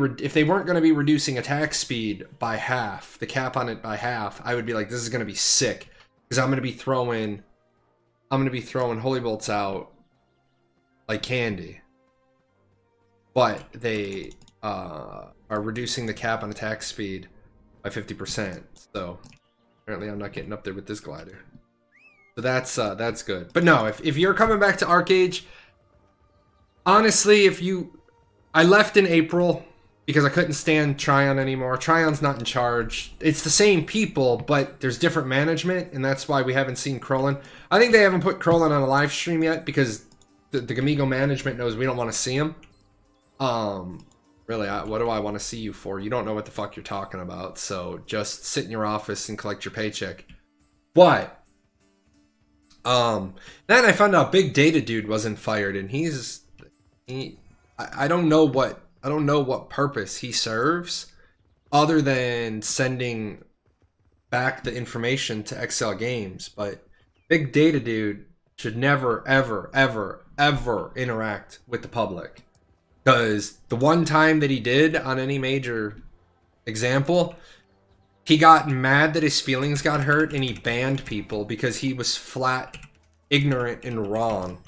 reducing attack speed by half, the cap on it by half, I would be like, this is going to be sick, because I'm going to be throwing holy bolts out like candy. But they are reducing the cap on attack speed by 50%. So apparently I'm not getting up there with this glider. So that's good. But no, if you're coming back to Archeage, honestly, I left in April because I couldn't stand Tryon anymore. Tryon's not in charge. It's the same people, but there's different management, and that's why we haven't seen Krolin. I think they haven't put Krolin on a live stream yet because the Gamigo management knows we don't want to see him. Really, what do I want to see you for? You don't know what the fuck you're talking about, so just sit in your office and collect your paycheck. But then I found out Big Data Dude wasn't fired, and I don't know what purpose he serves other than sending back the information to XL Games. But Big Data Dude should never, ever, ever, ever interact with the public. Because the one time that he did on any major example, he got mad that his feelings got hurt and he banned people because he was flat ignorant and wrong.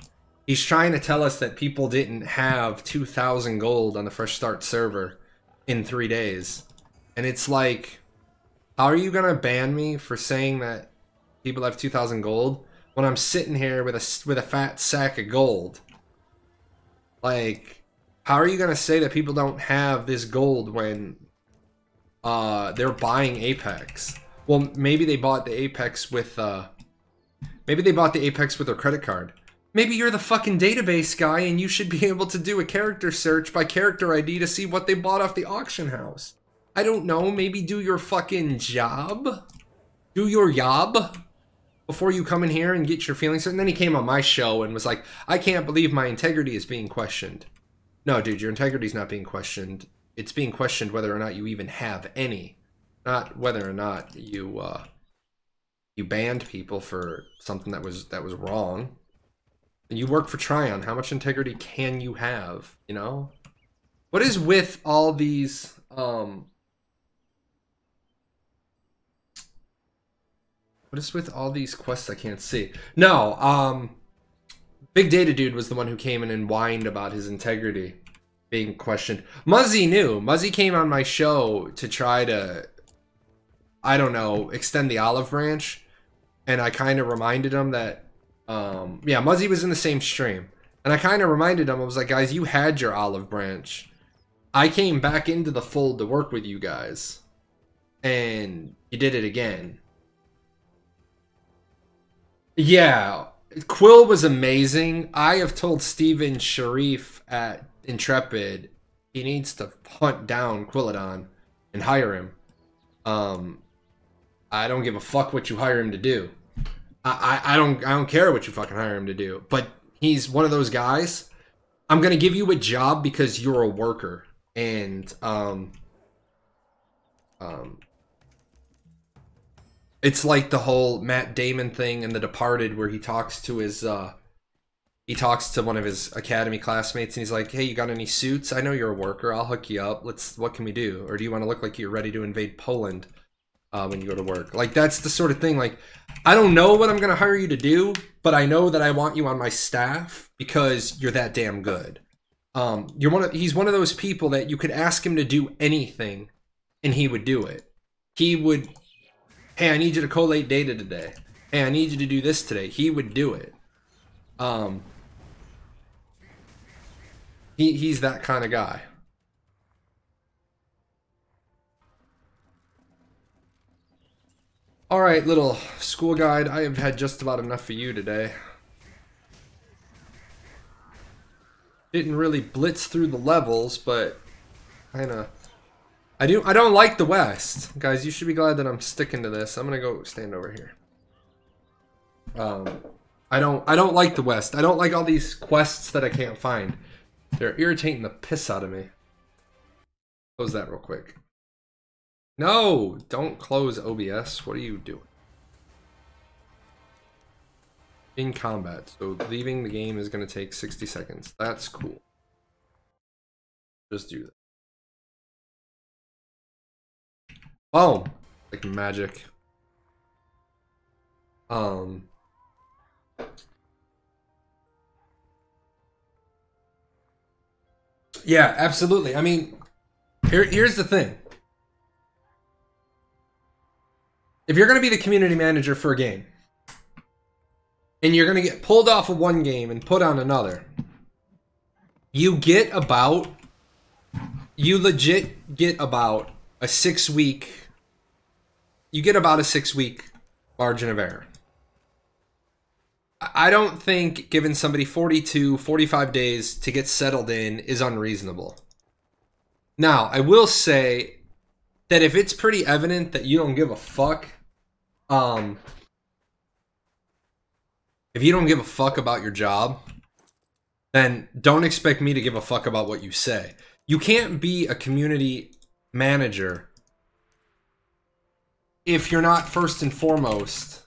He's trying to tell us that people didn't have 2,000 gold on the Fresh Start server in 3 days. And it's like, how are you going to ban me for saying that people have 2,000 gold when I'm sitting here with a fat sack of gold? Like, how are you going to say that people don't have this gold when they're buying Apex? Well, maybe they bought the Apex with their credit card. Maybe you're the fucking database guy and you should be able to do a character search by character ID to see what they bought off the auction house. I don't know, maybe do your fucking job? Do your job before you come in here and get your feelings hurt. And then he came on my show and was like, I can't believe my integrity is being questioned. No, dude, your integrity's not being questioned. It's being questioned whether or not you even have any. Not whether or not you banned people for something that was wrong. And you work for Tryon. How much integrity can you have, you know? What is with all these what is with all these quests I can't see? No, Big Data Dude was the one who came in and whined about his integrity being questioned. Muzzy knew. Muzzy came on my show to try to, I don't know, extend the olive branch. And I kind of reminded him that, yeah, Muzzy was in the same stream. And I kind of reminded him, I was like, guys, you had your olive branch. I came back into the fold to work with you guys. And you did it again. Yeah, Quill was amazing. I have told Steven Sharif at Intrepid he needs to hunt down Quilladon and hire him. I don't give a fuck what you hire him to do. I don't care what you fucking hire him to do. But he's one of those guys. I'm gonna give you a job because you're a worker. And it's like the whole Matt Damon thing in The Departed where he talks to his one of his academy classmates and he's like, hey, you got any suits? I know you're a worker. I'll hook you up. What can we do? Or do you want to look like you're ready to invade Poland when you go to work? Like, that's the sort of thing. Like, I don't know what I'm going to hire you to do, but I know that I want you on my staff because you're that damn good. He's one of those people that you could ask him to do anything and he would do it. He would, hey, I need you to collate data today. Hey, I need you to do this today. He would do it. He's that kind of guy. All right, little school guide. I have had just about enough for you today. Didn't really blitz through the levels, but kind of. I don't like the West, guys. You should be glad that I'm sticking to this. I'm gonna go stand over here. I don't like the West. I don't like all these quests that I can't find. They're irritating the piss out of me. Close that real quick. No, don't close OBS. What are you doing? In combat. So leaving the game is going to take 60 seconds. That's cool. Just do that. Boom. Like magic. Yeah, absolutely. I mean, here's the thing. If you're going to be the community manager for a game, and you're going to get pulled off of one game and put on another, you legit get about a 6 week, margin of error. I don't think giving somebody 42, 45 days to get settled in is unreasonable. Now, I will say that if it's pretty evident that you don't give a fuck, if you don't give a fuck about your job, then don't expect me to give a fuck about what you say. You can't be a community manager if you're not first and foremost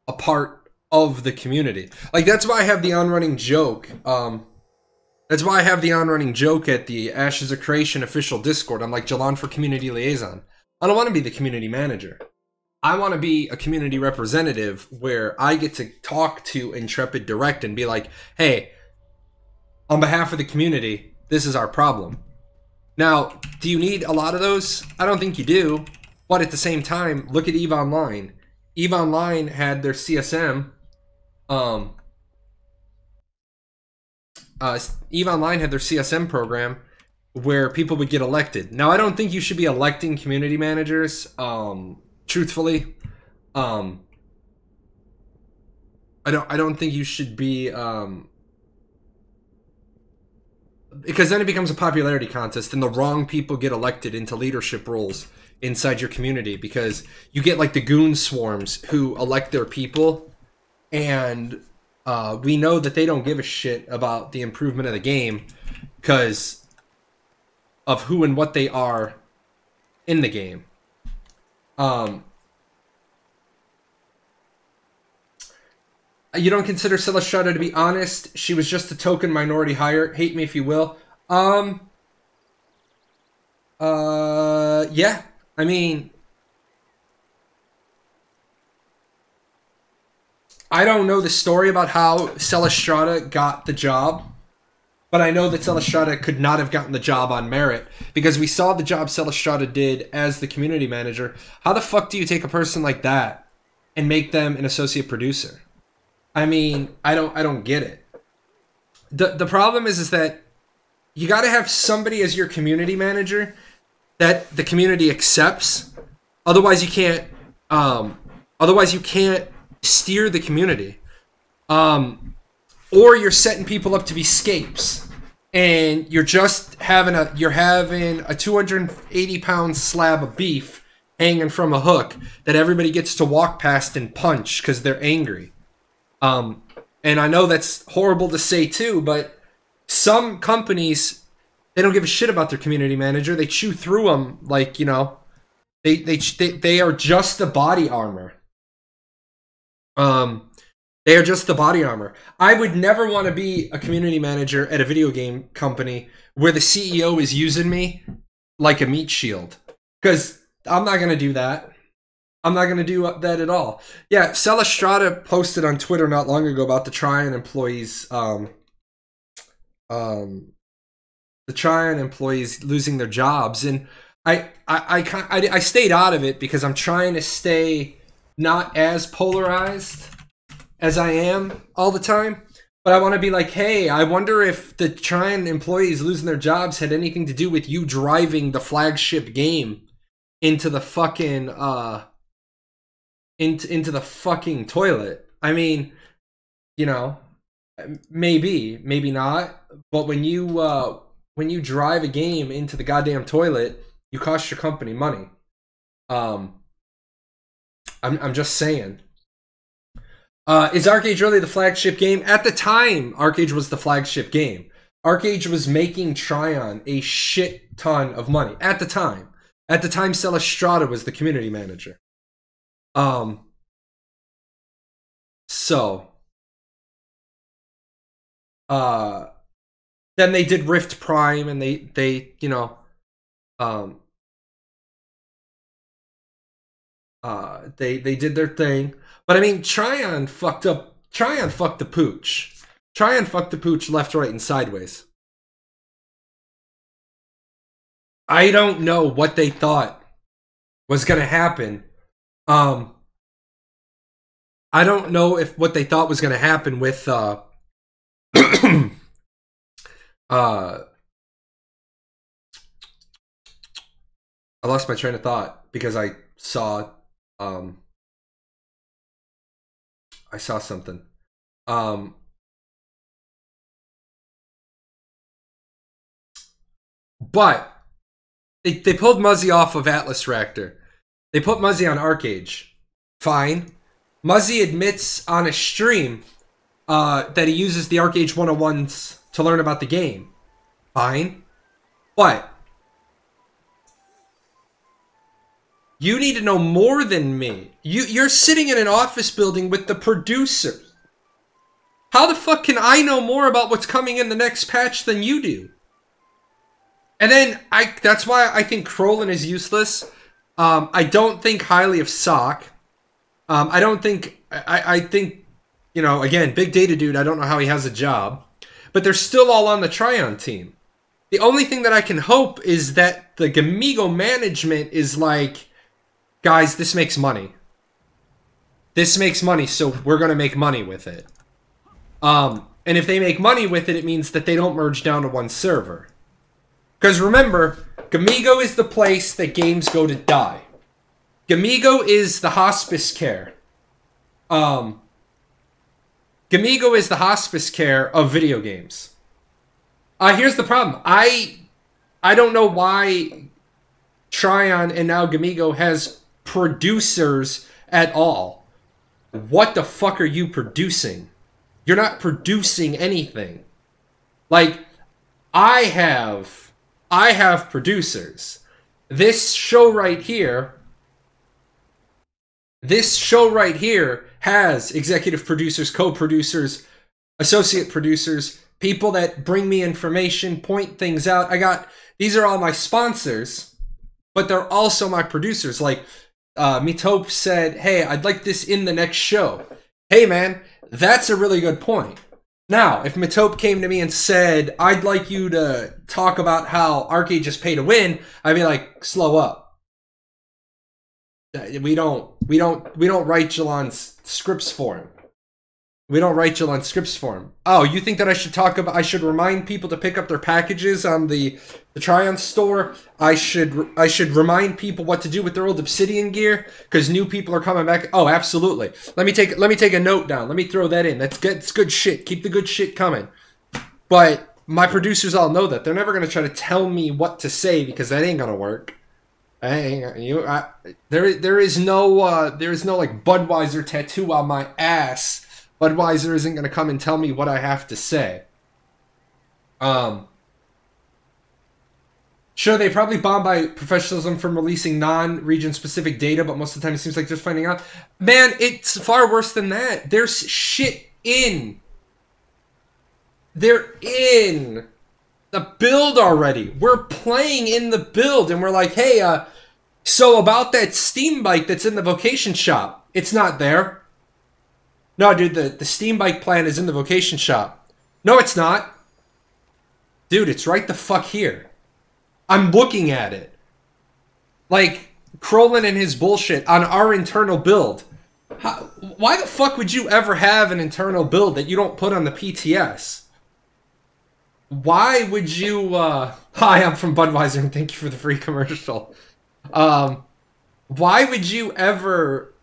a part of the community. Like, that's why I have the on-running joke. That's why I have the on-running joke at the Ashes of Creation official Discord. I'm like, Jalan for community liaison. I don't want to be the community manager. I want to be a community representative where I get to talk to Intrepid direct and be like, hey, on behalf of the community, this is our problem. Now, do you need a lot of those? I don't think you do. But at the same time, look at EVE Online. EVE Online had their CSM. EVE Online had their CSM program where people would get elected. Now, I don't think you should be electing community managers. Truthfully, I don't think you should be, because then it becomes a popularity contest and the wrong people get elected into leadership roles inside your community, because you get like the goon swarms who elect their people, and we know that they don't give a shit about the improvement of the game because of who and what they are in the game. You don't consider Celesтрata to be honest? She was just a token minority hire. Hate me if you will. Yeah. I mean, I don't know the story about how Celestrata got the job, but I know that Celestrata could not have gotten the job on merit, because we saw the job Celestrata did as the community manager. How the fuck do you take a person like that and make them an associate producer? I mean, I don't get it. The problem is that you got to have somebody as your community manager that the community accepts. Otherwise you can't steer the community. Or you're setting people up to be scapes, and you're having a 280-pound slab of beef hanging from a hook that everybody gets to walk past and punch because they're angry. And I know that's horrible to say too, but some companies, they don't give a shit about their community manager. They chew through them like, you know, they are just the body armor. They are just the body armor. I would never want to be a community manager at a video game company where the CEO is using me like a meat shield. Because I'm not going to do that. I'm not going to do that at all. Yeah, Celestrata posted on Twitter not long ago about the Tryon employees, losing their jobs. And I stayed out of it because I'm trying to stay not as polarized as I am all the time, but I want to be like, hey, I wonder if the Tryon employees losing their jobs had anything to do with you driving the flagship game into the fucking into the fucking toilet. I mean, you know, maybe not, but when you drive a game into the goddamn toilet, you cost your company money. I'm just saying. Is Archeage really the flagship game? At the time, Archeage was the flagship game. Archeage was making Tryon a shit ton of money. At the time. At the time, Celestrata was the community manager. Then they did Rift Prime, and they you know, they did their thing. But I mean, Tryon fucked up. Tryon fucked the pooch. Tryon fucked the pooch left, right, and sideways. I don't know what they thought was going to happen. I don't know if what they thought was going to happen with I lost my train of thought because I saw something. But they pulled Muzzy off of Atlas Reactor. They put Muzzy on Archeage. Fine. Muzzy admits on a stream that he uses the Archeage 101s to learn about the game. Fine. But you need to know more than me. You're sitting in an office building with the producers. How the fuck can I know more about what's coming in the next patch than you do? And then that's why I think Crolin is useless. I don't think highly of Sock. I think, you know, again, big data dude, I don't know how he has a job. But they're still all on the Tryon team. The only thing that I can hope is that the Gamigo management is like, guys, this makes money. This makes money, so we're going to make money with it. And if they make money with it, it means that they don't merge down to one server. Because remember, Gamigo is the place that games go to die. Gamigo is the hospice care. Gamigo is the hospice care of video games. Here's the problem. I don't know why Tryon and now Gamigo has producers at all. What the fuck are you producing? You're not producing anything. Like, I have producers. This show right here has executive producers, co-producers, associate producers, people that bring me information, point things out. These are all my sponsors, but they're also my producers. Like, Mitope said, hey, I'd like this in the next show. Hey, man, that's a really good point. Now, if Mitope came to me and said, I'd like you to talk about how Archeage is pay to win, I'd be like, slow up. We don't write Jalon's scripts for him. We don't write Jill on scripts for him. Oh, you think that I should remind people to pick up their packages on the Try-On store? I should remind people what to do with their old Obsidian gear because new people are coming back. Oh, absolutely. Let me take a note down. Let me throw that in. That's good. It's good shit. Keep the good shit coming. But my producers all know that. They're never going to try to tell me what to say because that ain't going to work. There is no like Budweiser tattoo on my ass. Budweiser isn't going to come and tell me what I have to say. Sure, they probably bomb by professionalism from releasing non-region specific data, but most of the time it seems like just finding out. Man, it's far worse than that. There's shit in. They're in the build already. We're playing in the build, and we're like, hey, so about that Steam bike that's in the vocation shop, it's not there. No, dude, the Steam bike plan is in the vocation shop. No, it's not. Dude, it's right the fuck here. I'm looking at it. Like, Crowlin and his bullshit on our internal build. Why the fuck would you ever have an internal build that you don't put on the PTS? Why would you, Hi, I'm from Budweiser and thank you for the free commercial. Why would you ever,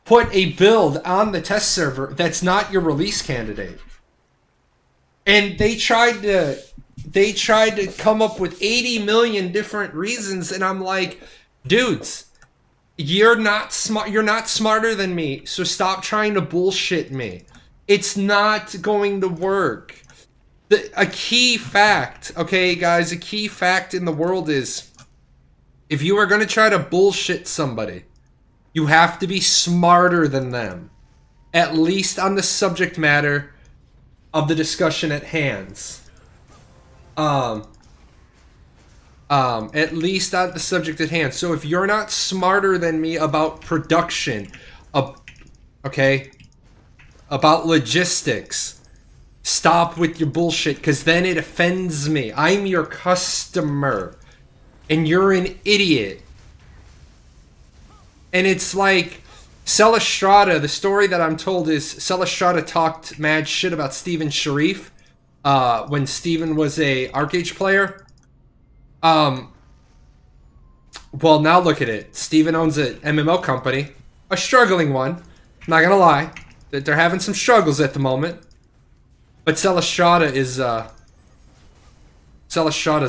put a build on the test server that's not your release candidate? And they tried to come up with 80 million different reasons, and I'm like, dudes, you're not smarter than me, so stop trying to bullshit me. It's not going to work. A key fact, okay, guys, a key fact in the world is, if you are going to try to bullshit somebody, you have to be smarter than them, at least on the subject matter of the discussion at hand. At least on the subject at hand. So if you're not smarter than me about production, okay, about logistics, stop with your bullshit, because then it offends me. I'm your customer, and you're an idiot. And it's like, Celestrata, the story that I'm told is Celestrata talked mad shit about Steven Sharif when Steven was a Archeage player. Well, now look at it. Steven owns an MMO company, a struggling one. Not gonna lie, that they're having some struggles at the moment. But Celestrata is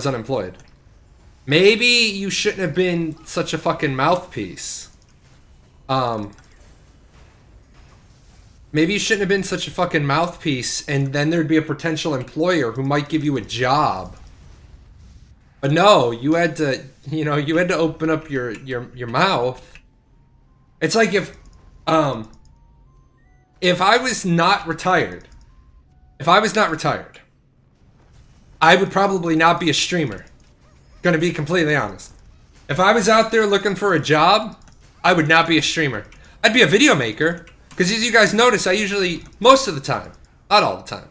unemployed. Maybe you shouldn't have been such a fucking mouthpiece. Maybe you shouldn't have been such a fucking mouthpiece, and then there'd be a potential employer who might give you a job. But no, you had to, you had to open up your mouth. It's like if I was not retired, I would probably not be a streamer. Gonna be completely honest. If I was out there looking for a job, I would not be a streamer. I'd be a video maker. Because as you guys notice, I usually, most of the time, not all the time,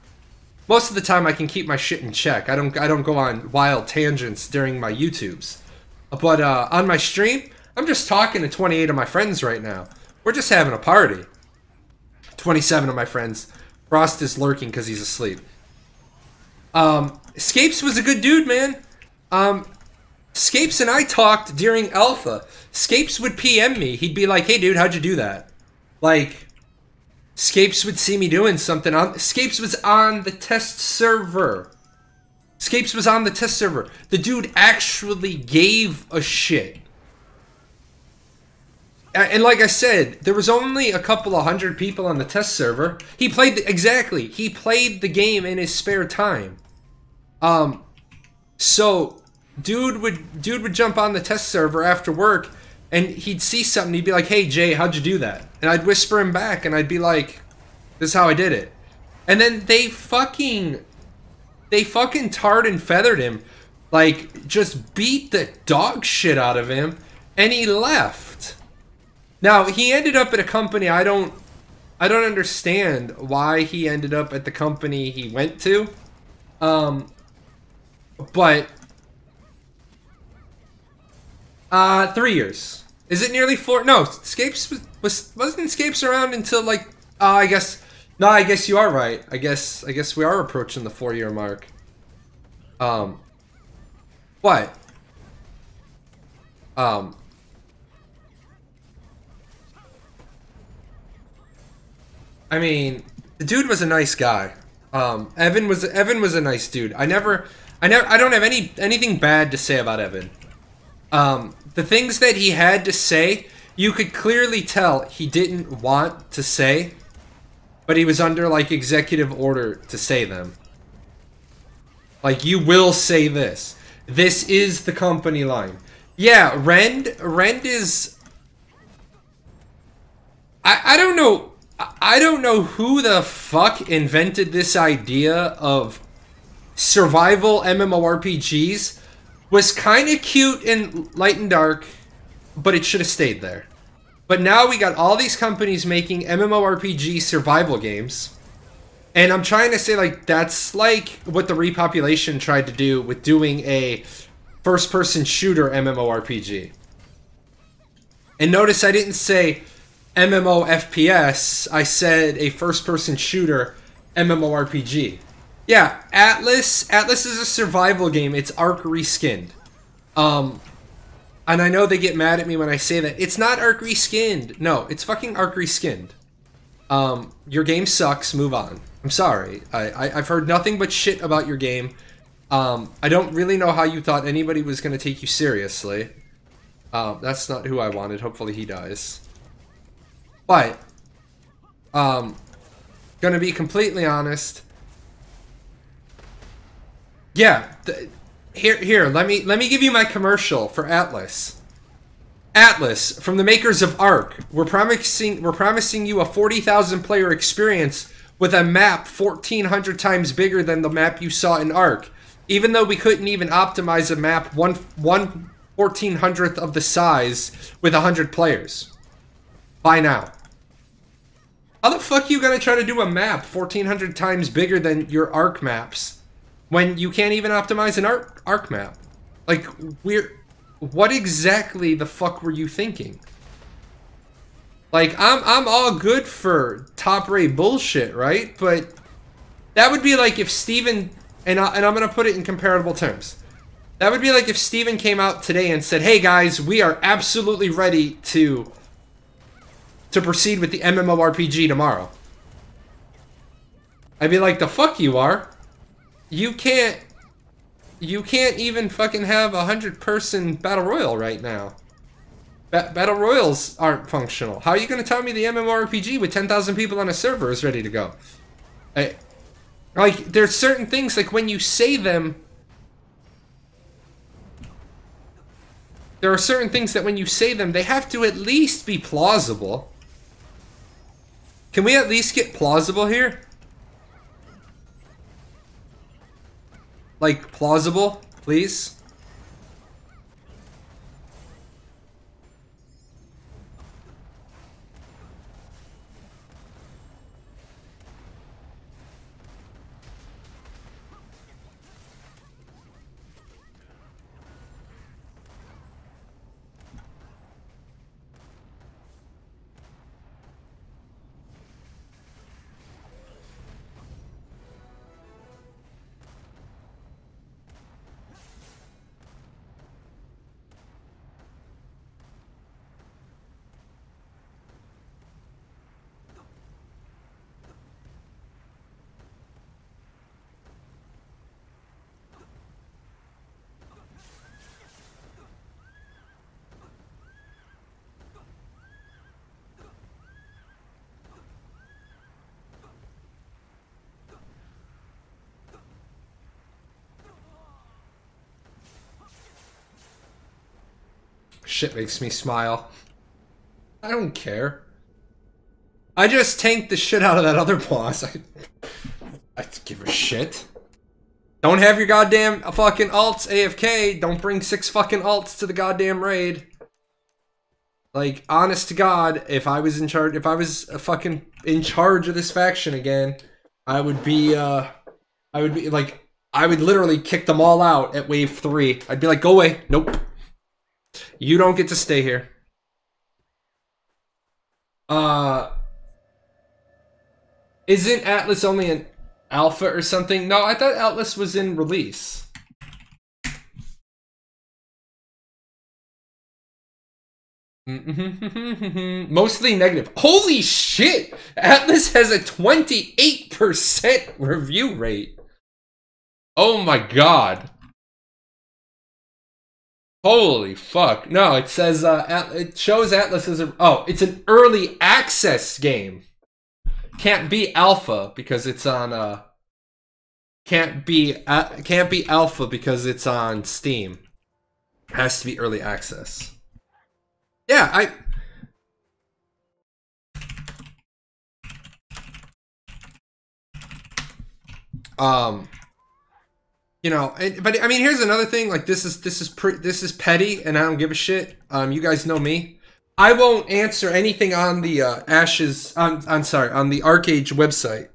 most of the time I can keep my shit in check. I don't go on wild tangents during my YouTubes. But on my stream, I'm just talking to 28 of my friends right now. We're just having a party. 27 of my friends. Frost is lurking because he's asleep. Scapes was a good dude, man. Scapes and I talked during Alpha. Scapes would PM me. He'd be like, hey dude, how'd you do that? Like, Scapes would see me doing something. Scapes was on the test server. Scapes was on the test server. The dude actually gave a shit. And like I said, there was only a couple of hundred people on the test server. He played he played the game in his spare time. So dude would jump on the test server after work, and he'd see something. He'd be like, "Hey Jay, how'd you do that?" And I'd whisper him back, and I'd be like, "This is how I did it." And then they fucking tarred and feathered him, like just beat the dog shit out of him, and he left. Now he ended up at a company I don't understand why he ended up at the company he went to. But 3 years. Is it nearly 4? No, Scapes wasn't Scapes around until like I guess... No, I guess you are right. I guess we are approaching the 4-year mark. What? I mean, the dude was a nice guy. Evan was a nice dude. I don't have anything bad to say about Evan. The things that he had to say, you could clearly tell he didn't want to say, but he was under, like, executive order to say them. Like, you will say this. This is the company line. Yeah, Rend is... I don't know... I don't know who the fuck invented this idea of survival MMORPGs. Was kind of cute in Light and Dark, but it should have stayed there. But now we got all these companies making MMORPG survival games. And I'm trying to say, like, that's like what the Repopulation tried to do with doing a first-person shooter MMORPG. And notice I didn't say MMO FPS, I said a first-person shooter MMORPG. Yeah, Atlas is a survival game. It's Ark reskinned. And I know they get mad at me when I say that. It's not Ark reskinned. No, it's fucking Ark reskinned. Your game sucks. Move on. I'm sorry. I've heard nothing but shit about your game. I don't really know how you thought anybody was going to take you seriously. That's not who I wanted. Hopefully he dies. But, gonna be completely honest. Yeah, here, let me give you my commercial for Atlas. Atlas, from the makers of Ark, we're promising you a 40,000 player experience with a map 1,400 times bigger than the map you saw in Ark. Even though we couldn't even optimize a map 1/1400th of the size with 100 players. By now. How the fuck are you gonna try to do a map 1,400 times bigger than your Ark maps when you can't even optimize an Ark map? Like, what exactly the fuck were you thinking? Like, I'm all good for top-rate bullshit, right? But that would be like if Steven, and I'm gonna put it in comparable terms. That would be like if Steven came out today and said, hey guys, we are absolutely ready to proceed with the MMORPG tomorrow. I'd be like, the fuck you are? You can't even fucking have a 100-person battle royale right now. Battle royals aren't functional. How are you gonna tell me the MMORPG with 10,000 people on a server is ready to go? Like, there's certain things, like when you say them, there are certain things that when you say them, they have to at least be plausible. Can we at least get plausible here? Like, plausible, please? Shit makes me smile. I don't care. I just tanked the shit out of that other boss. I give a shit. Don't have your goddamn fucking alts AFK. Don't bring 6 fucking alts to the goddamn raid. Like, honest to God, if I was in charge, if I was fucking in charge of this faction again, I would be like, I would literally kick them all out at wave 3. I'd be like, go away. Nope. You don't get to stay here. Isn't Atlas only an alpha or something? No, I thought Atlas was in release. Mostly negative. Holy shit! Atlas has a 28% review rate. Oh my god. Holy fuck. No, it says, it shows Atlas as a... Oh, it's an early access game. Can't be alpha because it's on, can't be alpha because it's on Steam. Has to be early access. Yeah, you know, but I mean, here's another thing. Like, this is petty, and I don't give a shit. You guys know me. I won't answer anything on the Ashes. I'm sorry, on the Archeage website.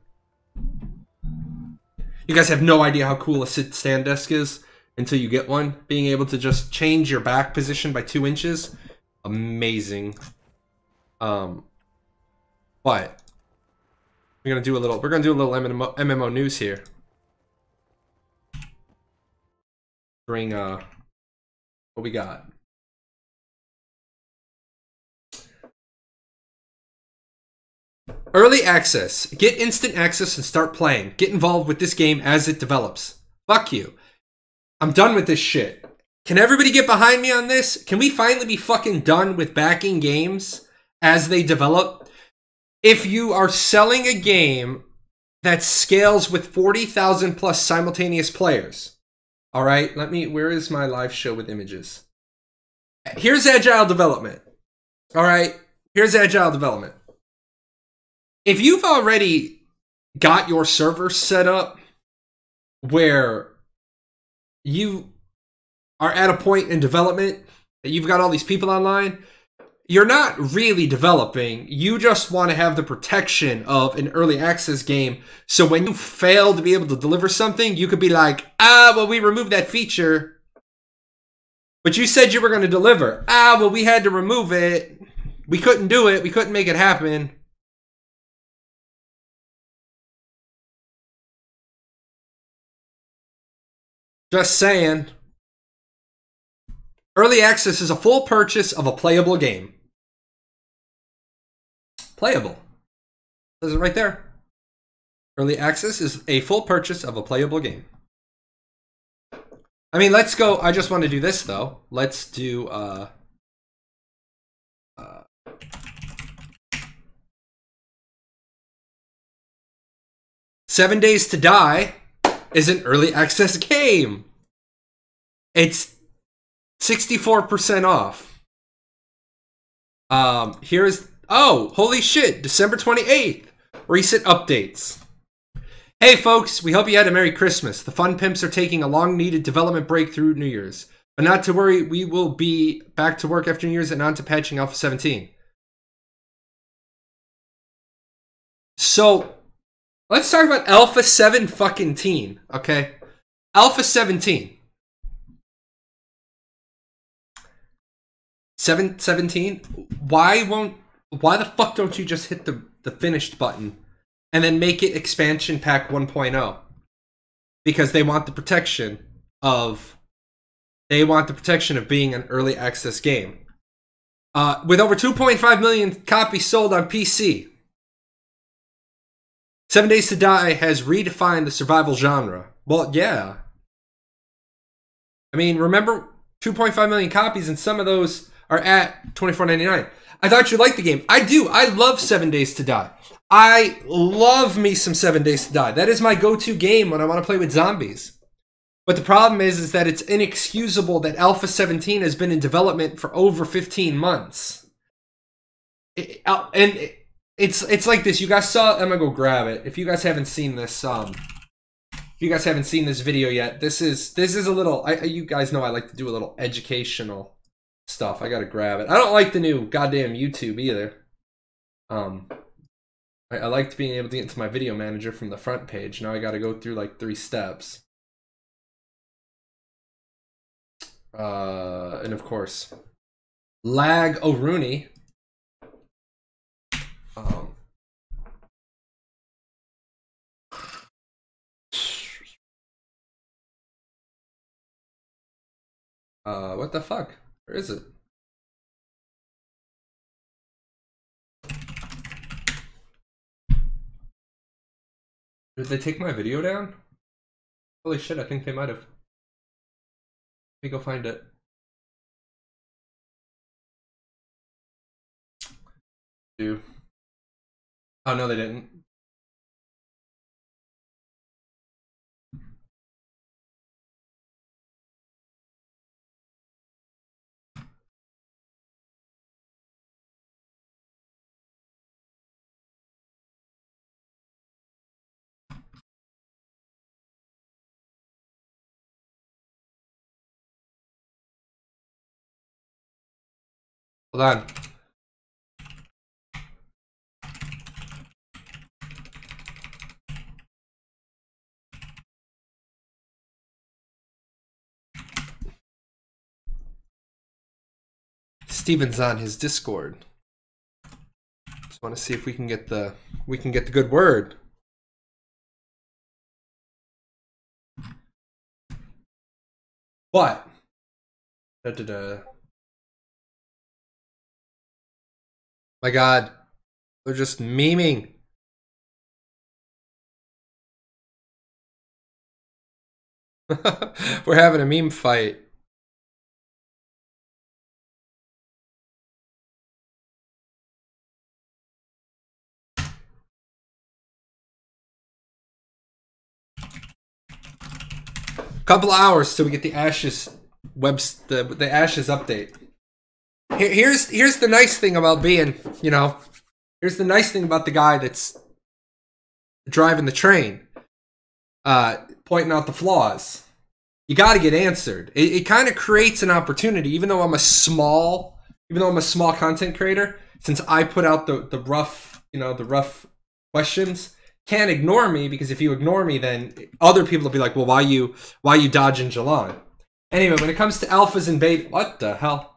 You guys have no idea how cool a stand desk is until you get one. Being able to just change your back position by 2 inches, amazing. But we're gonna do a little MMO news here. Bring what we got. Early access. Get instant access and start playing. Get involved with this game as it develops. Fuck you. I'm done with this shit. Can everybody get behind me on this? Can we finally be fucking done with backing games as they develop? If you are selling a game that scales with 40,000 plus simultaneous players. All right, where is my live show with images? Here's agile development. All right, here's agile development. If you've already got your server set up where you are at a point in development that you've got all these people online, you're not really developing. You just want to have the protection of an early access game. So when you fail to be able to deliver something, you could be like, well, we removed that feature. But you said you were going to deliver. Well, we had to remove it. We couldn't do it. We couldn't make it happen. Just saying. Early access is a full purchase of a playable game. Playable. Says it right there. Early access is a full purchase of a playable game. I mean, let's go. I just want to do this, though. Let's do, 7 Days to Die is an early access game. It's 64% off. Here's... Oh, holy shit. December 28th. Recent updates. Hey, folks. We hope you had a Merry Christmas. The Fun Pimps are taking a long-needed development break through New Year's. But not to worry. We will be back to work after New Year's and on to patching Alpha 17. So, let's talk about Alpha 7 fucking teen, okay? Alpha 17. 17? Why the fuck don't you just hit the finished button and then make it expansion pack 1.0? Because they want the protection of being an early access game. With over 2.5 million copies sold on PC, 7 Days to Die has redefined the survival genre. Well, yeah. I mean, remember 2.5 million copies, and some of those are at $24.99. I thought you liked the game. I do. I love 7 Days to Die. I love me some 7 Days to Die. That is my go-to game when I want to play with zombies. But the problem is that it's inexcusable that Alpha 17 has been in development for over 15 months. It's like this. You guys saw... I'm gonna go grab it. If you guys haven't seen this, video yet, this is a little... you guys know I like to do a little educational stuff. I gotta grab it. I don't like the new goddamn YouTube either. I liked being able to get into my video manager from the front page. Now I gotta go through like 3 steps. And of course, Lag O'Rooney. What the fuck? Where is it? Did they take my video down? Holy shit, I think they might have. Let me go find it. Dude. Oh, no, they didn't. Hold on. Steven's on his Discord. Just want to see if we can get the good word. What? My God, they're just memeing. We're having a meme fight. Couple of hours till we get the Ashes the Ashes update. Here's the nice thing about being, you know, here's the nice thing about the guy that's driving the train, pointing out the flaws. You got to get answered. It kind of creates an opportunity, even though I'm a small content creator. Since I put out the rough, you know, the rough questions, can't ignore me, because if you ignore me, then other people will be like, well, why you dodging Jalon? Anyway, when it comes to alphas and beta, what the hell?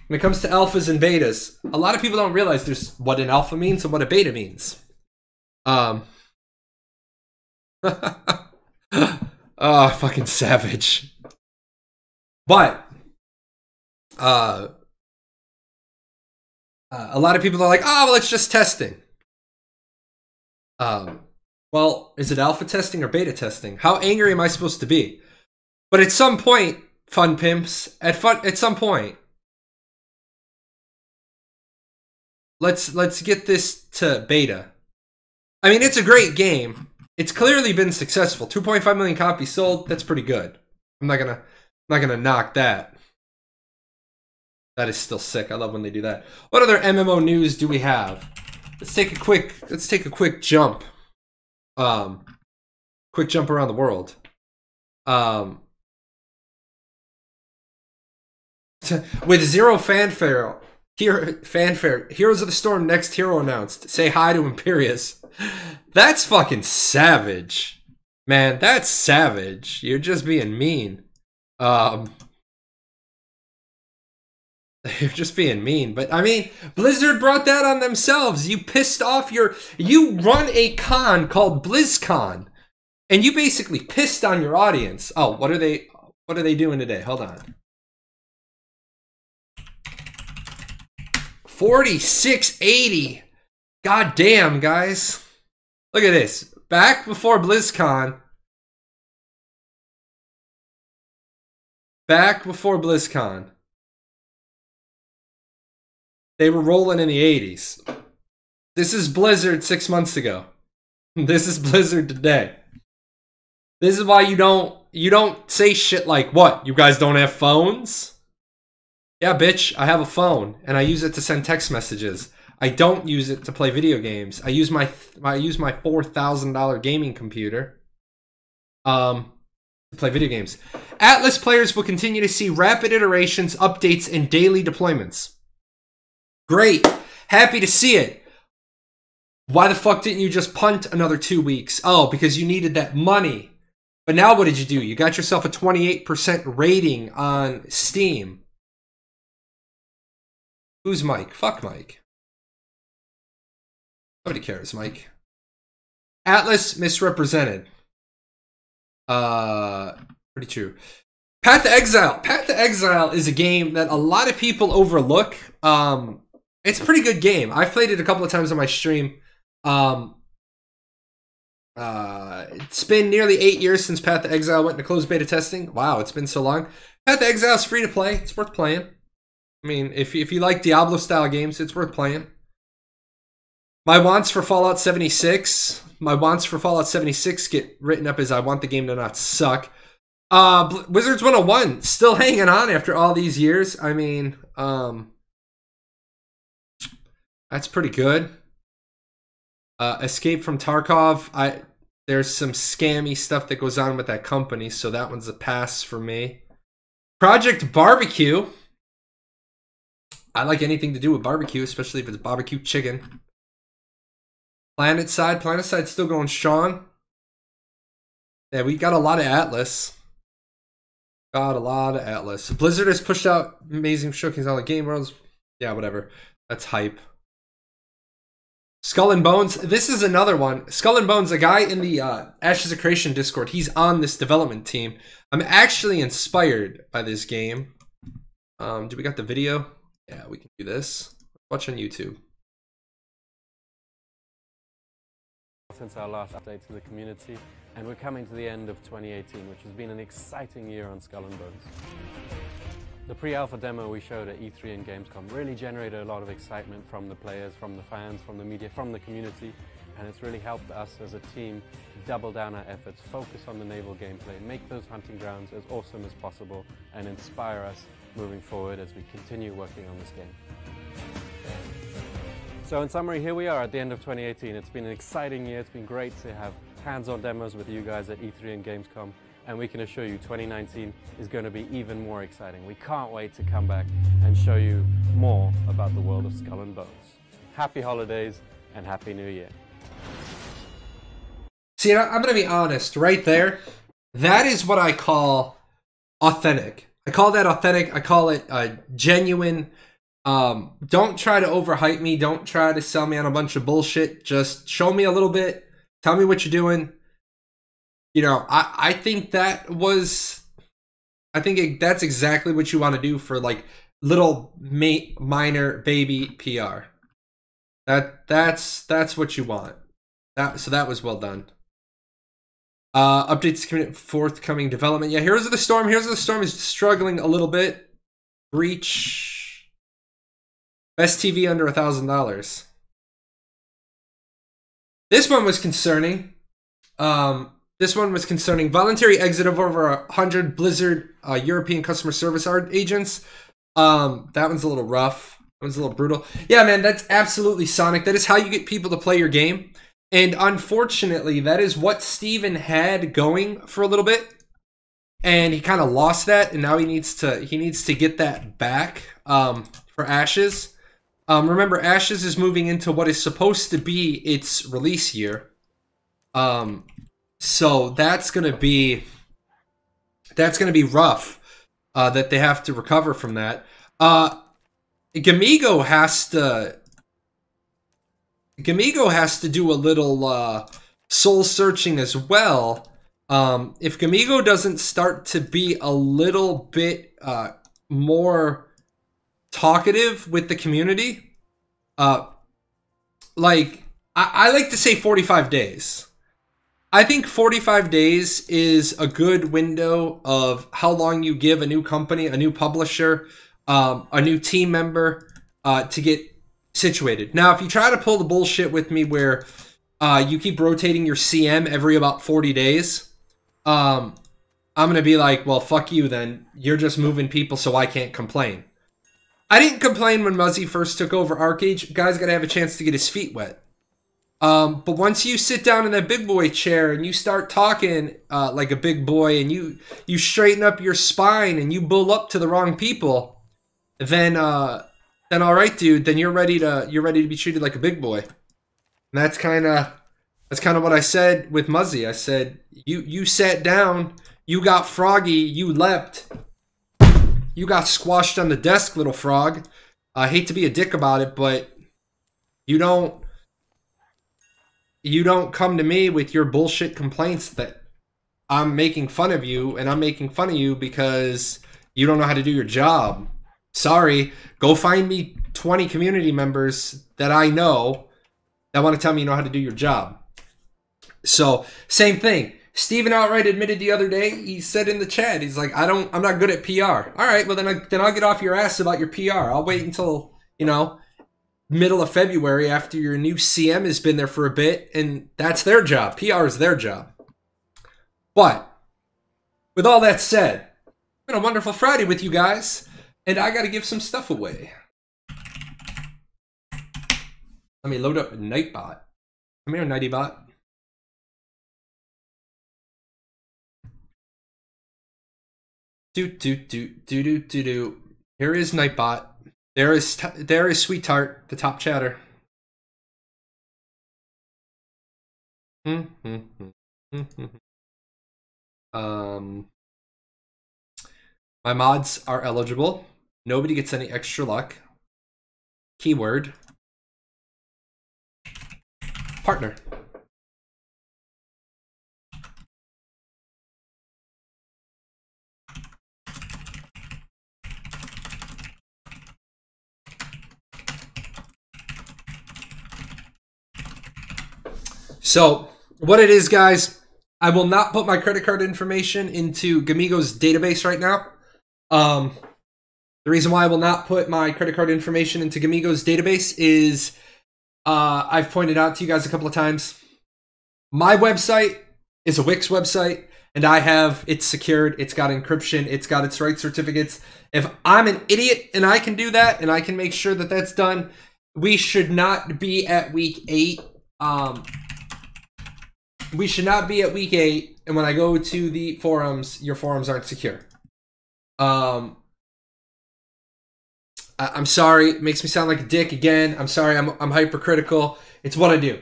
When it comes to alphas and betas, a lot of people don't realize there's what an alpha means and what a beta means. Oh, fucking savage. But a lot of people are like, oh, well, it's just testing. Well, is it alpha testing or beta testing? How angry am I supposed to be? But at some point, fun pimps, at some point, let's get this to beta. I mean, it's a great game. It's clearly been successful. 2.5 million copies sold. That's pretty good. I'm not gonna knock that. That is still sick. I love when they do that. What other MMO news do we have? Let's take a quick jump. Quick jump around the world. With zero fanfare, Heroes of the Storm next hero announced. Say hi to Imperius. That's fucking savage. Man, that's savage. You're just being mean. You're just being mean. But I mean, Blizzard brought that on themselves. You pissed off you run a con called BlizzCon, and you basically pissed on your audience. Oh, what are they doing today? Hold on. 4680. God damn, guys. Look at this. Back before BlizzCon. They were rolling in the 80s. This is Blizzard 6 months ago. This is Blizzard today. This is why you don't say shit like, what? You guys don't have phones? Yeah, bitch, I have a phone, and I use it to send text messages. I don't use it to play video games. I use my $4,000 gaming computer to play video games. Atlas players will continue to see rapid iterations, updates, and daily deployments. Great. Happy to see it. Why the fuck didn't you just punt another 2 weeks? Oh, because you needed that money. But now what did you do? You got yourself a 28% rating on Steam. Who's Mike? Fuck Mike. Nobody cares, Mike. Atlas misrepresented. Pretty true. Path to Exile. Path to Exile is a game that a lot of people overlook. It's a pretty good game. I've played it a couple of times on my stream. It's been nearly 8 years since Path to Exile went into closed beta testing. Wow, it's been so long. Path to Exile is free to play. It's worth playing. I mean, if you like Diablo-style games, it's worth playing. My wants for Fallout 76. My wants for Fallout 76 get written up as I want the game to not suck. Wizards 101, still hanging on after all these years. I mean, that's pretty good. Escape from Tarkov. There's some scammy stuff that goes on with that company, so that one's a pass for me. Project Barbecue. I like anything to do with barbecue, especially if it's barbecue chicken. PlanetSide. PlanetSide's still going strong. Yeah, we got a lot of Atlas. Got a lot of Atlas. Blizzard has pushed out amazing showcase on the game worlds. Yeah, whatever. That's hype. Skull and Bones. This is another one. Skull and Bones, a guy in the Ashes of Creation Discord. He's on this development team. I'm actually inspired by this game. Do we got the video? Yeah, we can do this. Watch on YouTube. Since our last update to the community, and we're coming to the end of 2018, which has been an exciting year on Skull and Bones. The pre-alpha demo we showed at E3 and Gamescom really generated a lot of excitement from the players, from the fans, from the media, from the community, and it's really helped us as a team to double down our efforts, focus on the naval gameplay, make those hunting grounds as awesome as possible, and inspire us moving forward as we continue working on this game. So in summary, here we are at the end of 2018. It's been an exciting year. It's been great to have hands-on demos with you guys at E3 and Gamescom, and we can assure you 2019 is going to be even more exciting. We can't wait to come back and show you more about the world of Skull and Bones. Happy holidays and Happy New Year. See, I'm going to be honest, right there, that is what I call authentic. I call that authentic. I call it genuine. Don't try to overhype me. Don't try to sell me on a bunch of bullshit. Just show me a little bit. Tell me what you're doing. You know, I think that was, that's exactly what you want to do for like little minor baby PR. That's what you want. So that was well done. Updates to forthcoming development. Yeah, Heroes of the Storm. Heroes of the Storm is struggling a little bit. Breach. Best TV under $1,000. This one was concerning. Voluntary exit of over 100 Blizzard European customer service agents. That one's a little rough. That one's a little brutal. Yeah, man, that's absolutely Sonic. That is how you get people to play your game. And unfortunately, that is what Steven had going for a little bit. And he kind of lost that, and now he needs to get that back for Ashes. Remember, Ashes is moving into what is supposed to be its release year. So that's gonna be rough. That they have to recover from that. Gamigo has to do a little soul searching as well. If Gamigo doesn't start to be a little bit more talkative with the community, like I like to say 45 days. I think 45 days is a good window of how long you give a new company, a new publisher, a new team member to get situated. Now, if you try to pull the bullshit with me where you keep rotating your CM every about 40 days, I'm going to be like, well, fuck you then. You're just moving people so I can't complain. I didn't complain when Muzzy first took over Archeage. Guy's got to have a chance to get his feet wet. But once you sit down in that big boy chair and you start talking like a big boy and you straighten up your spine and you bull up to the wrong people, then all right, dude, then you're ready to be treated like a big boy. And that's kind of what I said with Muzzy. I said, you sat down, you got froggy, you leapt, you got squashed on the desk, little frog. I hate to be a dick about it, but you don't come to me with your bullshit complaints that I'm making fun of you, and I'm making fun of you because you don't know how to do your job. Sorry, go find me 20 community members that I know that want to tell me you know how to do your job. So, same thing. Steven outright admitted the other day, he said in the chat, he's like, I'm not good at PR. All right, well then I'll get off your ass about your PR. I'll wait until, you know, middle of February after your new CM has been there for a bit, and that's their job. PR is their job. But with all that said, it's been a wonderful Friday with you guys, and I got to give some stuff away. Let me load up Nightbot. Come here, Nightbot. Do. Here is Nightbot. There is Sweet Tart, the top chatter. My mods are eligible. Nobody gets any extra luck. Keyword. Partner. So, what it is, guys, I will not put my credit card information into Gamigo's database right now. The reason why I will not put my credit card information into Gamigo's database is I've pointed out to you guys a couple of times. My website is a Wix website, and it's secured, it's got encryption, it's got its right certificates. If I'm an idiot and I can do that, and I can make sure that that's done, we should not be at week 8. We should not be at week 8, and when I go to the forums, your forums aren't secure. I'm sorry, it makes me sound like a dick again. I'm sorry, I'm hypercritical. It's what I do.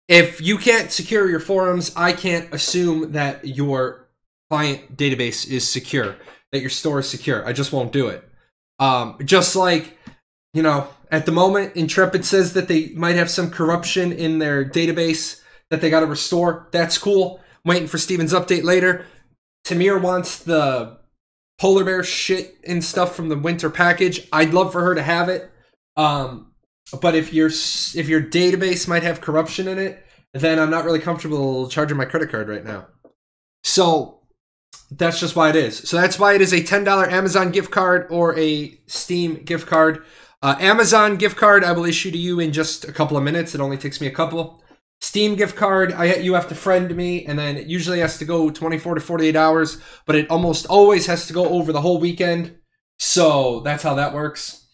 If you can't secure your forums, I can't assume that your client database is secure, that your store is secure. I just won't do it. Just like, you know, at the moment, Intrepid says that they might have some corruption in their database that they got to restore. That's cool. I'm waiting for Steven's update later. Tamir wants the polar bear shit and stuff from the winter package. I'd love for her to have it. But if your database might have corruption in it, then I'm not really comfortable charging my credit card right now. So that's just why it is. So that's why it is a $10 Amazon gift card or a Steam gift card. Amazon gift card I will issue to you in just a couple of minutes. It only takes me a couple. Steam gift card, you have to friend me, and then it usually has to go 24 to 48 hours, but it almost always has to go over the whole weekend. So that's how that works.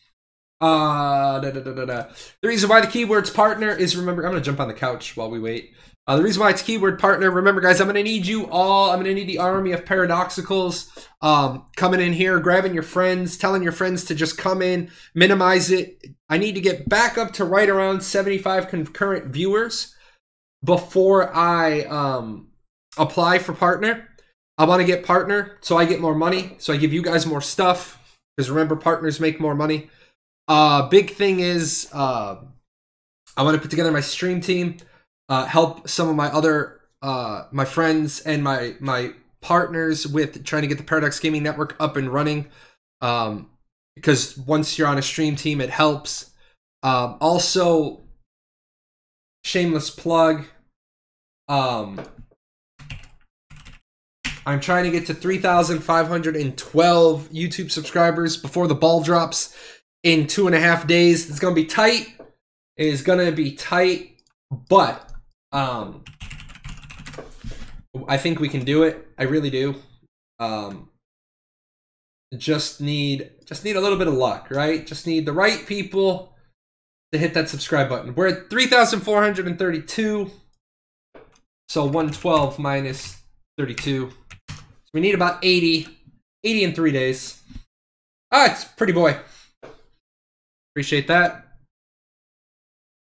The reason why the keyword's partner is, remember, I'm going to jump on the couch while we wait. The reason why it's keyword partner, remember guys, I'm going to need you all. I'm going to need the army of paradoxicals coming in here, grabbing your friends, telling your friends to just come in, minimize it. I need to get back up to right around 75 concurrent viewers before I apply for partner. I want to get partner so I get more money, so I give you guys more stuff, because remember, partners make more money. Big thing is I want to put together my stream team, help some of my other my friends and my partners with trying to get the Paradox Gaming Network up and running, because once you're on a stream team, it helps. Also, shameless plug, I'm trying to get to 3,512 YouTube subscribers before the ball drops in 2.5 days. It's gonna be tight. It is gonna be tight, but I think we can do it. I really do. Just need a little bit of luck, right? Just need the right people to hit that subscribe button. We're at 3,432. So 112 minus 32. So we need about 80 in 3 days. Ah, it's pretty boy. Appreciate that.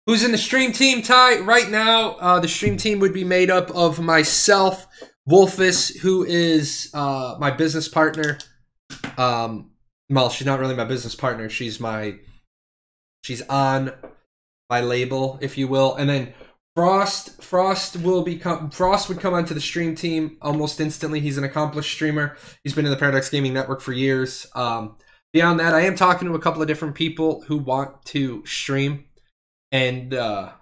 Who's in the stream team, Ty? Right now, the stream team would be made up of myself, Wolfus, who is my business partner. Well, she's not really my business partner. She's on my label, if you will. And then Frost would come onto the stream team almost instantly. He's an accomplished streamer. He's been in the Paradox Gaming Network for years. Beyond that, I am talking to a couple of different people who want to stream, and I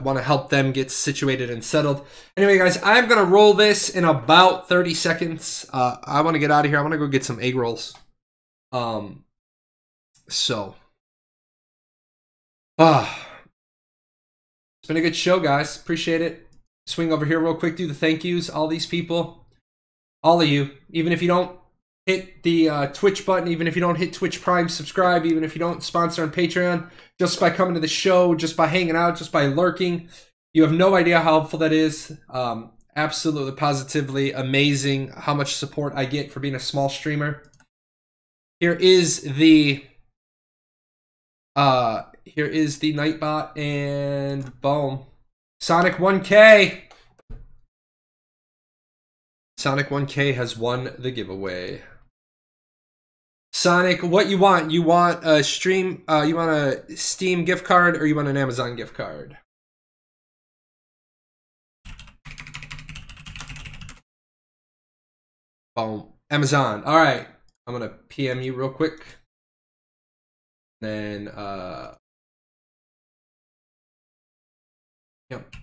want to help them get situated and settled. Anyway, guys, I'm going to roll this in about 30 seconds. I want to get out of here. I want to go get some egg rolls. It's been a good show, guys. Appreciate it. Swing over here real quick, do the thank yous. All these people, all of you, even if you don't hit the Twitch button, even if you don't hit Twitch Prime subscribe, even if you don't sponsor on Patreon, just by coming to the show, just by hanging out, just by lurking, you have no idea how helpful that is. Absolutely, positively amazing how much support I get for being a small streamer. Here is the Nightbot, and boom. Sonic 1K! Sonic 1K has won the giveaway. Sonic, what you want? You want a stream, you want a Steam gift card, or you want an Amazon gift card? Boom. Amazon. Alright. I'm gonna PM you real quick. Then, yep.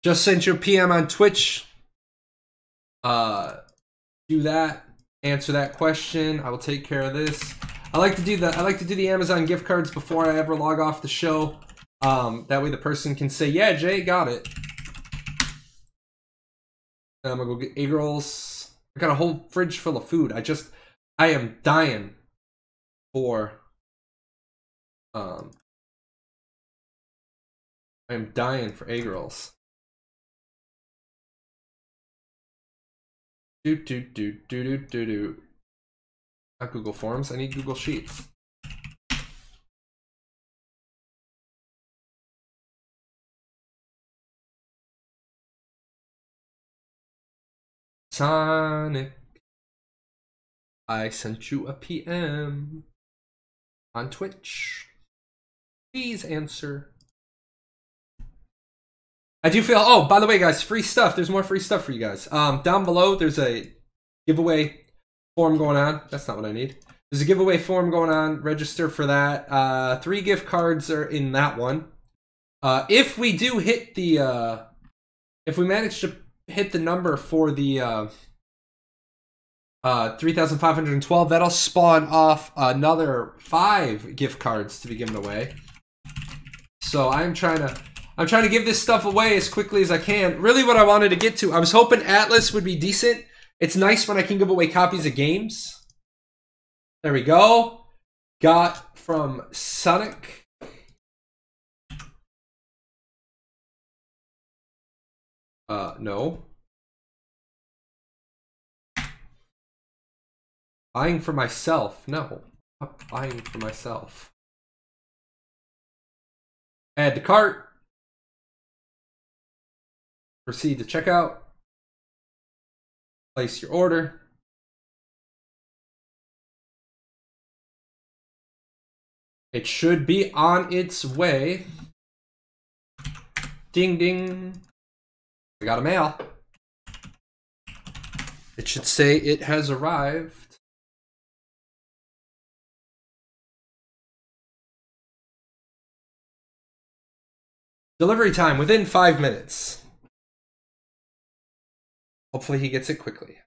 Just sent you a PM on Twitch. Do that. Answer that question. I will take care of this. I like to do the Amazon gift cards before I ever log off the show. That way the person can say, "Yeah, Jay, got it." And I'm gonna go get egg rolls. I got a whole fridge full of food. I am dying for I am dying for egg rolls. Not Google Forms, I need Google Sheets. Sonic, I sent you a PM on Twitch. Please answer. I do feel, oh, by the way, guys, free stuff. There's more free stuff for you guys. Down below, there's a giveaway form going on. That's not what I need. There's a giveaway form going on. Register for that. 3 gift cards are in that one. If we do hit the, if we manage to hit the number for the 3,512, that'll spawn off another 5 gift cards to be given away. So I'm trying to give this stuff away as quickly as I can. Really what I wanted to get to, I was hoping Atlas would be decent. It's nice when I can give away copies of games. There we go. Got from Sonic. No. Buying for myself. No. Not buying for myself. Add to cart. Proceed to checkout. Place your order. It should be on its way. Ding ding. I got a mail. It should say it has arrived. Delivery time within 5 minutes. Hopefully he gets it quickly.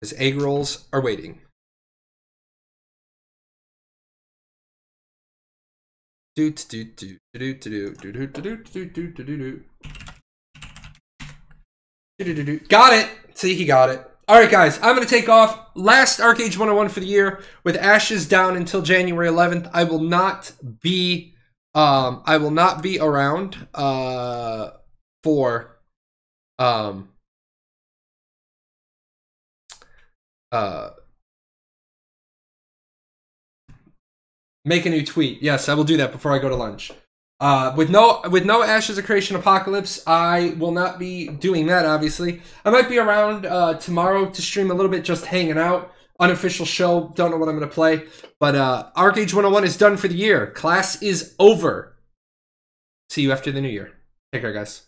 His egg rolls are waiting. Got it! See, he got it. Alright guys, I'm going to take off. Last Archeage 101 for the year, with Ashes down until January 11th. I will not be around for make a new tweet. Yes, I will do that before I go to lunch. With no Ashes of Creation Apocalypse, I will not be doing that, obviously. I might be around tomorrow to stream a little bit, just hanging out. unofficial show. Don't know what I'm going to play. But Archeage 101 is done for the year. Class is over. See you after the new year. Take care, guys.